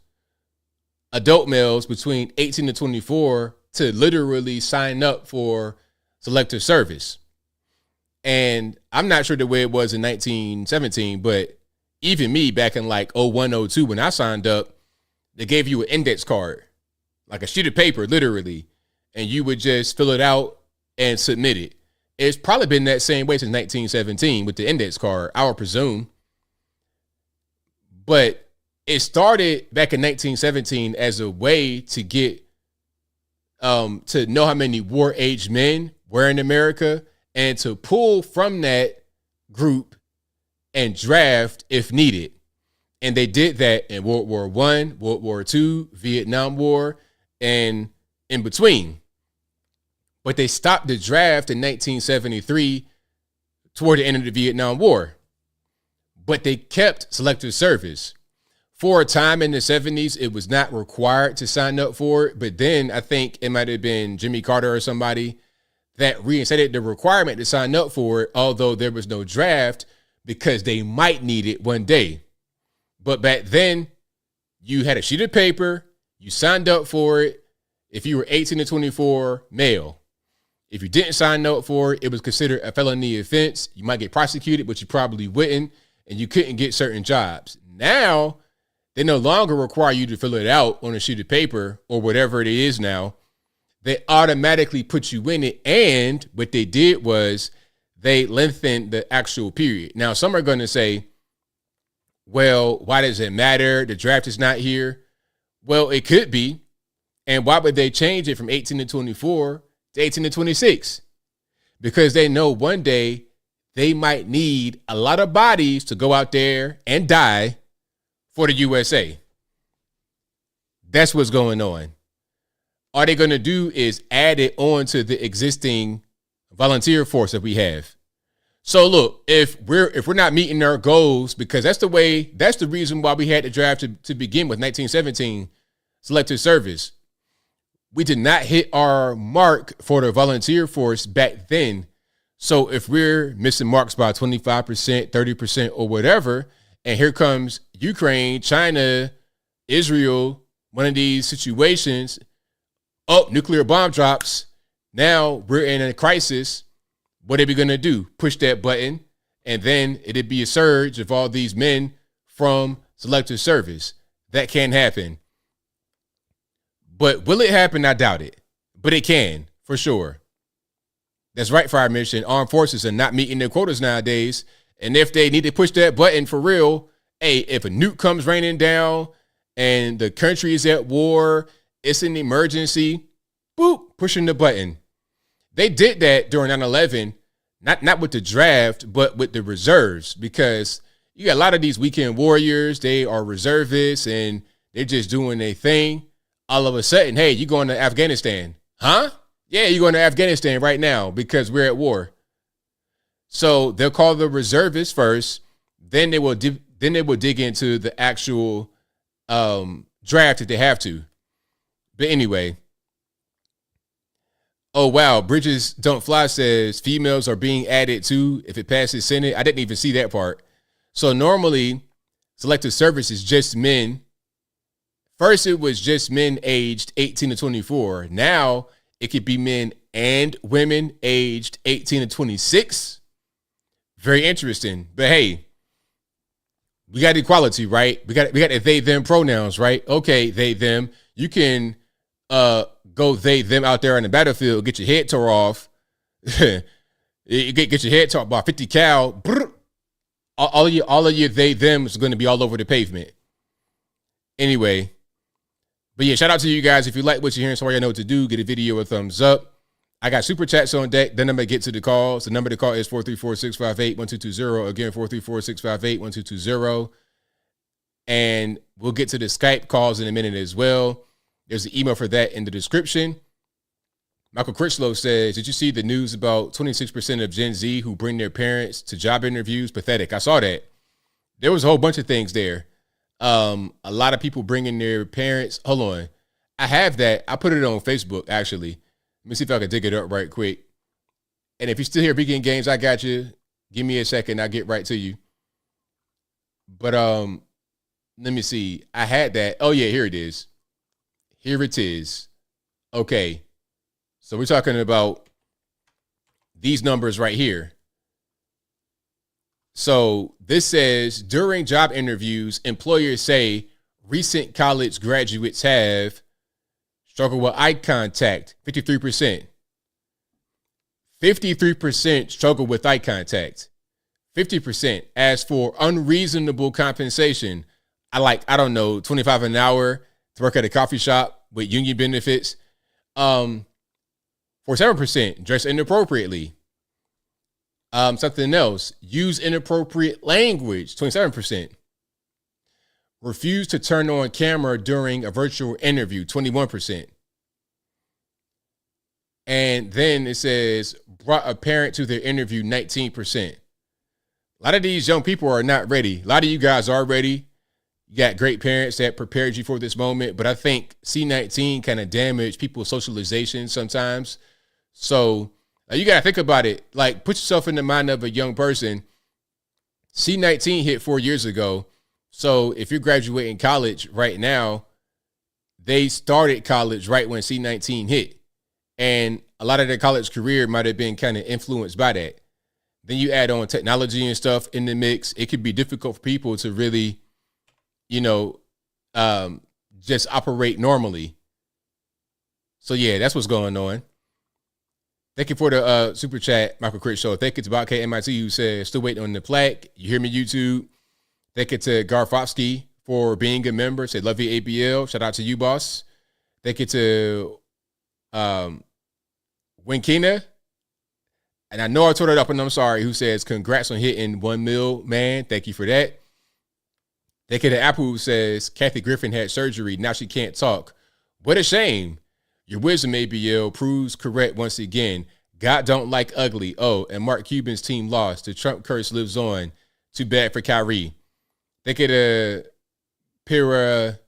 Speaker 1: adult males between 18 to 24 to literally sign up for selective service. And I'm not sure the way it was in 1917, but even me back in like 01, 02, when I signed up, they gave you an index card, like a sheet of paper, literally, and you would just fill it out and submit it. It's probably been that same way since 1917 with the index card, I would presume. But it started back in 1917 as a way to get to know how many war-age men were in America and to pull from that group and draft if needed. And they did that in World War I, World War II, Vietnam War, and in between. But they stopped the draft in 1973 toward the end of the Vietnam War. But they kept selective service. For a time in the 70s, it was not required to sign up for it. But then I think it might have been Jimmy Carter or somebody that reinstated the requirement to sign up for it, although there was no draft, because they might need it one day. But back then, you had a sheet of paper, you signed up for it if you were 18 to 24 male. If you didn't sign up for it, it was considered a felony offense. You might get prosecuted, but you probably wouldn't, and you couldn't get certain jobs. Now, they no longer require you to fill it out on a sheet of paper or whatever it is now. They automatically put you in it, and what they did was they lengthened the actual period. Now, some are going to say, well, why does it matter? The draft is not here. Well, it could be. And why would they change it from 18 to 24 to 18 to 26? Because they know one day they might need a lot of bodies to go out there and die for the USA. That's what's going on. All they're going to do is add it on to the existing volunteer force that we have. So look, if we're not meeting our goals, because that's the reason why we had the draft to begin with, 1917 selective service. We did not hit our mark for the volunteer force back then. So if we're missing marks by 25%, 30% or whatever, and here comes Ukraine, China, Israel, one of these situations, nuclear bomb drops. Now we're in a crisis. What are we going to do? Push that button, and then it'd be a surge of all these men from selective service. That can happen. But will it happen? I doubt it. But it can, for sure. That's right, Fire Mission. Armed forces are not meeting their quotas nowadays. And if they need to push that button for real, hey, if a nuke comes raining down and the country is at war, it's an emergency, boop, pushing the button. They did that during 9/11, not with the draft, but with the reserves, because you got a lot of these weekend warriors. They are reservists and they're just doing their thing. All of a sudden, hey, you going to Afghanistan? Huh? Yeah, you're going to Afghanistan right now because we're at war. So they'll call the reservists first. Then they will dig into the actual draft if they have to. But anyway. Oh, wow. Bridges Don't Fly says females are being added too if it passes Senate. I didn't even see that part. So normally selective service is just men. First, it was just men aged 18 to 24. Now it could be men and women aged 18 to 26. Very interesting. But hey, we got equality, right? We got the they, them pronouns, right? Okay, they, them. You can go they, them out there on the battlefield, get your head tore off. You get your head tore by 50 cal. Brr. All of your they, them is going to be all over the pavement. Anyway. But yeah, shout out to you guys. If you like what you're hearing, so you know what to do. Get a video a thumbs up. I got super chats on deck. Then I'm going to get to the calls. The number to call is 434-658-1220. Again, 434-658-1220. And we'll get to the Skype calls in a minute as well. There's an email for that in the description. Michael Critchlow says, did you see the news about 26% of Gen Z who bring their parents to job interviews? Pathetic. I saw that. There was a whole bunch of things there. A lot of people bringing their parents. Hold on. I have that. I put it on Facebook, actually. Let me see if I can dig it up right quick. And if you're still here, Weekend Games, I got you. Give me a second. I'll get right to you. But let me see. I had that. Oh, yeah, here it is. Here it is. Okay. So we're talking about these numbers right here. So this says, during job interviews, employers say recent college graduates have struggled with eye contact, 53%. 53% struggle with eye contact. 50% ask for unreasonable compensation. I don't know, $25 an hour to work at a coffee shop with union benefits. 47% dress inappropriately. Something else, use inappropriate language, 27%. Refuse to turn on camera during a virtual interview, 21%. And then it says, brought a parent to their interview, 19%. A lot of these young people are not ready. A lot of you guys are ready. You got great parents that prepared you for this moment, but I think C-19 kind of damaged people's socialization sometimes. So you got to think about it. Like, put yourself in the mind of a young person. C-19 hit 4 years ago. So if you're graduating college right now, they started college right when C-19 hit. And a lot of their college career might have been kind of influenced by that. Then you add on technology and stuff in the mix. It could be difficult for people to really, just operate normally. So yeah, that's what's going on. Thank you for the super chat, Michael Crit Show. Thank you to Bob KMIT who says, still waiting on the plaque. You hear me, YouTube? Thank you to Garfofsky for being a member. Said, love you, ABL. Shout out to you, boss. Thank you to Winkina. And I know I tore it up, and I'm sorry, who says, congrats on hitting 1 mil, man. Thank you for that. Thank you to Apple who says, Kathy Griffin had surgery. Now she can't talk. What a shame. Your wisdom, ABL, proves correct once again. God don't like ugly. Oh, and Mark Cuban's team lost. The Trump curse lives on. Too bad for Kyrie. Thank you to Pira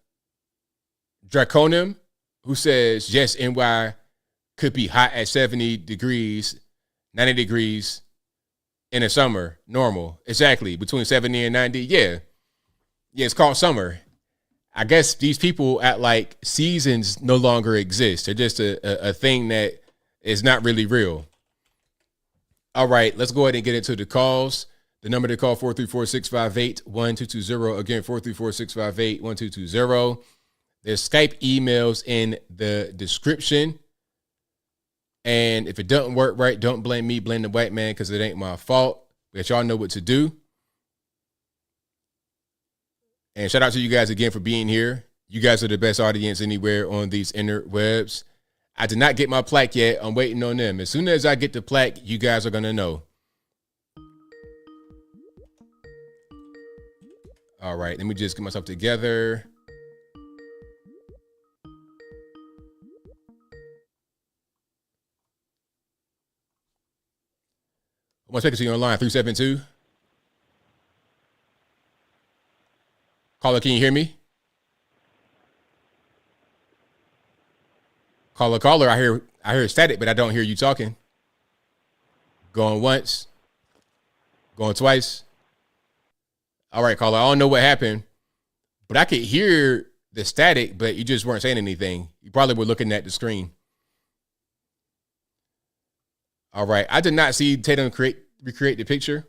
Speaker 1: Draconum, who says, yes, NY could be hot at 70 degrees, 90 degrees in the summer. Normal. Exactly. Between 70 and 90. Yeah. Yeah, it's called summer. I guess these people act like seasons no longer exist. They're just a thing that is not really real. All right, let's go ahead and get into the calls. The number to call, 434-658-1220. Again, 434-658-1220. There's Skype emails in the description. And if it doesn't work right, don't blame me, blame the white man, because it ain't my fault. But y'all know what to do. And shout out to you guys again for being here. You guys are the best audience anywhere on these interwebs. I did not get my plaque yet. I'm waiting on them. As soon as I get the plaque, you guys are going to know. All right, let me just get myself together. I want to see you online, 372. Caller, can you hear me? Caller, I hear static, but I don't hear you talking. Going once, going twice. All right, caller, I don't know what happened, but I could hear the static, but you just weren't saying anything. You probably were looking at the screen. All right, I did not see Tatum recreate the picture.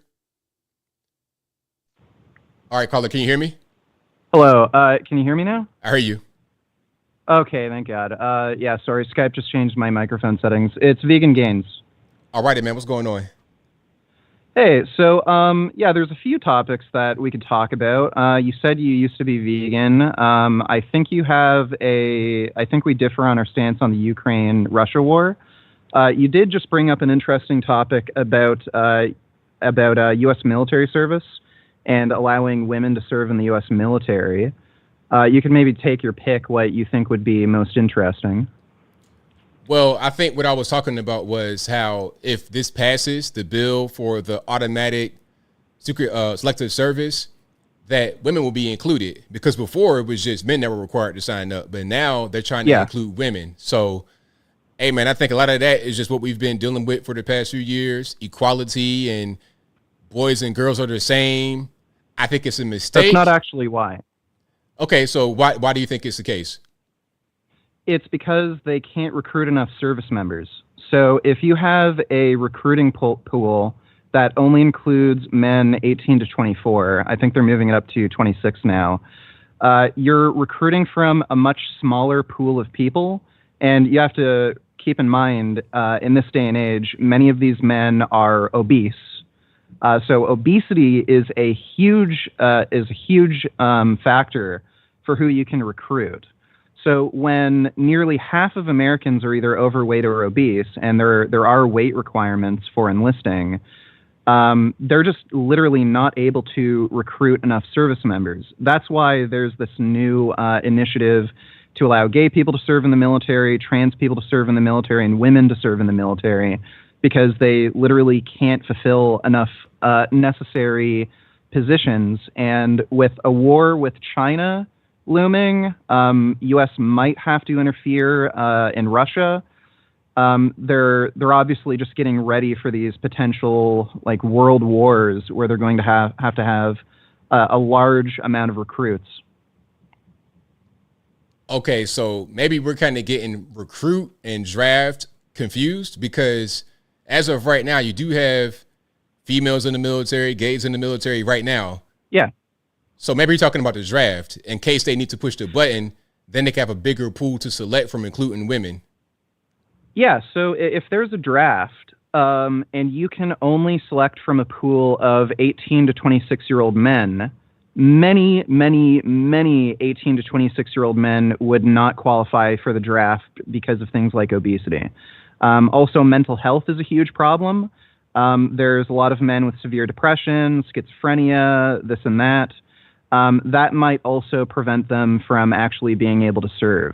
Speaker 1: All right, caller, can you hear me?
Speaker 16: Hello, can you hear me now?
Speaker 1: I hear you.
Speaker 16: Okay, thank God. Yeah, sorry, Skype just changed my microphone settings. It's Vegan Gains.
Speaker 1: All righty, man, what's going on?
Speaker 16: Hey, so, yeah, there's a few topics that we could talk about. You said you used to be vegan. I think you have I think we differ on our stance on the Ukraine-Russia war. You did just bring up an interesting topic about U.S. military service and allowing women to serve in the U.S. military. You could maybe take your pick what you think would be most interesting.
Speaker 1: Well, I think what I was talking about was how if this passes, the bill for the automatic selective service, that women will be included. Because before it was just men that were required to sign up, but now they're trying to include women. So, hey, man, I think a lot of that is just what we've been dealing with for the past few years, equality and boys and girls are the same. I think it's a mistake.
Speaker 16: That's not actually why.
Speaker 1: Okay, so why do you think it's the case?
Speaker 16: It's because they can't recruit enough service members. So if you have a recruiting pool that only includes men 18 to 24, I think they're moving it up to 26 now, you're recruiting from a much smaller pool of people. And you have to keep in mind, in this day and age, many of these men are obese. So obesity is a huge factor for who you can recruit. So when nearly half of Americans are either overweight or obese, and there are weight requirements for enlisting, they're just literally not able to recruit enough service members. That's why there's this new initiative to allow gay people to serve in the military, trans people to serve in the military, and women to serve in the military, because they literally can't fulfill enough necessary positions. And with a war with China looming, U.S. might have to interfere in Russia. They're obviously just getting ready for these potential like world wars where they're going to have to have a large amount of recruits.
Speaker 1: Okay, so maybe we're kind of getting recruit and draft confused, because as of right now, you do have females in the military, gays in the military right now.
Speaker 16: Yeah.
Speaker 1: So maybe you're talking about the draft in case they need to push the button, then they can have a bigger pool to select from, including women.
Speaker 16: Yeah, so if there's a draft and you can only select from a pool of 18 to 26-year-old men, many 18 to 26-year-old men would not qualify for the draft because of things like obesity. Also, mental health is a huge problem. There's a lot of men with severe depression, schizophrenia, this and that. That might also prevent them from actually being able to serve.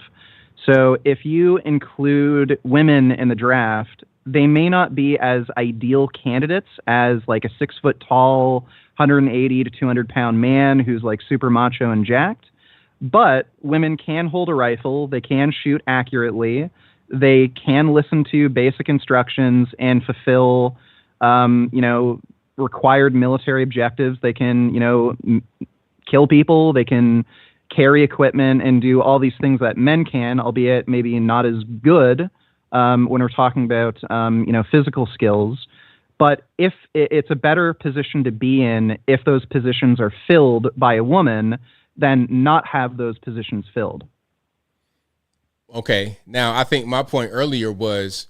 Speaker 16: So if you include women in the draft, they may not be as ideal candidates as like a 6 foot tall, 180 to 200 pound man who's like super macho and jacked. But women can hold a rifle. They can shoot accurately. They can listen to basic instructions and fulfill, required military objectives. They can, kill people. They can carry equipment and do all these things that men can, albeit maybe not as good when we're talking about, physical skills. But if it's a better position to be in if those positions are filled by a woman than not have those positions filled.
Speaker 1: Okay. Now, I think my point earlier was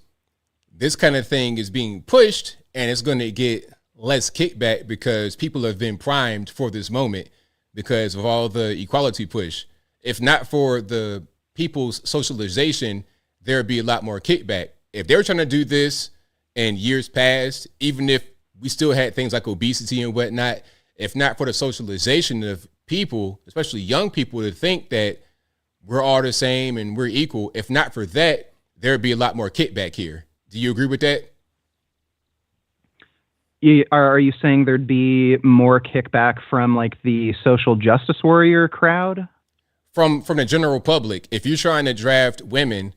Speaker 1: this kind of thing is being pushed and it's going to get less kickback because people have been primed for this moment because of all the equality push. If not for the people's socialization, there'd be a lot more kickback. If they were trying to do this in years past, even if we still had things like obesity and whatnot, if not for the socialization of people, especially young people, to think that we're all the same and we're equal, if not for that, there'd be a lot more kickback here. Do you agree with that?
Speaker 16: Are you saying there'd be more kickback from like the social justice warrior crowd?
Speaker 1: From the general public. If you're trying to draft women,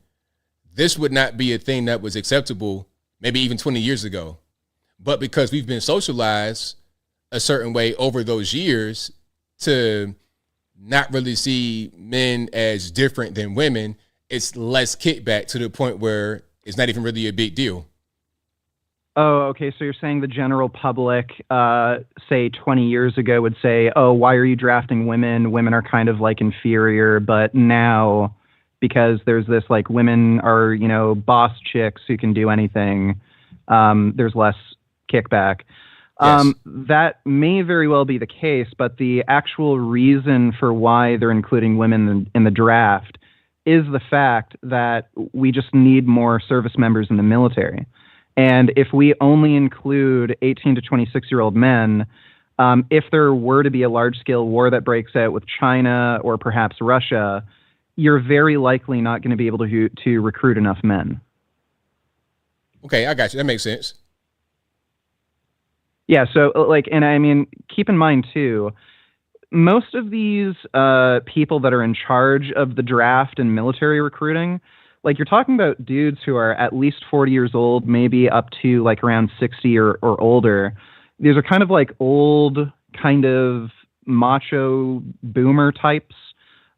Speaker 1: this would not be a thing that was acceptable maybe even 20 years ago. But because we've been socialized a certain way over those years to not really see men as different than women, it's less kickback to the point where it's not even really a big deal.
Speaker 16: Oh, okay. So you're saying the general public, say 20 years ago would say, oh, why are you drafting women? Women are kind of like inferior. But now, because there's this like women are, boss chicks who can do anything, there's less kickback.
Speaker 1: Yes.
Speaker 16: That may very well be the case, but the actual reason for why they're including women in the draft is the fact that we just need more service members in the military. And if we only include 18 to 26-year-old men, if there were to be a large-scale war that breaks out with China or perhaps Russia, you're very likely not going to be able to recruit enough men.
Speaker 1: Okay, I got you. That makes sense.
Speaker 16: Yeah, so and I mean, keep in mind too, most of these people that are in charge of the draft and military recruiting, like you're talking about dudes who are at least 40 years old, maybe up to like around 60 or older. these are kind of like old kind of macho boomer types.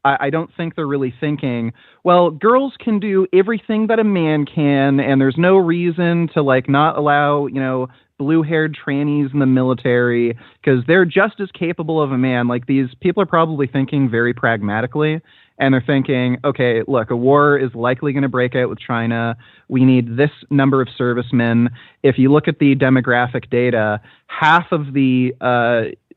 Speaker 16: I don't think they're really thinking, well, girls can do everything that a man can, and there's no reason to like not allow, blue-haired trannies in the military because they're just as capable of a man. Like, these people are probably thinking very pragmatically, and they're thinking, okay, look, a war is likely going to break out with China. We need this number of servicemen. If you look at the demographic data, half of the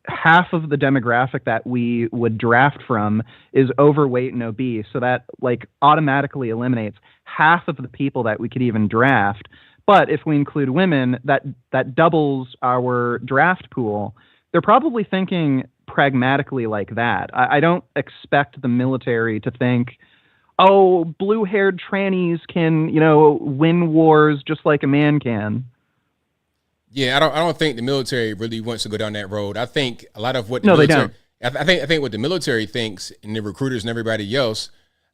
Speaker 16: demographic that we would draft from is overweight and obese. So that like automatically eliminates half of the people that we could even draft. But if we include women, that doubles our draft pool. They're probably thinking pragmatically like that. I don't expect the military to think, oh, blue-haired trannies can, win wars just like a man can.
Speaker 1: Yeah, I don't think the military really wants to go down that road. I think a lot of what
Speaker 16: they don't.
Speaker 1: I think what the military thinks, and the recruiters and everybody else,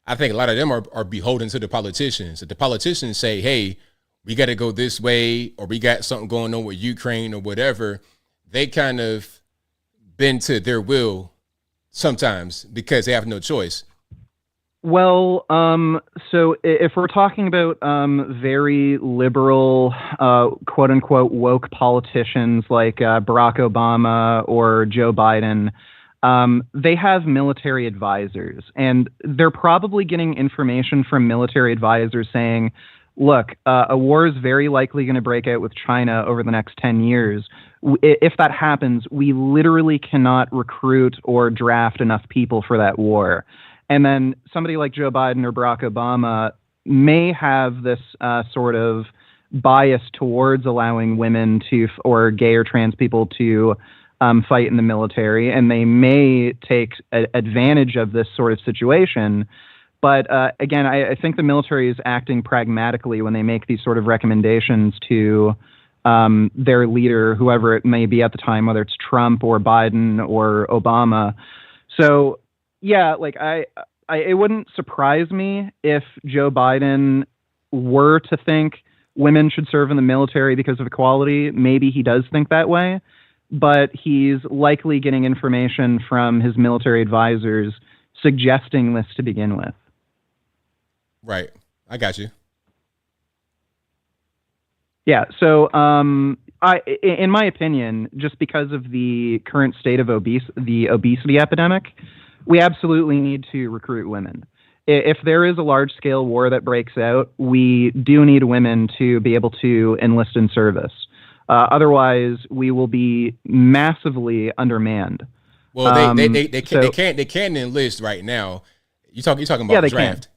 Speaker 1: I think a lot of them are beholden to the politicians. If the politicians say, hey, we got to go this way, or we got something going on with Ukraine or whatever, they kind of bend to their will sometimes because they have no choice.
Speaker 16: Well, so if we're talking about very liberal, quote unquote, woke politicians like Barack Obama or Joe Biden, they have military advisors, and they're probably getting information from military advisors saying, look, a war is very likely going to break out with China over the next 10 years. If that happens, we literally cannot recruit or draft enough people for that war. And then somebody like Joe Biden or Barack Obama may have this sort of bias towards allowing women to, or gay or trans people to fight in the military, and they may take advantage of this sort of situation. But again, I think the military is acting pragmatically when they make these sort of recommendations to their leader, whoever it may be at the time, whether it's Trump or Biden or Obama. So, yeah, like it wouldn't surprise me if Joe Biden were to think women should serve in the military because of equality. Maybe he does think that way, but he's likely getting information from his military advisors suggesting this to begin with.
Speaker 1: Right. I got you.
Speaker 16: Yeah. So, in my opinion, just because of the current state of the obesity epidemic, we absolutely need to recruit women. If there is a large-scale war that breaks out, we do need women to be able to enlist in service. Otherwise, we will be massively undermanned.
Speaker 1: Well, they can enlist right now. You talking about the draft?
Speaker 16: Can.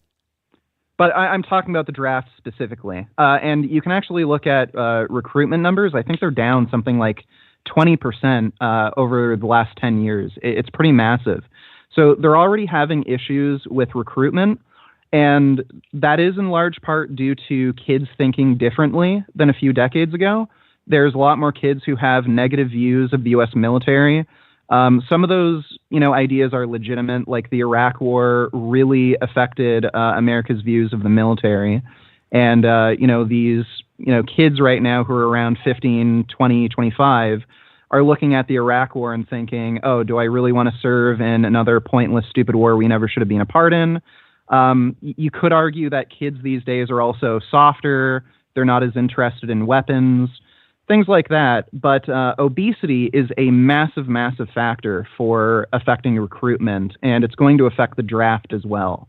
Speaker 16: But I'm talking about the draft specifically. And you can actually look at recruitment numbers. I think they're down something like 20% over the last 10 years. It's pretty massive. So they're already having issues with recruitment, and that is in large part due to kids thinking differently than a few decades ago. There's a lot more kids who have negative views of the U.S. military. Some of those, ideas are legitimate, like the Iraq War really affected America's views of the military. And, these, kids right now who are around 15, 20, 25 are looking at the Iraq War and thinking, oh, do I really want to serve in another pointless, stupid war we never should have been a part in? You could argue that kids these days are also softer. They're not as interested in weapons, things like that. But obesity is a massive, massive factor for affecting recruitment, and it's going to affect the draft as well.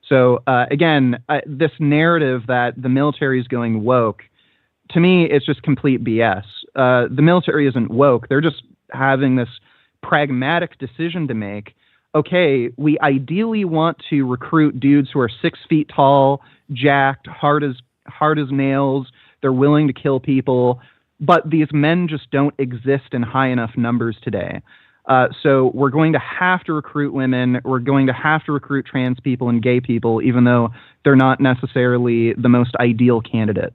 Speaker 16: So again, this narrative that the military is going woke, to me, it's just complete BS. The military isn't woke. They're just having this pragmatic decision to make. Okay, we ideally want to recruit dudes who are 6 feet tall, jacked, hard as nails. They're willing to kill people, but these men just don't exist in high enough numbers today. So we're going to have to recruit women. We're going to have to recruit trans people and gay people, even though they're not necessarily the most ideal candidate.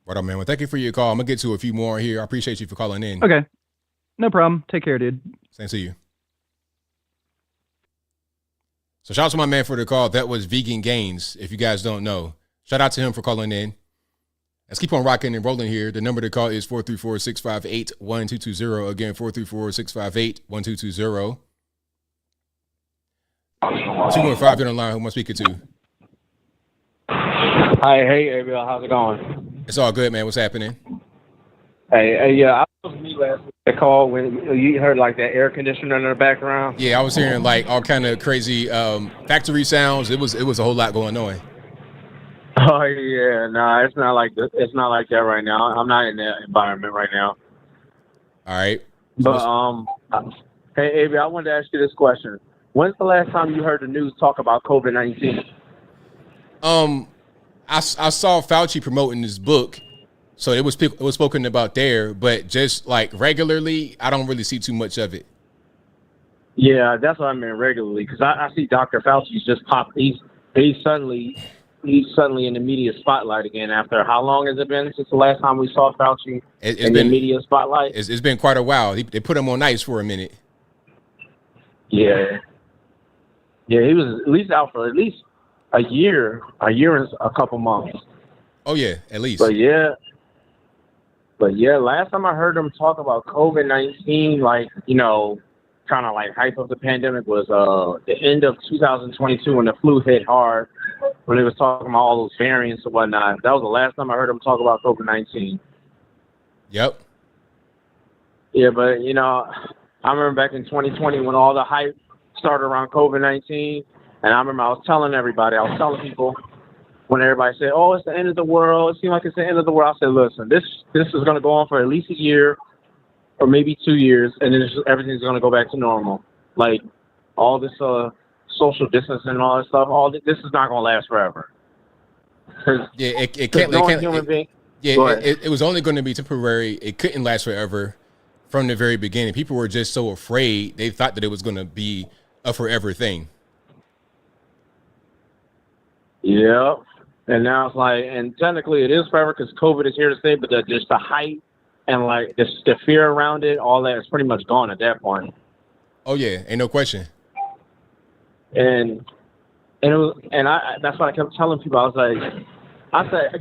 Speaker 1: Right on, man. Well, thank you for your call. I'm going to get to a few more here. I appreciate you for calling in.
Speaker 16: Okay. No problem. Take care, dude.
Speaker 1: Same to you. So shout out to my man for the call. That was Vegan Gains, if you guys don't know. Shout out to him for calling in. Let's keep on rocking and rolling here. The number to call is 434-658-1220. Again, 434-658-1220. 215 on the line. Who am I speaking to?
Speaker 18: Hi, hey, ABL, how's it going?
Speaker 1: It's all good, man. What's happening?
Speaker 18: Hey, yeah, I was me last week. I called when you heard like that air conditioner in the background.
Speaker 1: Yeah, I was hearing like all kind of crazy factory sounds. It was a whole lot going on.
Speaker 18: Oh yeah, no, it's not like that right now. I'm not in that environment right now.
Speaker 1: All right.
Speaker 18: But hey, ABL, I wanted to ask you this question. When's the last time you heard the news talk about COVID-19?
Speaker 1: I saw Fauci promoting this book, so it was spoken about there, but just like regularly, I don't really see too much of it.
Speaker 18: Yeah, that's what I mean regularly, because I see Dr. Fauci's just pop. He's suddenly in the media spotlight again. After how long has it been since the last time we saw Fauci in the media spotlight?
Speaker 1: It's been quite a while. They put him on ice for a minute.
Speaker 18: Yeah, he was at least out for at least a year and a couple months.
Speaker 1: Oh yeah, at least.
Speaker 18: But yeah, last time I heard them talk about COVID-19, like, you know, kind of like hype of the pandemic was the end of 2022 when the flu hit hard, when they was talking about all those variants and whatnot. That was the last time I heard them talk about COVID-19.
Speaker 1: Yep.
Speaker 18: Yeah, but, you know, I remember back in 2020 when all the hype started around COVID-19, and I remember I was telling people when everybody said, oh, it's the end of the world, it seemed like it's the end of the world. I said, listen, this is going to go on for at least a year or maybe 2 years, and then everything's going to go back to normal. Like, all this social distancing and all that stuff, this is not going to last forever.
Speaker 1: Yeah, it can't. It was only going to be temporary. It couldn't last forever from the very beginning. People were just so afraid. They thought that it was going to be a forever thing.
Speaker 18: Yeah, and now it's like, and technically it is forever because COVID is here to stay, but just the hype and like the fear around it, all that is pretty much gone at that point.
Speaker 1: Oh yeah, ain't no question.
Speaker 18: And that's what I kept telling people. I said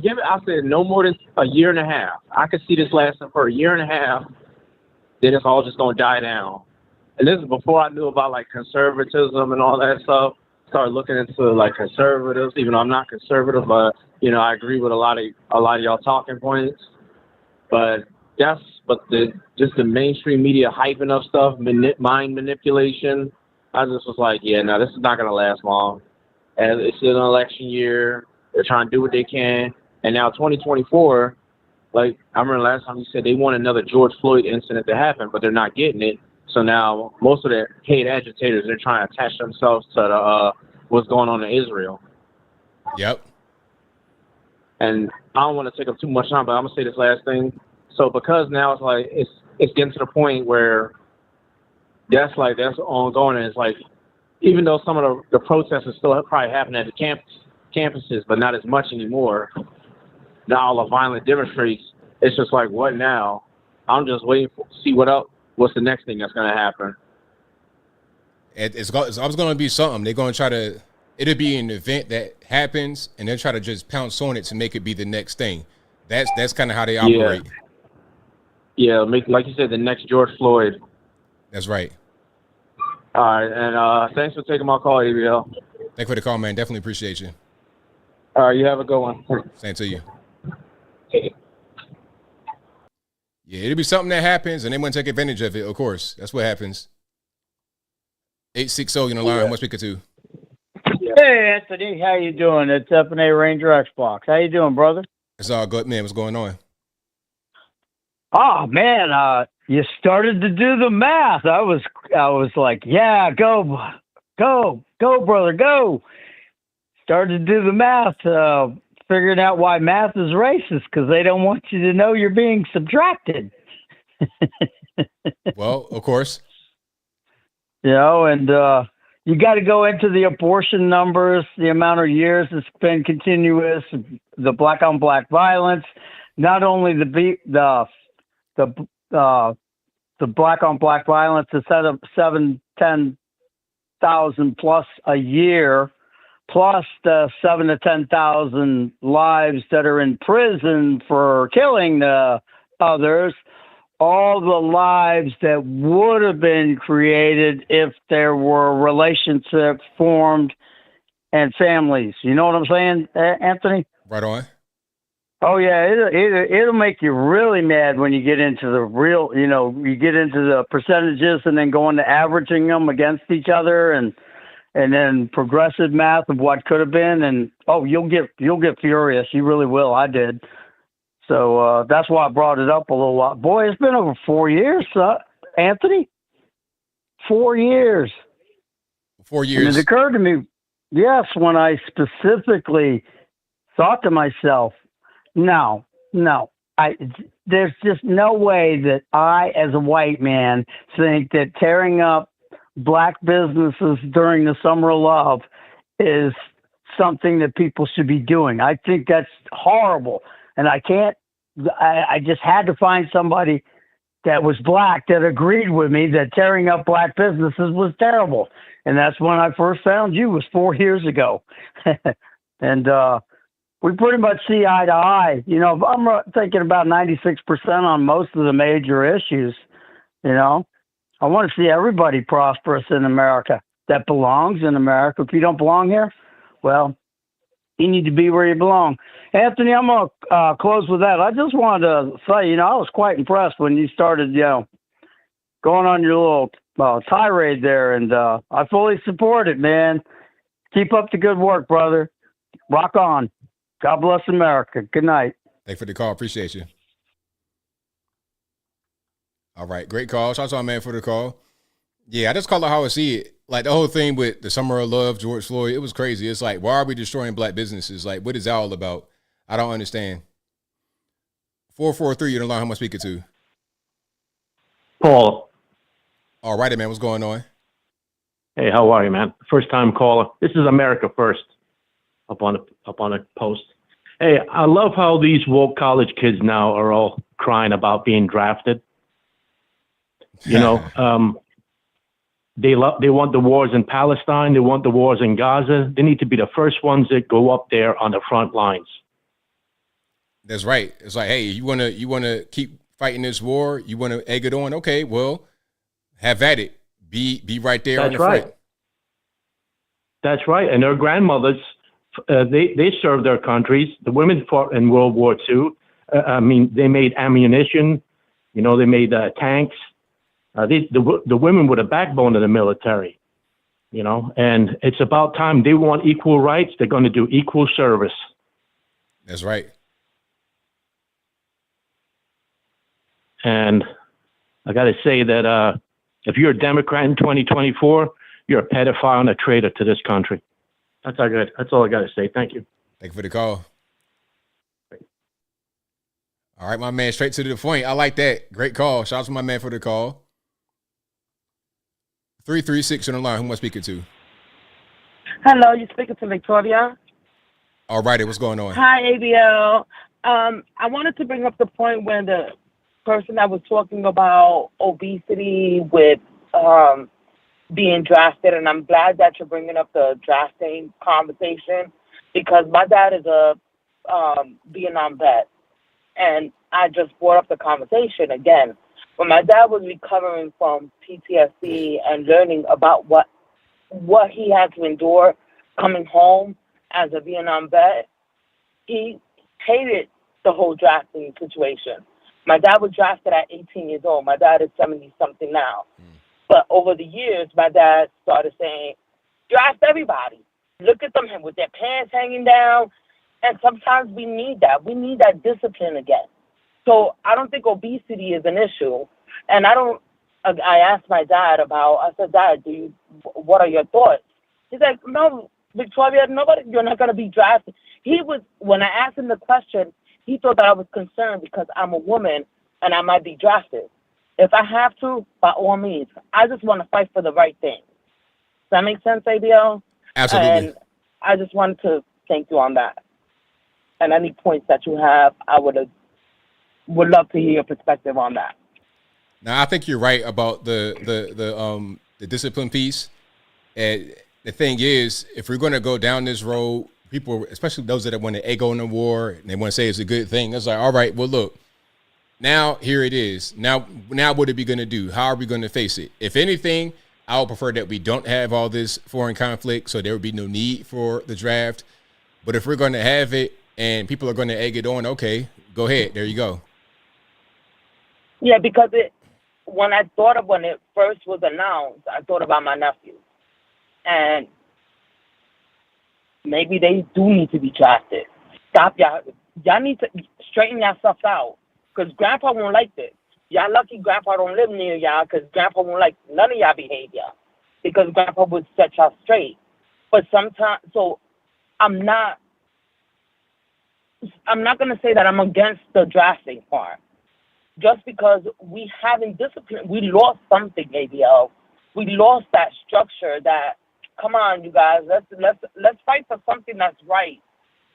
Speaker 18: no more than a year and a half. I could see this lasting for a year and a half. Then it's all just gonna die down. And this is before I knew about like conservatism and all that stuff. Started looking into like conservatives, even though I'm not conservative, but you know, I agree with a lot of y'all talking points. But just the mainstream media hyping up stuff, mind manipulation. I just was like, yeah, no, this is not gonna last long. And it's an election year. They're trying to do what they can. And now 2024, like I remember last time you said they want another George Floyd incident to happen, but they're not getting it. So now most of the paid agitators, they're trying to attach themselves to what's going on in Israel.
Speaker 1: Yep. And
Speaker 18: I don't want to take up too much time, but I'm gonna say this last thing. So because now it's like it's getting to the point where that's ongoing, and it's like even though some of the protests are still probably happening at the campuses, but not as much anymore. Now all the violent demonstrations, it's just like, what now? I'm just waiting to see what's the next thing that's going to happen.
Speaker 1: It's always going to be something. They're going to try to, it'll be an event that happens, and they'll try to just pounce on it to make it be the next thing. That's kind of how they operate.
Speaker 18: Yeah, like you said, the next George Floyd.
Speaker 1: That's right.
Speaker 18: All right, and thanks for taking my call, ABL.
Speaker 1: Thanks for the call, man. Definitely appreciate you.
Speaker 18: All right, you have a good one.
Speaker 1: Same to you. Yeah, it'll be something that happens, and they want to take advantage of it, of course. That's what happens. 860, you know, line, what's speaking to?
Speaker 19: Hey, Anthony, how you doing? It's F&A Ranger Xbox. How you doing, brother?
Speaker 1: It's all good, man. What's going on?
Speaker 19: Oh, man, you started to do the math. I was like, yeah, go, brother, go. Started to do the math, figuring out why math is racist, because they don't want you to know you're being subtracted.
Speaker 1: Well, of course.
Speaker 19: You know, and you got to go into the abortion numbers, the amount of years it's been continuous, the black on black violence, not only the black on black violence, instead of 10,000 plus a year, plus the 7,000 to 10,000 lives that are in prison for killing the others, all the lives that would have been created if there were relationships formed and families. You know what I'm saying, Anthony?
Speaker 1: Right on.
Speaker 19: Oh yeah, it'll make you really mad when you get into the real, you get into the percentages and then go into averaging them against each other and then progressive math of what could have been, and you'll get furious. You really will. I did. So that's why I brought it up a little while. Boy, it's been over 4 years, Anthony. 4 yees.
Speaker 1: 4 years.
Speaker 19: And it occurred to me, yes, when I specifically thought to myself, no, there's just no way that I, as a white man, think that tearing up black businesses during the Summer of Love is something that people should be doing. I think that's horrible. And I just had to find somebody that was black that agreed with me that tearing up black businesses was terrible. And that's when I first found you, was 4 years ago. And we pretty much see eye to eye. I'm thinking about 96% on most of the major issues. I want to see everybody prosperous in America that belongs in America. If you don't belong here, well, you need to be where you belong. Anthony, I'm going to close with that. I just wanted to say, I was quite impressed when you started, going on your little tirade there, and I fully support it, man. Keep up the good work, brother. Rock on. God bless America. Good night.
Speaker 1: Thanks for the call. Appreciate you. All right. Great call. Shout out to my man for the call. Yeah, I just call it how I see it. Like the whole thing with the Summer of Love, George Floyd, it was crazy. It's like, why are we destroying black businesses? Like, what is that all about? I don't understand. 443, you don't know how I'm speaking to.
Speaker 20: Paul.
Speaker 1: All righty, man. What's going on?
Speaker 20: Hey, how are you, man? First time caller. This is America First. Up on a post. Hey, I love how these woke college kids now are all crying about being drafted. They want the wars in Palestine. They want the wars in Gaza. They need to be the first ones that go up there on the front lines.
Speaker 1: That's right. It's like, hey, you wanna keep fighting this war? You want to egg it on? Okay, well, have at it. Be right there on the front.
Speaker 20: That's right. And their grandmothers, they served their countries. The women fought in World War II. They made ammunition. They made tanks. The women were the backbone of the military. And it's about time. They want equal rights. They're going to do equal service.
Speaker 1: That's right.
Speaker 20: And I got to say that if you're a Democrat in 2024, you're a pedophile and a traitor to this country. That's all I got to say. Thank you.
Speaker 1: Thank you for the call. All right, my man, straight to the point. I like that. Great call. Shout out to my man for the call. 336 on the line. Who am I speaking to?
Speaker 21: Hello, you're speaking to Victoria.
Speaker 1: All righty, what's going on?
Speaker 21: Hi, ABL. I wanted to bring up the point when the person that was talking about obesity with being drafted, and I'm glad that you're bringing up the drafting conversation, because my dad is a Vietnam vet, and I just brought up the conversation again. When my dad was recovering from PTSD and learning about what he had to endure coming home as a Vietnam vet, he hated the whole drafting situation. My dad was drafted at 18 years old. My dad is 70-something now. But over the years, my dad started saying, draft everybody. Look at them with their pants hanging down. And sometimes we need that. We need that discipline again. So I don't think obesity is an issue. And I asked my dad I said, Dad, what are your thoughts? He's like, no, Victoria, you're not going to be drafted. When I asked him the question, he thought that I was concerned because I'm a woman and I might be drafted. If I have to, by all means, I just want to fight for the right thing. Does that make sense, ABL?
Speaker 1: Absolutely.
Speaker 21: And I just wanted to thank you on that. And any points that you have, I would love to hear your perspective on that.
Speaker 1: Now, I think you're right about the discipline piece. And the thing is, if we're going to go down this road, people, especially those that want to egg on the war and they want to say it's a good thing, it's like, all right, well, look, now here it is. Now what are we going to do? How are we going to face it? If anything, I would prefer that we don't have all this foreign conflict, so there would be no need for the draft. But if we're going to have it and people are going to egg it on, okay, go ahead. There you go.
Speaker 21: Yeah, because when I thought of when it first was announced, I thought about my nephew. And maybe they do need to be drafted. Stop y'all. Y'all need to straighten yourself out. Because Grandpa won't like this. Y'all lucky Grandpa don't live near y'all because Grandpa won't like none of y'all behavior. Because Grandpa would set y'all straight. But sometimes, so I'm not going to say that I'm against the drafting part. Just because we haven't disciplined, we lost something, ABL. We lost that structure. That, come on, you guys, let's fight for something that's right.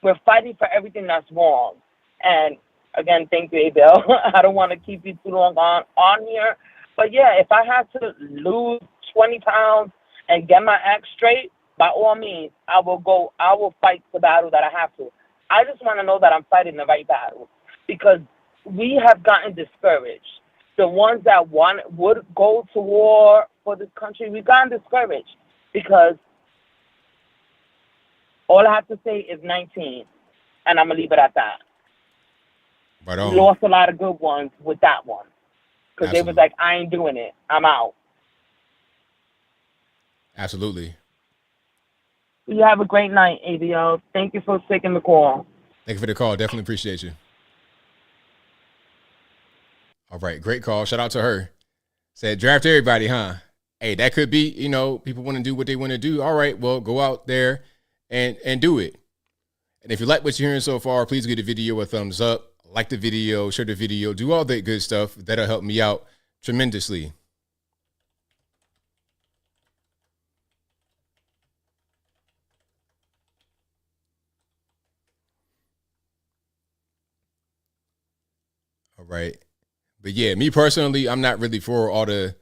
Speaker 21: We're fighting for everything that's wrong. And again, thank you, ABL. I don't want to keep you too long on here, but yeah, if I had to lose 20 pounds and get my act straight, by all means, I will fight the battle that I have to. I just want to know that I'm fighting the right battle, because we have gotten discouraged. The ones that would go to war for this country, we've gotten discouraged because all I have to say is 19, and I'm going to leave it at that.
Speaker 1: Right on.
Speaker 21: We lost a lot of good ones with that one because they was like, I ain't doing it. I'm out.
Speaker 1: Absolutely.
Speaker 21: You have a great night, ABL. Thank you for taking the call.
Speaker 1: Thank you for the call. Definitely appreciate you. All right. Great call. Shout out to her. Said draft everybody, huh? Hey, that could be, people want to do what they want to do. All right. Well, go out there and do it. And if you like what you're hearing so far, please give the video a thumbs up. Like the video, share the video, do all that good stuff. That'll help me out tremendously. All right. But yeah, me personally, I'm not really for all the,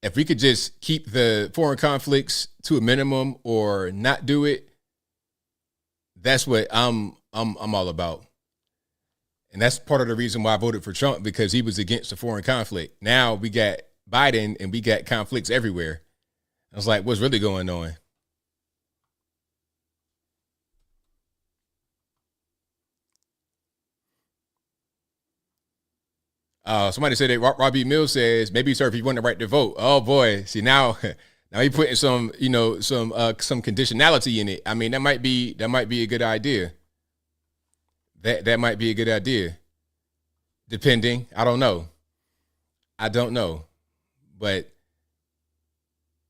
Speaker 1: if we could just keep the foreign conflicts to a minimum or not do it, that's what I'm all about. And that's part of the reason why I voted for Trump, because he was against the foreign conflict. Now we got Biden and we got conflicts everywhere. I was like, what's really going on? Somebody said that Robbie Mills says, maybe, sir, if you want the right to vote. Oh boy. See, now he putting some conditionality in it. I mean, that might be a good idea. That might be a good idea. Depending. I don't know. But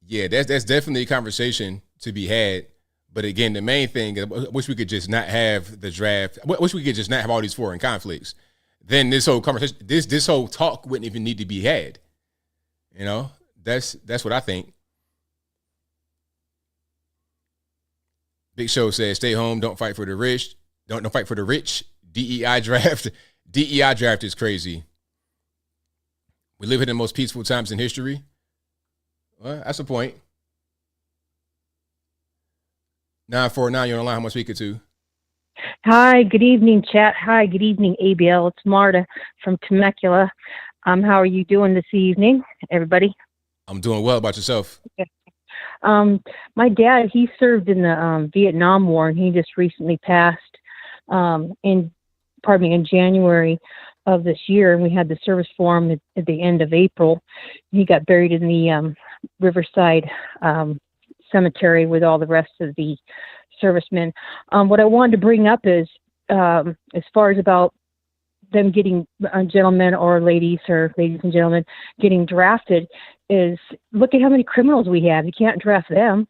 Speaker 1: yeah, that's definitely a conversation to be had. But again, the main thing, I wish we could just not have the draft. I wish we could just not have all these foreign conflicts. Then this whole conversation, this whole talk wouldn't even need to be had. That's what I think. Big Show says, stay home, don't fight for the rich. Don't fight for the rich. DEI draft. DEI draft is crazy. We live in the most peaceful times in history. Well, that's a point. 949, you're on the line. How much speaker to?
Speaker 3: Hi, good evening, chat. Hi, good evening, ABL. It's Marta from Temecula. How are you doing this evening, everybody?
Speaker 1: I'm doing well. About yourself?
Speaker 3: Okay. My dad, he served in the Vietnam War, and he just recently passed in January of this year, and we had the service for him at the end of April. He got buried in the Riverside cemetery with all the rest of the servicemen. What I wanted to bring up is, as far as about them getting gentlemen or ladies and gentlemen getting drafted, is look at how many criminals we have. You can't draft them.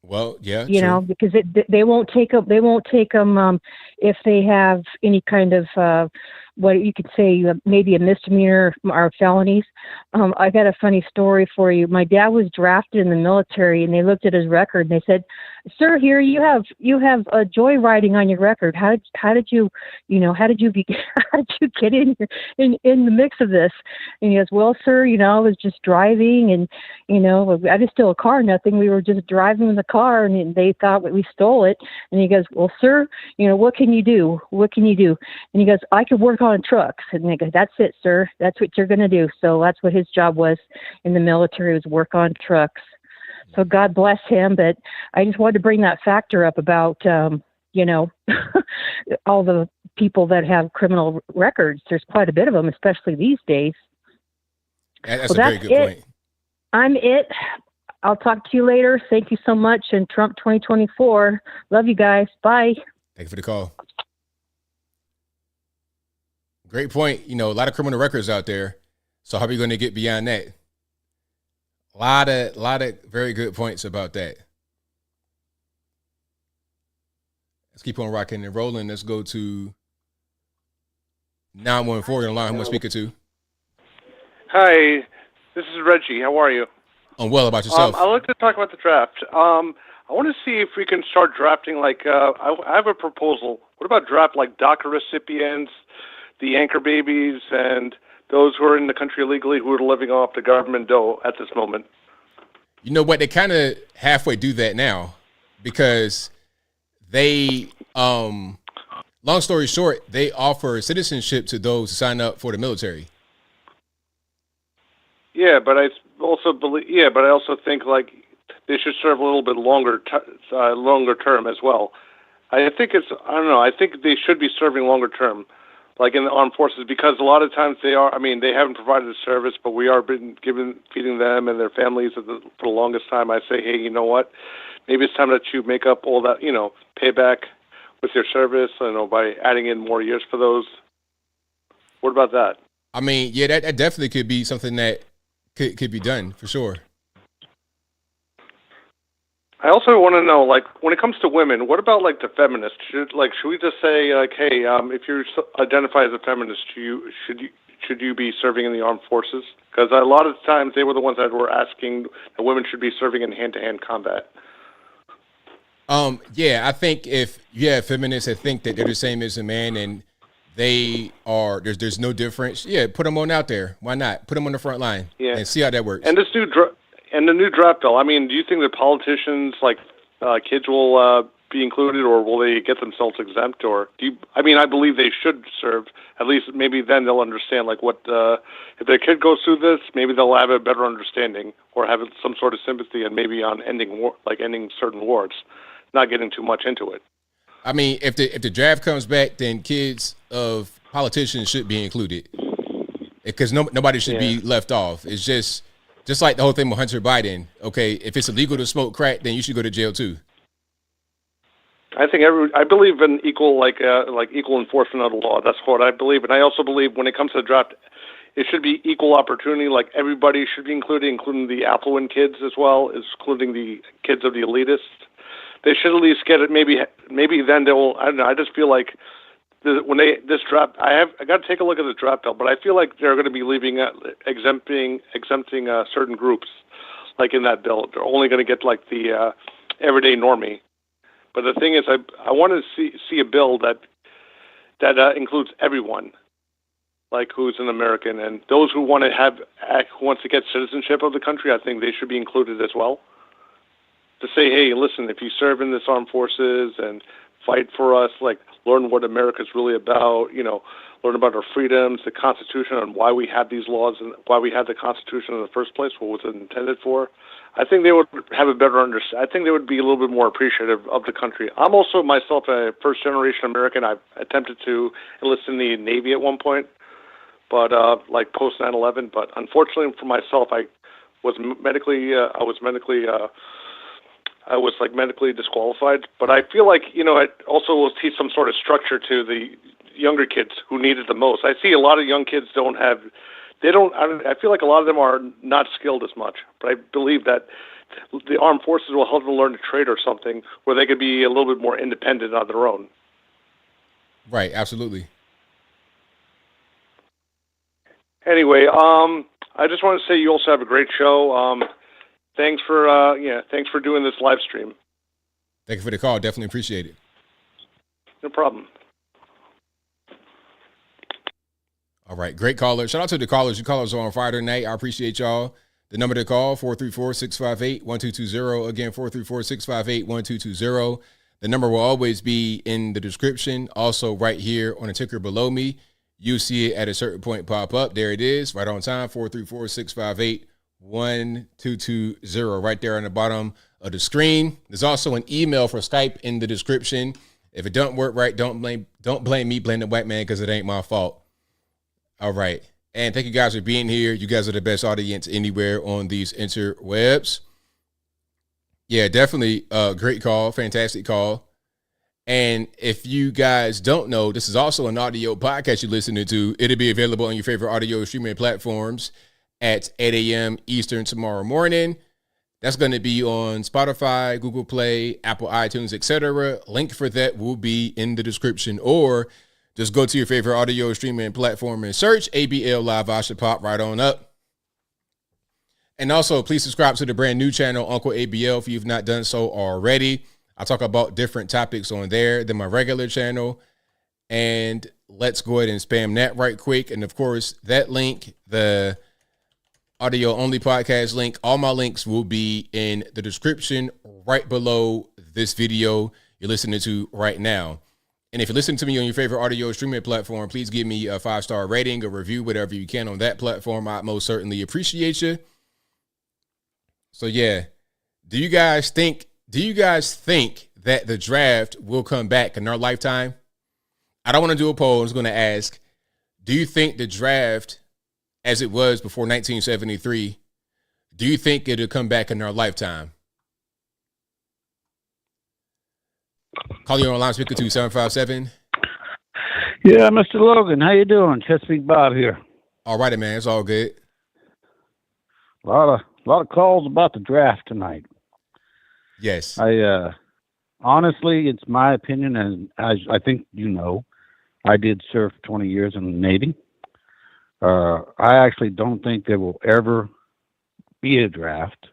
Speaker 1: Well, yeah,
Speaker 3: because they won't take them. They won't take them if they have any kind of what you could say maybe a misdemeanor or felonies. I got a funny story for you. My dad was drafted in the military, and they looked at his record and they said, "Sir, here you have joyriding on your record. How did you how did you get in the mix of this?" And he goes, "Well, sir, I was just driving, and I didn't steal a car, nothing. We were just driving in the car, and they thought we stole it." And he goes, "Well, sir, what can you do? What can you do?" And he goes, "I could work on trucks." And they go, "That's it, sir. That's what you're going to do." So that's what his job was in the military, was work on trucks. So God bless him. But I just wanted to bring that factor up about, all the people that have criminal records. There's quite a bit of them, especially these days.
Speaker 1: That's a very good point.
Speaker 3: I'm it. I'll talk to you later. Thank you so much. And Trump 2024. Love you guys. Bye.
Speaker 1: Thank you for the call. Great point. A lot of criminal records out there. So how are we going to get beyond that? A lot of very good points about that. Let's keep on rocking and rolling. Let's go to 914 on the line. Who am I speaking to?
Speaker 4: Hi, this is Reggie. How are you?
Speaker 1: I'm well. About yourself?
Speaker 4: I'd like to talk about the draft. I want to see if we can start drafting, I have a proposal. What about draft like DACA recipients, the anchor babies, and those who are in the country illegally who are living off the government dough at this moment?
Speaker 1: You know what? They kind of halfway do that now because they, long story short, they offer citizenship to those who sign up for the military.
Speaker 4: Yeah, but I also think they should serve a little bit longer term as well. I think they should be serving longer term, like in the armed forces, because a lot of times they haven't provided a service, but we are feeding them and their families for the longest time. I say, hey, you know what? Maybe it's time that you make up all that, payback with your service, by adding in more years for those. What about that?
Speaker 1: That definitely could be something that could be done for sure.
Speaker 4: I also want to know, when it comes to women, what about the feminists? Should we just say, hey, if you identify as a feminist, should you be serving in the armed forces? Because a lot of times they were the ones that were asking that women should be serving in hand-to-hand combat.
Speaker 1: I think if you have feminists that think that they're the same as a man and they are, there's no difference. Yeah, put them on out there. Why not? Put them on the front line and see how that works.
Speaker 4: And the new draft bill. Do you think that politicians kids will be included, or will they get themselves exempt? Or I believe they should serve. At least maybe then they'll understand what if their kid goes through this, maybe they'll have a better understanding or have some sort of sympathy, and maybe on ending certain wars, not getting too much into it.
Speaker 1: If the draft comes back, then kids of politicians should be included, because nobody should be left off. It's just like the whole thing with Hunter Biden. Okay, if it's illegal to smoke crack, then you should go to jail too.
Speaker 4: I believe in equal equal enforcement of the law. That's what I believe, and I also believe when it comes to the draft, it should be equal opportunity. Everybody should be included, including the affluent kids as well, including the kids of the elitists. They should at least get it. Maybe then they will. I don't know. I just feel like this draft. I got to take a look at the draft bill, but I feel like they're going to be leaving exempting certain groups, in that bill. They're only going to get the everyday normie. But the thing is, I want to see a bill that includes everyone, who's an American, and those who want to get citizenship of the country. I think they should be included as well. To say, hey, listen, if you serve in this armed forces and fight for us, learn what America's really about, learn about our freedoms, the Constitution, and why we have these laws and why we have the Constitution in the first place, what was it intended for. I think they would have a better understanding. I think they would be a little bit more appreciative of the country. I'm also myself a first-generation American. I've attempted to enlist in the Navy at one point, but post 9/11. But unfortunately for myself, I was medically disqualified. But I feel it also will teach some sort of structure to the younger kids who need it the most. I see a lot of young kids I feel like a lot of them are not skilled as much, but I believe that the armed forces will help them learn to trade or something where they could be a little bit more independent on their own.
Speaker 1: Right. Absolutely.
Speaker 4: Anyway, I just want to say you also have a great show. Thanks for doing this live stream.
Speaker 1: Thank you for the call. Definitely appreciate it.
Speaker 4: No problem.
Speaker 1: All right. Great caller. Shout out to the callers. You callers are on fire tonight. I appreciate y'all. The number to call, 434-658-1220. Again, 434-658-1220. The number will always be in the description. Also right here on the ticker below me. You see it at a certain point pop up. There it is. Right on time. 434-658-1220. Right there on the bottom of the screen. There's also an email for Skype in the description. If it don't work right, don't blame me, blame the white man, because it ain't my fault. All right. And thank you guys for being here. You guys are the best audience anywhere on these interwebs. Yeah, definitely a great call. Fantastic call. And if you guys don't know, this is also an audio podcast you're listening to. It'll be available on your favorite audio streaming platforms at 8 a.m. Eastern tomorrow morning. That's going to be on Spotify, Google Play, Apple iTunes, etc. Link for that will be in the description, or just go to your favorite audio streaming platform and search ABL Live. I should pop right on up. And also, please subscribe to the brand new channel, Uncle ABL, if you've not done so already. I talk about different topics on there than my regular channel. And let's go ahead and spam that right quick. And of course, that link, the audio only podcast link, all my links will be in the description right below this video you're listening to right now. And if you're listening to me on your favorite audio streaming platform, please give me a 5-star rating, a review, whatever you can on that platform. I most certainly appreciate you. So yeah, do you guys think that the draft will come back in our lifetime? I don't want to do a poll. I'm just going to ask, do you think the draft as it was before 1973, do you think it'll come back in our lifetime? Call you on line speaker 2757.
Speaker 5: Yeah, Mr. Logan, how you doing? Chesapeake Bob here.
Speaker 1: All righty, man. It's all good.
Speaker 5: A lot of calls about the draft tonight.
Speaker 1: Yes.
Speaker 5: Honestly, it's my opinion, and as I think you know, I did serve 20 years in the Navy. I actually don't think there will ever be a draft,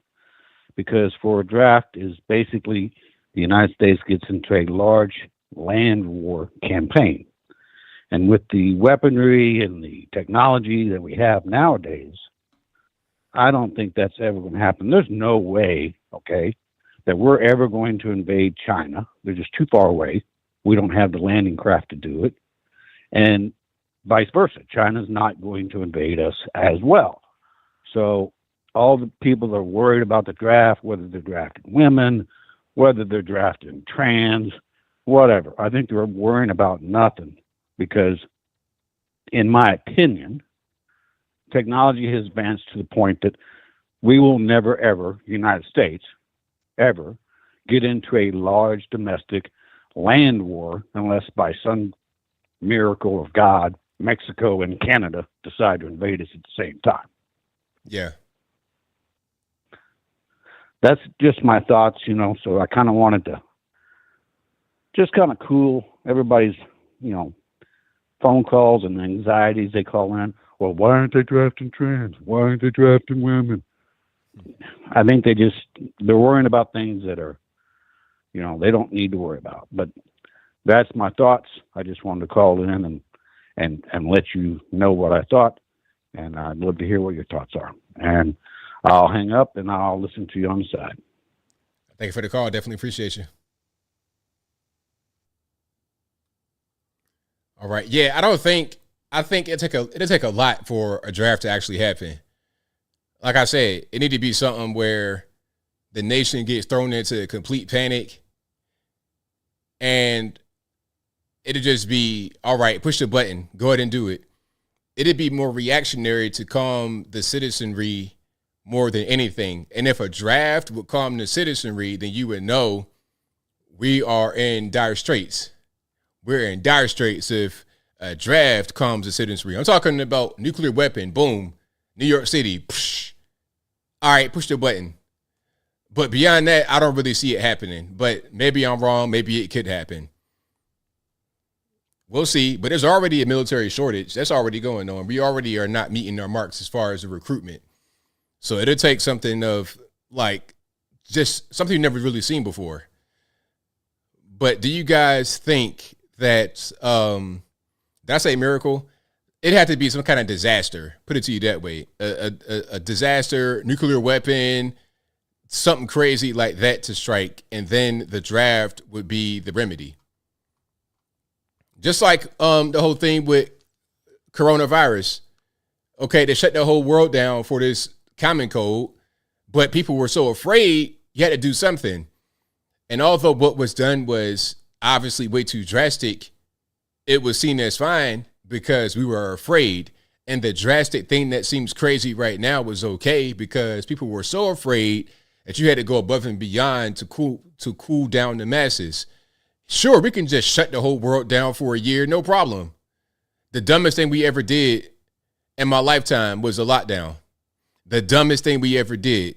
Speaker 5: because for a draft is basically the United States gets into a large land war campaign. And with the weaponry and the technology that we have nowadays, I don't think that's ever going to happen. There's no way, okay, that we're ever going to invade China. They're just too far away. We don't have the landing craft to do it. And vice versa. China's not going to invade us as well. So all the people that are worried about the draft, whether they're drafting women, whether they're drafting trans, whatever, I think they're worrying about nothing, because in my opinion, technology has advanced to the point that we will never, ever, United States, ever get into a large domestic land war unless by some miracle of God, Mexico and Canada decide to invade us at the same time.
Speaker 1: Yeah.
Speaker 5: That's just my thoughts, so I kind of wanted to just kind of cool everybody's, phone calls and anxieties they call in. Well, why aren't they drafting trans? Why aren't they drafting women? I think they're worrying about things that are, they don't need to worry about. But that's my thoughts. I just wanted to call in and let you know what I thought, and I'd love to hear what your thoughts are. And I'll hang up and I'll listen to you on the side.
Speaker 1: Thank you for the call. Definitely appreciate you. All right. Yeah, I think it'll take a lot for a draft to actually happen. Like I said, it need to be something where the nation gets thrown into complete panic, and it'll just be, all right, push the button, go ahead and do it. It'd be more reactionary to calm the citizenry more than anything. And if a draft would calm the citizenry, then you would know we are in dire straits. We're in dire straits if a draft calms the citizenry. I'm talking about nuclear weapon, boom, New York City, psh. All right, push the button. But beyond that, I don't really see it happening. But maybe I'm wrong. Maybe it could happen. We'll see. But there's already a military shortage. That's already going on. We already are not meeting our marks as far as the recruitment. So it'll take something of like just something you've never really seen before. But do you guys think that that's a miracle? It had to be some kind of disaster. Put it to you that way. A disaster, nuclear weapon, something crazy like that to strike, and then the draft would be the remedy. Just like the whole thing with coronavirus. Okay, they shut the whole world down for this common cold, but people were so afraid you had to do something. And although what was done was obviously way too drastic, it was seen as fine because we were afraid. And the drastic thing that seems crazy right now was okay because people were so afraid that you had to go above and beyond to cool down the masses. Sure, we can just shut the whole world down for a year, no problem. The dumbest thing we ever did in my lifetime was a lockdown. The dumbest thing we ever did.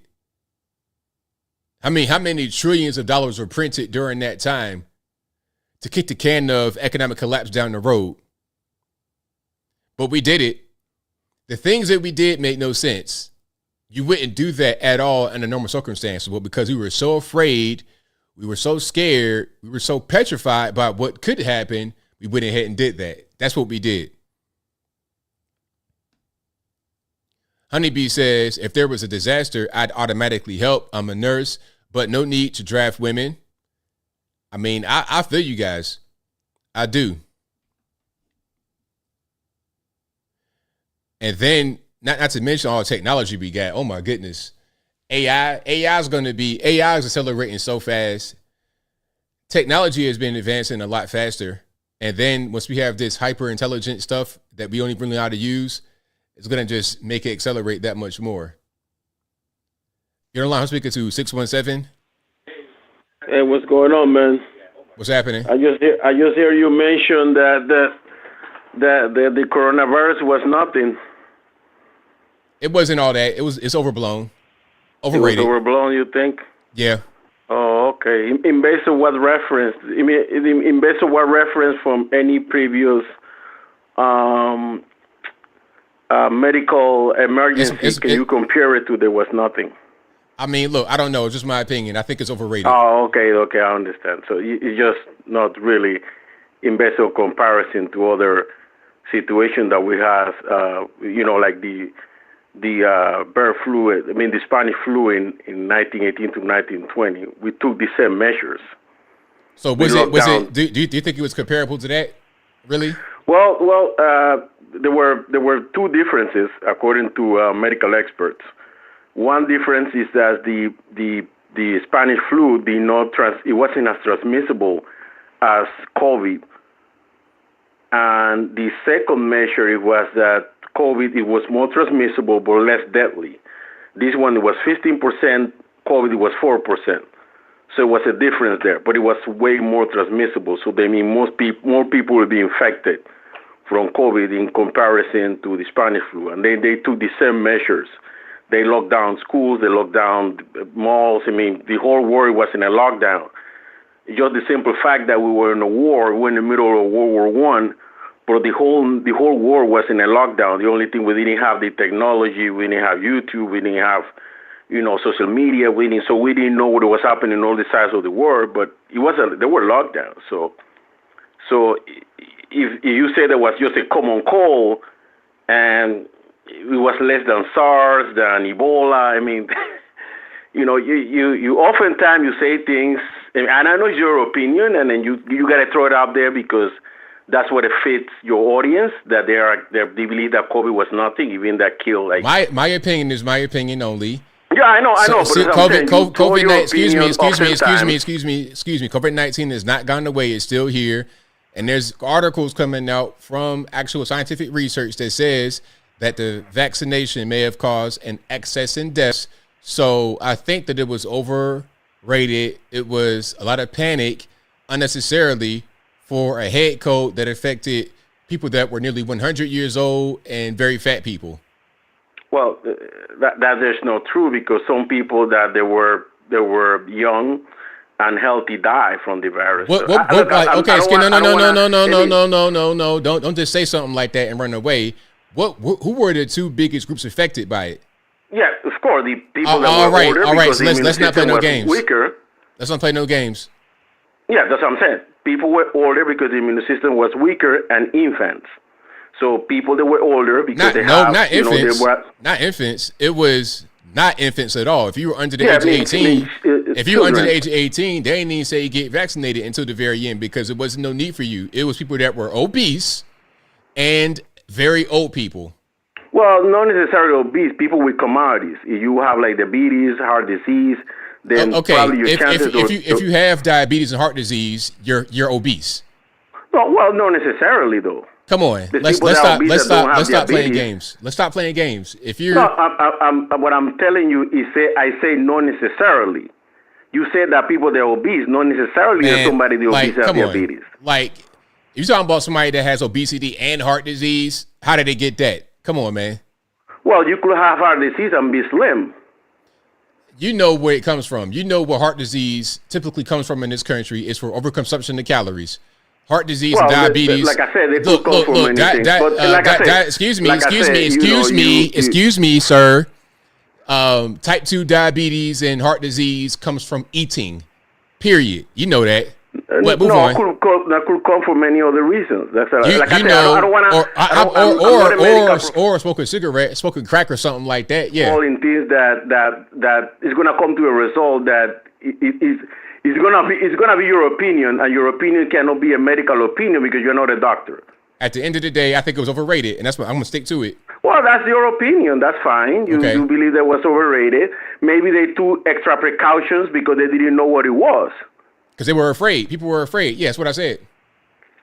Speaker 1: I mean, how many trillions of dollars were printed during that time to kick the can of economic collapse down the road? But we did it. The things that we did made no sense. You wouldn't do that at all under normal circumstances. But because we were so afraid, we were so scared, we were so petrified by what could happen, we went ahead and did that. That's what we did. Honeybee says, if there was a disaster, I'd automatically help. I'm a nurse, but no need to draft women. I mean, I feel you guys. I do. And then, not to mention all the technology we got. Oh my goodness. AI is accelerating so fast. Technology has been advancing a lot faster. And then once we have this hyper intelligent stuff that we don't even know how to use, it's going to just make it accelerate that much more. You're on line. I'm speaking to 617.
Speaker 6: Hey, what's going on, man?
Speaker 1: What's happening?
Speaker 6: I just hear you mention that the coronavirus was nothing.
Speaker 1: It wasn't all that. It's overblown. Overrated.
Speaker 6: It was overblown, you think?
Speaker 1: Yeah.
Speaker 6: Oh, okay. In base of what reference? I mean, in base of what reference from any previous medical emergency can you compare it to there was nothing?
Speaker 1: I mean, look, I don't know. It's just my opinion. I think it's overrated.
Speaker 6: Oh, okay, I understand. So it's just not really in base of comparison to other situations that we have, like the bird flu, the Spanish flu in 1918 to 1920. We took the same measures.
Speaker 1: So do you think it was comparable to that? Really?
Speaker 6: Well, there were two differences according to medical experts. One difference is that the Spanish flu it wasn't as transmissible as COVID. And the second measure was that COVID, it was more transmissible but less deadly. This one was 15%, COVID was 4%. So it was a difference there, but it was way more transmissible. So they mean more people will be infected from COVID in comparison to the Spanish flu. And they took the same measures. They locked down schools, they locked down malls. I mean, the whole world was in a lockdown. Just the simple fact that we were in a war, we were in the middle of World War I, but the whole war was in a lockdown. The only thing, we didn't have the technology, we didn't have YouTube, we didn't have, social media, so we didn't know what was happening in all the sides of the world, but there were lockdowns. So if you say there was just a common cold and it was less than SARS, than Ebola, I mean, you oftentimes you say things, and I know it's your opinion, and then you got to throw it out there because that's what it fits your audience, that they believe that COVID was nothing, even that killed. Like
Speaker 1: my opinion is my opinion only.
Speaker 6: Yeah, I know.
Speaker 1: COVID-19 has not gone away. It's still here. And there's articles coming out from actual scientific research that says that the vaccination may have caused an excess in deaths. So I think that it was overrated. It was a lot of panic unnecessarily for a head cold that affected people that were nearly 100 years old and very fat people.
Speaker 6: Well, that is not true, because some people that they were young unhealthy die from the virus.
Speaker 1: No. Don't just say something like that and run away. Who were the two biggest groups affected by it?
Speaker 6: Yeah, of course, the people that were older.
Speaker 1: All right.
Speaker 6: So
Speaker 1: let's not play no games.
Speaker 6: Weaker.
Speaker 1: Let's not play no games.
Speaker 6: Yeah, that's what I'm saying. People were older because the immune system was weaker, and infants. So people that were older because
Speaker 1: not infants. It was not infants at all. If you were under the age of 18, if you were under the age of 18, they didn't even say you get vaccinated until the very end because it wasn't no need for you. It was people that were obese and very old people.
Speaker 6: Well, not necessarily obese. People with commodities. If you have like diabetes, heart disease, then probably your chances.
Speaker 1: If you have diabetes and heart disease, you're obese.
Speaker 6: No, well, not necessarily though.
Speaker 1: Come on, let's stop playing games. Let's stop playing games. If you
Speaker 6: what I'm telling you is I say not necessarily. You said that people that are obese, not necessarily that somebody that obese has diabetes.
Speaker 1: Like you're talking about somebody that has obesity and heart disease. How did they get that? Come on, man.
Speaker 6: Well, you could have heart disease and be slim.
Speaker 1: You know where it comes from. You know where heart disease typically comes from in this country. It's for overconsumption of calories. Heart disease and diabetes.
Speaker 6: Like I said, they could come from many things.
Speaker 1: Excuse me, sir. Type 2 diabetes and heart disease comes from eating. Period. You know that. Move on.
Speaker 6: That could come for many other reasons. That's
Speaker 1: or smoking a cigarette, smoking crack or something like that. Yeah.
Speaker 6: All in things that is going to come to a result that it's gonna be your opinion, and your opinion cannot be a medical opinion because you're not a doctor.
Speaker 1: At the end of the day, I think it was overrated, and that's what I'm gonna stick to it.
Speaker 6: Well, that's your opinion. That's fine. You believe that was overrated. Maybe they took extra precautions because they didn't know what it was.
Speaker 1: Because they were afraid. People were afraid. Yeah, that's what I said.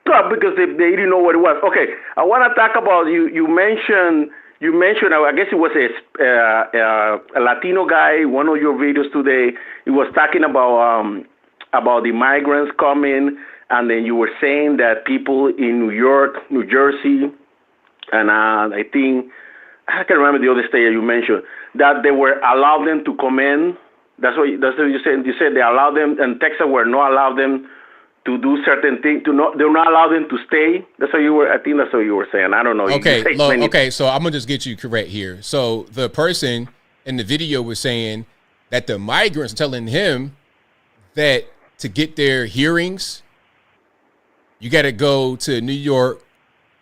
Speaker 6: No, because they didn't know what it was. Okay, I want to talk about you mentioned. I guess it was a Latino guy. One of your videos today. He was talking about the migrants coming, and then you were saying that people in New York, New Jersey, and I think I can't remember the other state you mentioned that they were allowed them to come in. That's what you said. You said they allowed them, and Texas were not allowed them to do certain things. They're not allowed them to stay. That's what you were. I think that's what you were saying. I don't know.
Speaker 1: Okay. So I'm gonna just get you correct here. So the person in the video was saying that the migrants are telling him that to get their hearings, you got to go to New York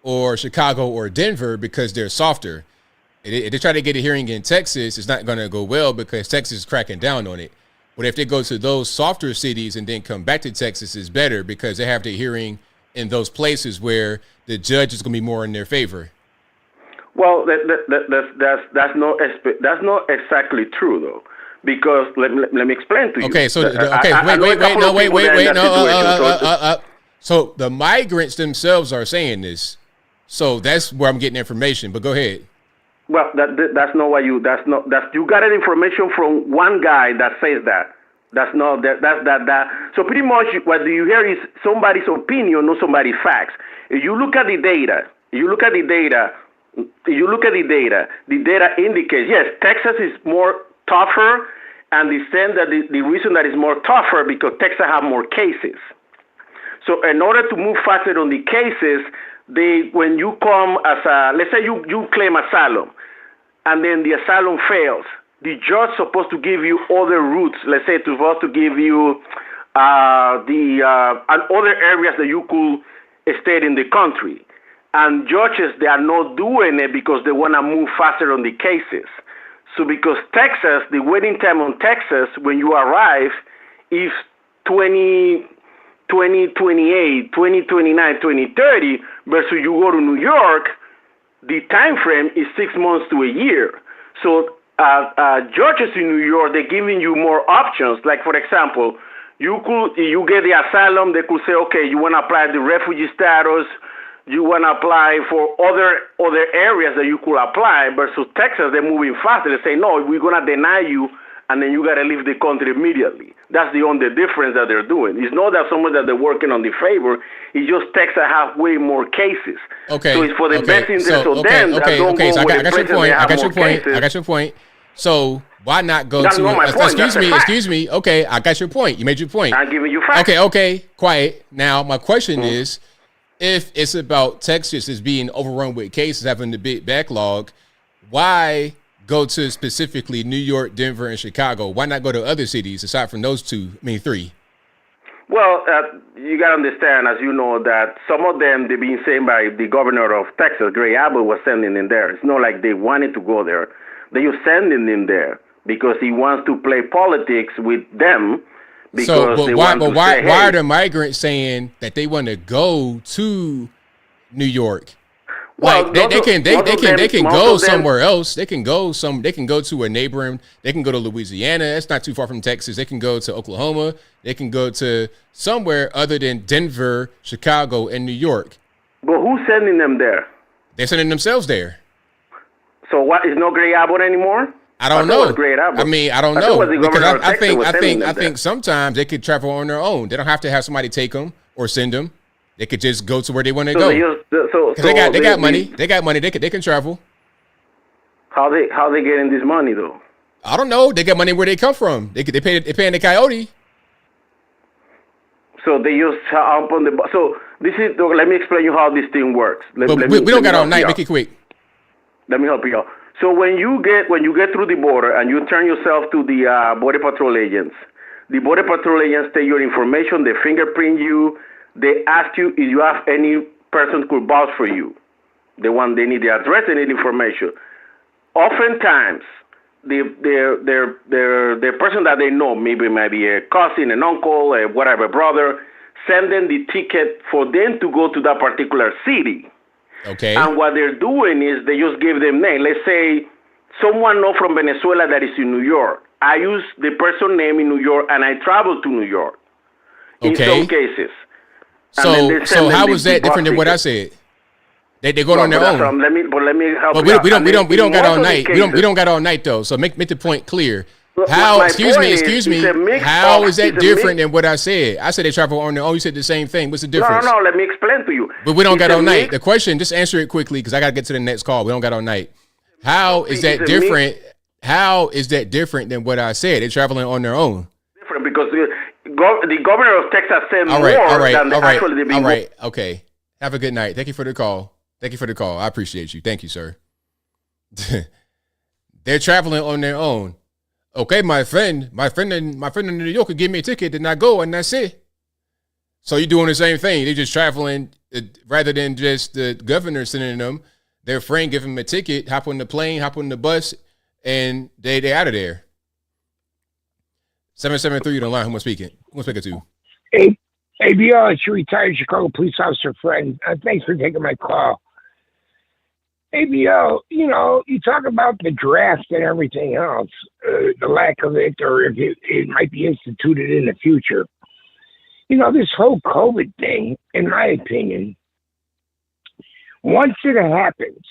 Speaker 1: or Chicago or Denver because they're softer. If they try to get a hearing in Texas, it's not going to go well because Texas is cracking down on it. But if they go to those softer cities and then come back to Texas, it's better because they have the hearing in those places where the judge is going to be more in their favor.
Speaker 6: Well, that's not exactly true though, because let me explain to you.
Speaker 1: Okay, so So the migrants themselves are saying this, so that's where I'm getting information. But go ahead.
Speaker 6: Well, that's not what you you got that information from one guy that says that. That's not that. So pretty much what you hear is somebody's opinion, not somebody's facts. If you look at the data, the data indicates yes, Texas is more tougher, and the sense that the reason that it's more tougher because Texas have more cases. So in order to move faster on the cases, when you come as let's say you claim asylum, and then the asylum fails, the judge is supposed to give you other routes. Let's say supposed to give you and other areas that you could stay in the country. And judges, they are not doing it because they want to move faster on the cases. So because Texas, the waiting time on Texas when you arrive is 2028, 2029, 2030, versus you go to New York, the time frame is 6 months to a year. So judges in New York, they're giving you more options. Like, for example, you get the asylum, they could say, okay, you want to apply the refugee status, you want to apply for other areas that you could apply, versus Texas, they're moving faster. They say, no, we're going to deny you, and then you got to leave the country immediately. That's the only difference that they're doing. It's not that someone that they're working on the favor. It's just Texas have way more cases.
Speaker 1: Okay.
Speaker 6: So it's for the best interest of them that don't go where the places they have more cases.
Speaker 1: I got your point. So why not go
Speaker 6: That's not my point.
Speaker 1: Excuse me. Okay, I got your point. You made your point.
Speaker 6: I'm giving you facts.
Speaker 1: Okay, quiet. Now my question is, if it's about Texas is being overrun with cases, having the big backlog, why go to specifically New York, Denver, and Chicago? Why not go to other cities aside from those three?
Speaker 6: Well, you got to understand, as you know, that some of them, they've been saying by the governor of Texas, Greg Abbott, was sending in there. It's not like they wanted to go there. They were sending in there because he wants to play politics with them.
Speaker 1: Why are the migrants saying that they want to go to New York?
Speaker 6: Well,
Speaker 1: like they can go somewhere else. They can go to a neighboring. They can go to Louisiana. That's not too far from Texas. They can go to Oklahoma. They can go to somewhere other than Denver, Chicago, and New York.
Speaker 6: But who's sending them there?
Speaker 1: They're sending themselves there.
Speaker 6: So what? Is no Greg Abbott anymore?
Speaker 1: I don't know.
Speaker 6: I
Speaker 1: mean, I don't know because I think sometimes they could travel on their own. They don't have to have somebody take them or send them. They could just go to where they want to go. They got money. They got money. They can travel.
Speaker 6: How they getting this money though?
Speaker 1: I don't know. They got money where they come from. They paying the coyote.
Speaker 6: So they just up on the. So this is. Let me explain you how this thing works.
Speaker 1: We don't got all night. Make it quick.
Speaker 6: Let me help you out. So when you get through the border and you turn yourself to the border patrol agents, the border patrol agents take your information. They fingerprint you. They ask you if you have any person who could vouch for you. They need the address, they need information. Oftentimes, the person that they know, maybe it might be a cousin, an uncle, a whatever, brother, send them the ticket for them to go to that particular city.
Speaker 1: Okay.
Speaker 6: And what they're doing is they just give them name. Let's say someone know from Venezuela that is in New York. I use the person name in New York and I travel to New York. In some cases.
Speaker 1: So how was that different than what I said? They go on their own.
Speaker 6: Let me help
Speaker 1: but
Speaker 6: you.
Speaker 1: We don't got all night. We don't got all night though. So make the point clear. How? Excuse me. How is that different than what I said? I said they travel on their own. You said the same thing. What's the difference?
Speaker 6: No. Let me explain to you.
Speaker 1: But we don't got all night. The question, just answer it quickly because I got to get to the next call. We don't got all night. How is that different? How is that different than what I said? They're traveling on their own.
Speaker 6: Different because the governor of Texas said more than actually they've been.
Speaker 1: All right. Okay. Have a good night. Thank you for the call. I appreciate you. Thank you, sir. They're traveling on their own. Okay, my friend in New York could give me a ticket, then I go, and that's it. So you're doing the same thing. They're just traveling rather than just the governor sending them. Their friend give them a ticket, hop on the plane, hop on the bus, and they're out of there. 773 on the line. Who am I speaking to?
Speaker 13: ABL, it's your retired Chicago police officer friend. Thanks for taking my call. ABL, you talk about the draft and everything else, the lack of it, or if it might be instituted in the future. This whole COVID thing, in my opinion, once it happened,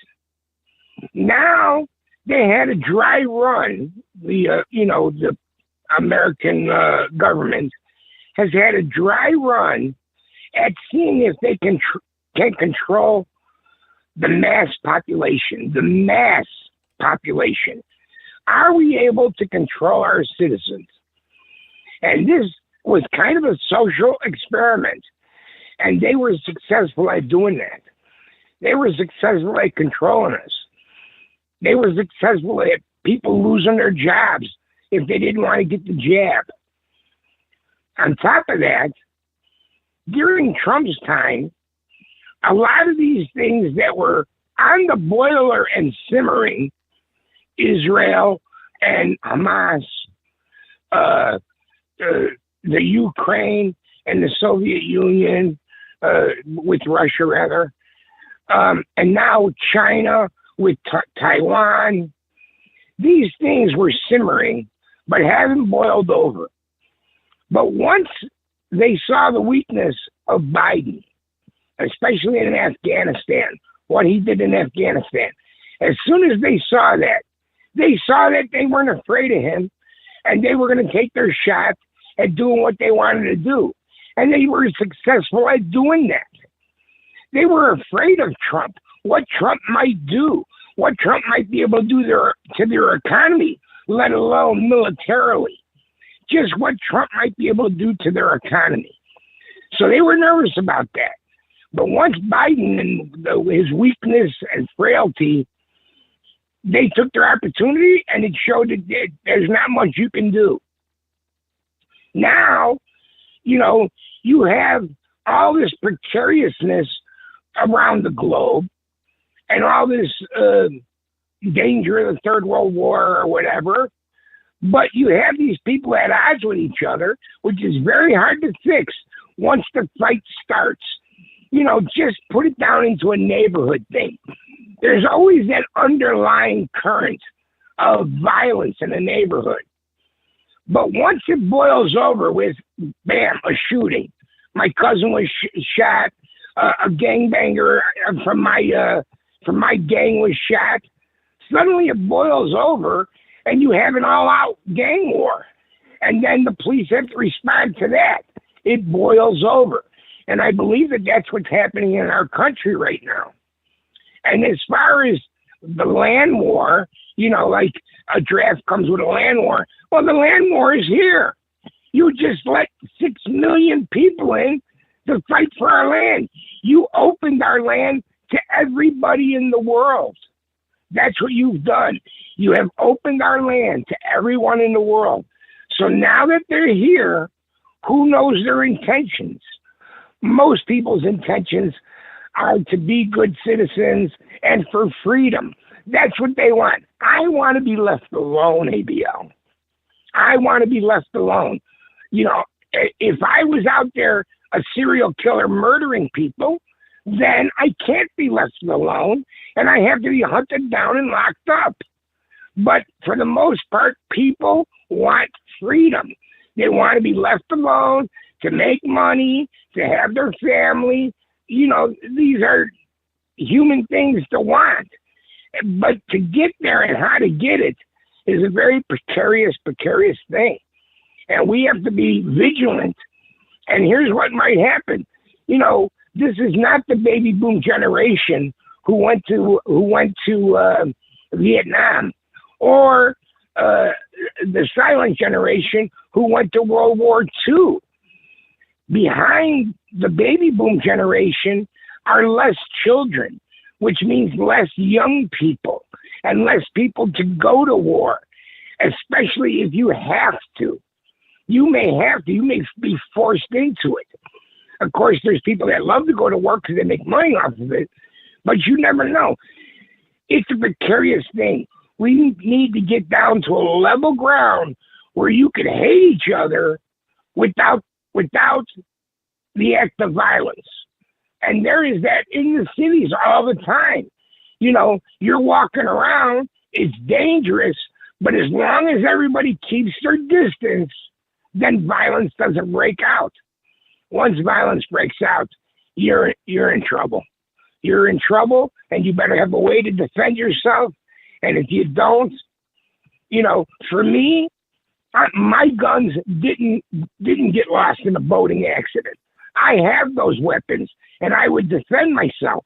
Speaker 13: now they had a dry run. The American government has had a dry run at seeing if they can control the mass population. Are we able to control our citizens? And this was kind of a social experiment. And they were successful at doing that. They were successful at controlling us. They were successful at people losing their jobs if they didn't want to get the jab. On top of that, during Trump's time, a lot of these things that were on the boiler and simmering, Israel and Hamas, the Ukraine and the Soviet Union, with Russia rather, and now China with Taiwan, these things were simmering, but haven't boiled over. But once they saw the weakness of Biden, especially in Afghanistan, what he did in Afghanistan, as soon as they saw that they weren't afraid of him, and they were going to take their shot at doing what they wanted to do. And they were successful at doing that. They were afraid of Trump, what Trump might do, what Trump might be able to do to their economy, let alone militarily. Just what Trump might be able to do to their economy. So they were nervous about that. But once Biden and his weakness and frailty, they took their opportunity, and it showed that there's not much you can do. Now, you have all this precariousness around the globe and all this danger of the Third World War or whatever, but you have these people at odds with each other, which is very hard to fix once the fight starts. Just put it down into a neighborhood thing. There's always that underlying current of violence in a neighborhood. But once it boils over with, bam, a shooting. My cousin was shot. A gangbanger from my gang was shot. Suddenly it boils over, and you have an all-out gang war. And then the police have to respond to that. It boils over. And I believe that that's what's happening in our country right now. And as far as the land war, like a draft comes with a land war. Well, the land war is here. You just let 6 million people in to fight for our land. You opened our land to everybody in the world. That's what you've done. You have opened our land to everyone in the world. So now that they're here, who knows their intentions? Most people's intentions are to be good citizens and for freedom. That's what they want. I want to be left alone, ABL. I want to be left alone. If I was out there a serial killer murdering people, then I can't be left alone, and I have to be hunted down and locked up. But for the most part, people want freedom. They want to be left alone, to make money, to have their family. These are human things to want. But to get there and how to get it is a very precarious thing. And we have to be vigilant. And here's what might happen. This is not the baby boom generation who went to Vietnam, or the silent generation who went to World War II. Behind the baby boom generation are less children, which means less young people and less people to go to war, especially if you have to. You may be forced into it. Of course, there's people that love to go to work because they make money off of it, but you never know. It's a precarious thing. We need to get down to a level ground where you can hate each other without the act of violence. And there is that in the cities all the time. You're walking around, it's dangerous, but as long as everybody keeps their distance, then violence doesn't break out. Once violence breaks out, you're in trouble. You're in trouble, and you better have a way to defend yourself. And if you don't, for me, my guns didn't get lost in a boating accident. I have those weapons, and I would defend myself.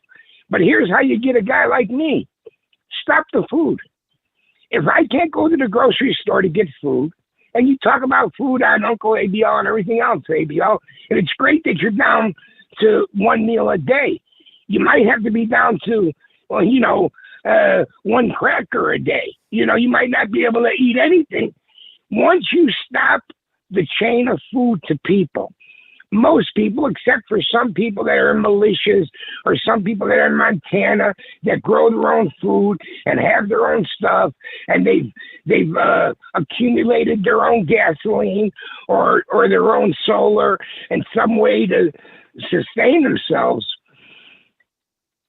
Speaker 13: But here's how you get a guy like me. Stop the food. If I can't go to the grocery store to get food, and you talk about food on Uncle ABL and everything else, ABL, and it's great that you're down to one meal a day. You might have to be down to, one cracker a day. You might not be able to eat anything. Once you stop the chain of food to people, most people, except for some people that are in militias or some people that are in Montana that grow their own food and have their own stuff, and they've accumulated their own gasoline or their own solar and some way to sustain themselves.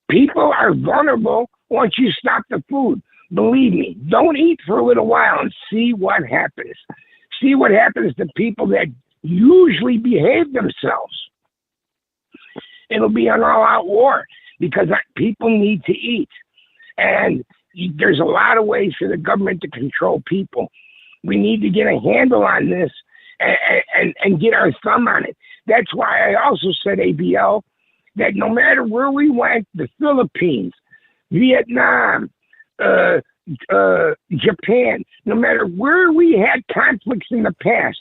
Speaker 13: People are vulnerable once you stop the food. Believe me, don't eat for a little while and see what happens. See what happens to people that usually behave themselves. It'll be an all-out war because people need to eat. And there's a lot of ways for the government to control people. We need to get a handle on this and get our thumb on it. That's why I also said, ABL, that no matter where we went, the Philippines, Vietnam, Japan, no matter where we had conflicts in the past,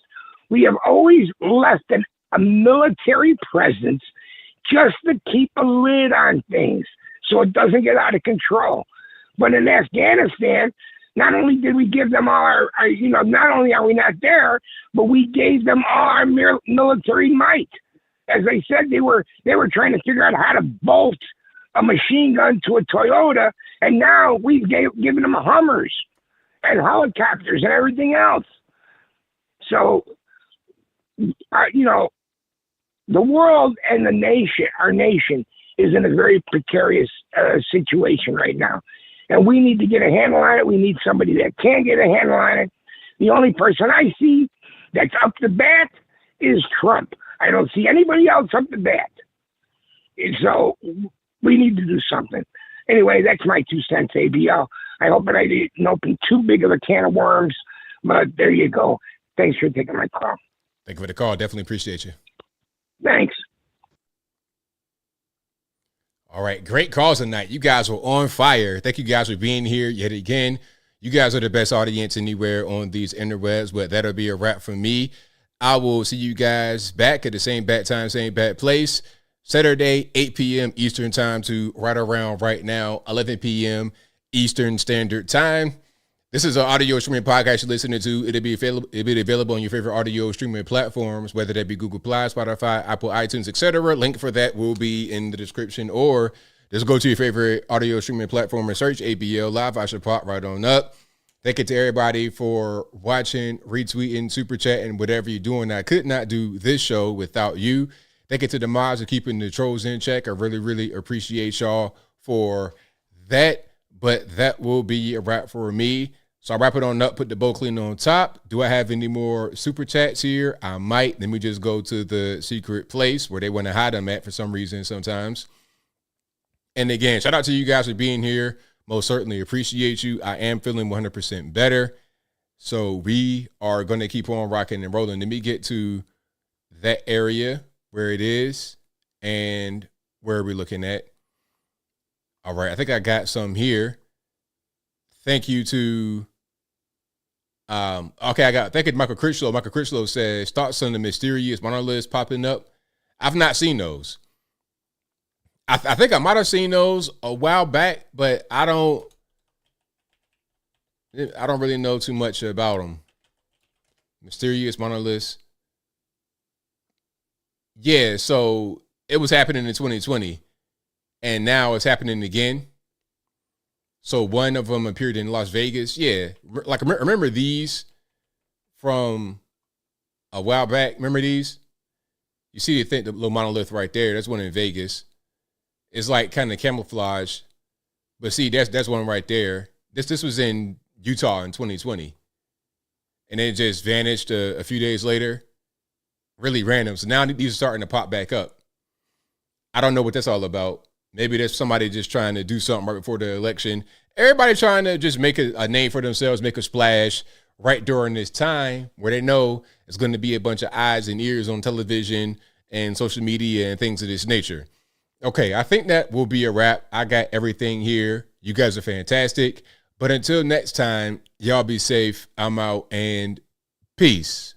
Speaker 13: we have always left a military presence just to keep a lid on things so it doesn't get out of control. But in Afghanistan, not only did we give them all our not only are we not there, but we gave them all our military might. As I said, they were trying to figure out how to bolt a machine gun to a Toyota, and now we've given them Hummers and helicopters and everything else. So, the world and our nation is in a very precarious situation right now. And we need to get a handle on it. We need somebody that can get a handle on it. The only person I see that's up to bat is Trump. I don't see anybody else up to bat. And so we need to do something. Anyway, that's my 2 cents, ABL. I hope I didn't open too big of a can of worms, but there you go. Thanks for taking my call.
Speaker 1: Thank you for the call. Definitely appreciate you.
Speaker 13: Thanks.
Speaker 1: All right. Great calls tonight. You guys were on fire. Thank you guys for being here yet again. You guys are the best audience anywhere on these interwebs, but that'll be a wrap for me. I will see you guys back at the same bat time, same bat place. Saturday, 8 p.m. Eastern time to right around right now, 11 p.m. Eastern Standard Time. This is an audio streaming podcast you're listening to. It'll be available on your favorite audio streaming platforms, whether that be Google Play, Spotify, Apple, iTunes, etc. Link for that will be in the description, or just go to your favorite audio streaming platform and search ABL Live. I should pop right on up. Thank you to everybody for watching, retweeting, super chatting, whatever you're doing. I could not do this show without you. Thank you to the mods for keeping the trolls in check. I really, really appreciate y'all for that. But that will be a wrap for me. So I'll wrap it on up, put the bow clean on top. Do I have any more super chats here? I might. Let me just go to the secret place where they want to hide them at for some reason sometimes. And again, shout out to you guys for being here. Most certainly appreciate you. I am feeling 100% better. So we are going to keep on rocking and rolling. Let me get to that area where it is and where are we looking at? All right. I think I got some here. Thank you to, thank you to Michael Critchlow. Michael Critchlow says, thoughts on the mysterious monoliths popping up. I've not seen those. I think I might have seen those a while back, but I don't really know too much about them. Mysterious monoliths. Yeah, so it was happening in 2020, and now it's happening again. So one of them appeared in Las Vegas. Yeah, like remember these from a while back? Remember these? You see the little monolith right there. That's one in Vegas. It's like kind of camouflage, but see, that's one right there. This was in Utah in 2020, and it just vanished a few days later. Really random. So now these are starting to pop back up. I don't know what that's all about. Maybe there's somebody just trying to do something right before the election. Everybody trying to just make a name for themselves, make a splash right during this time where they know it's going to be a bunch of eyes and ears on television and social media and things of this nature. Okay, I think that will be a wrap. I got everything here. You guys are fantastic. But until next time, y'all be safe. I'm out and peace.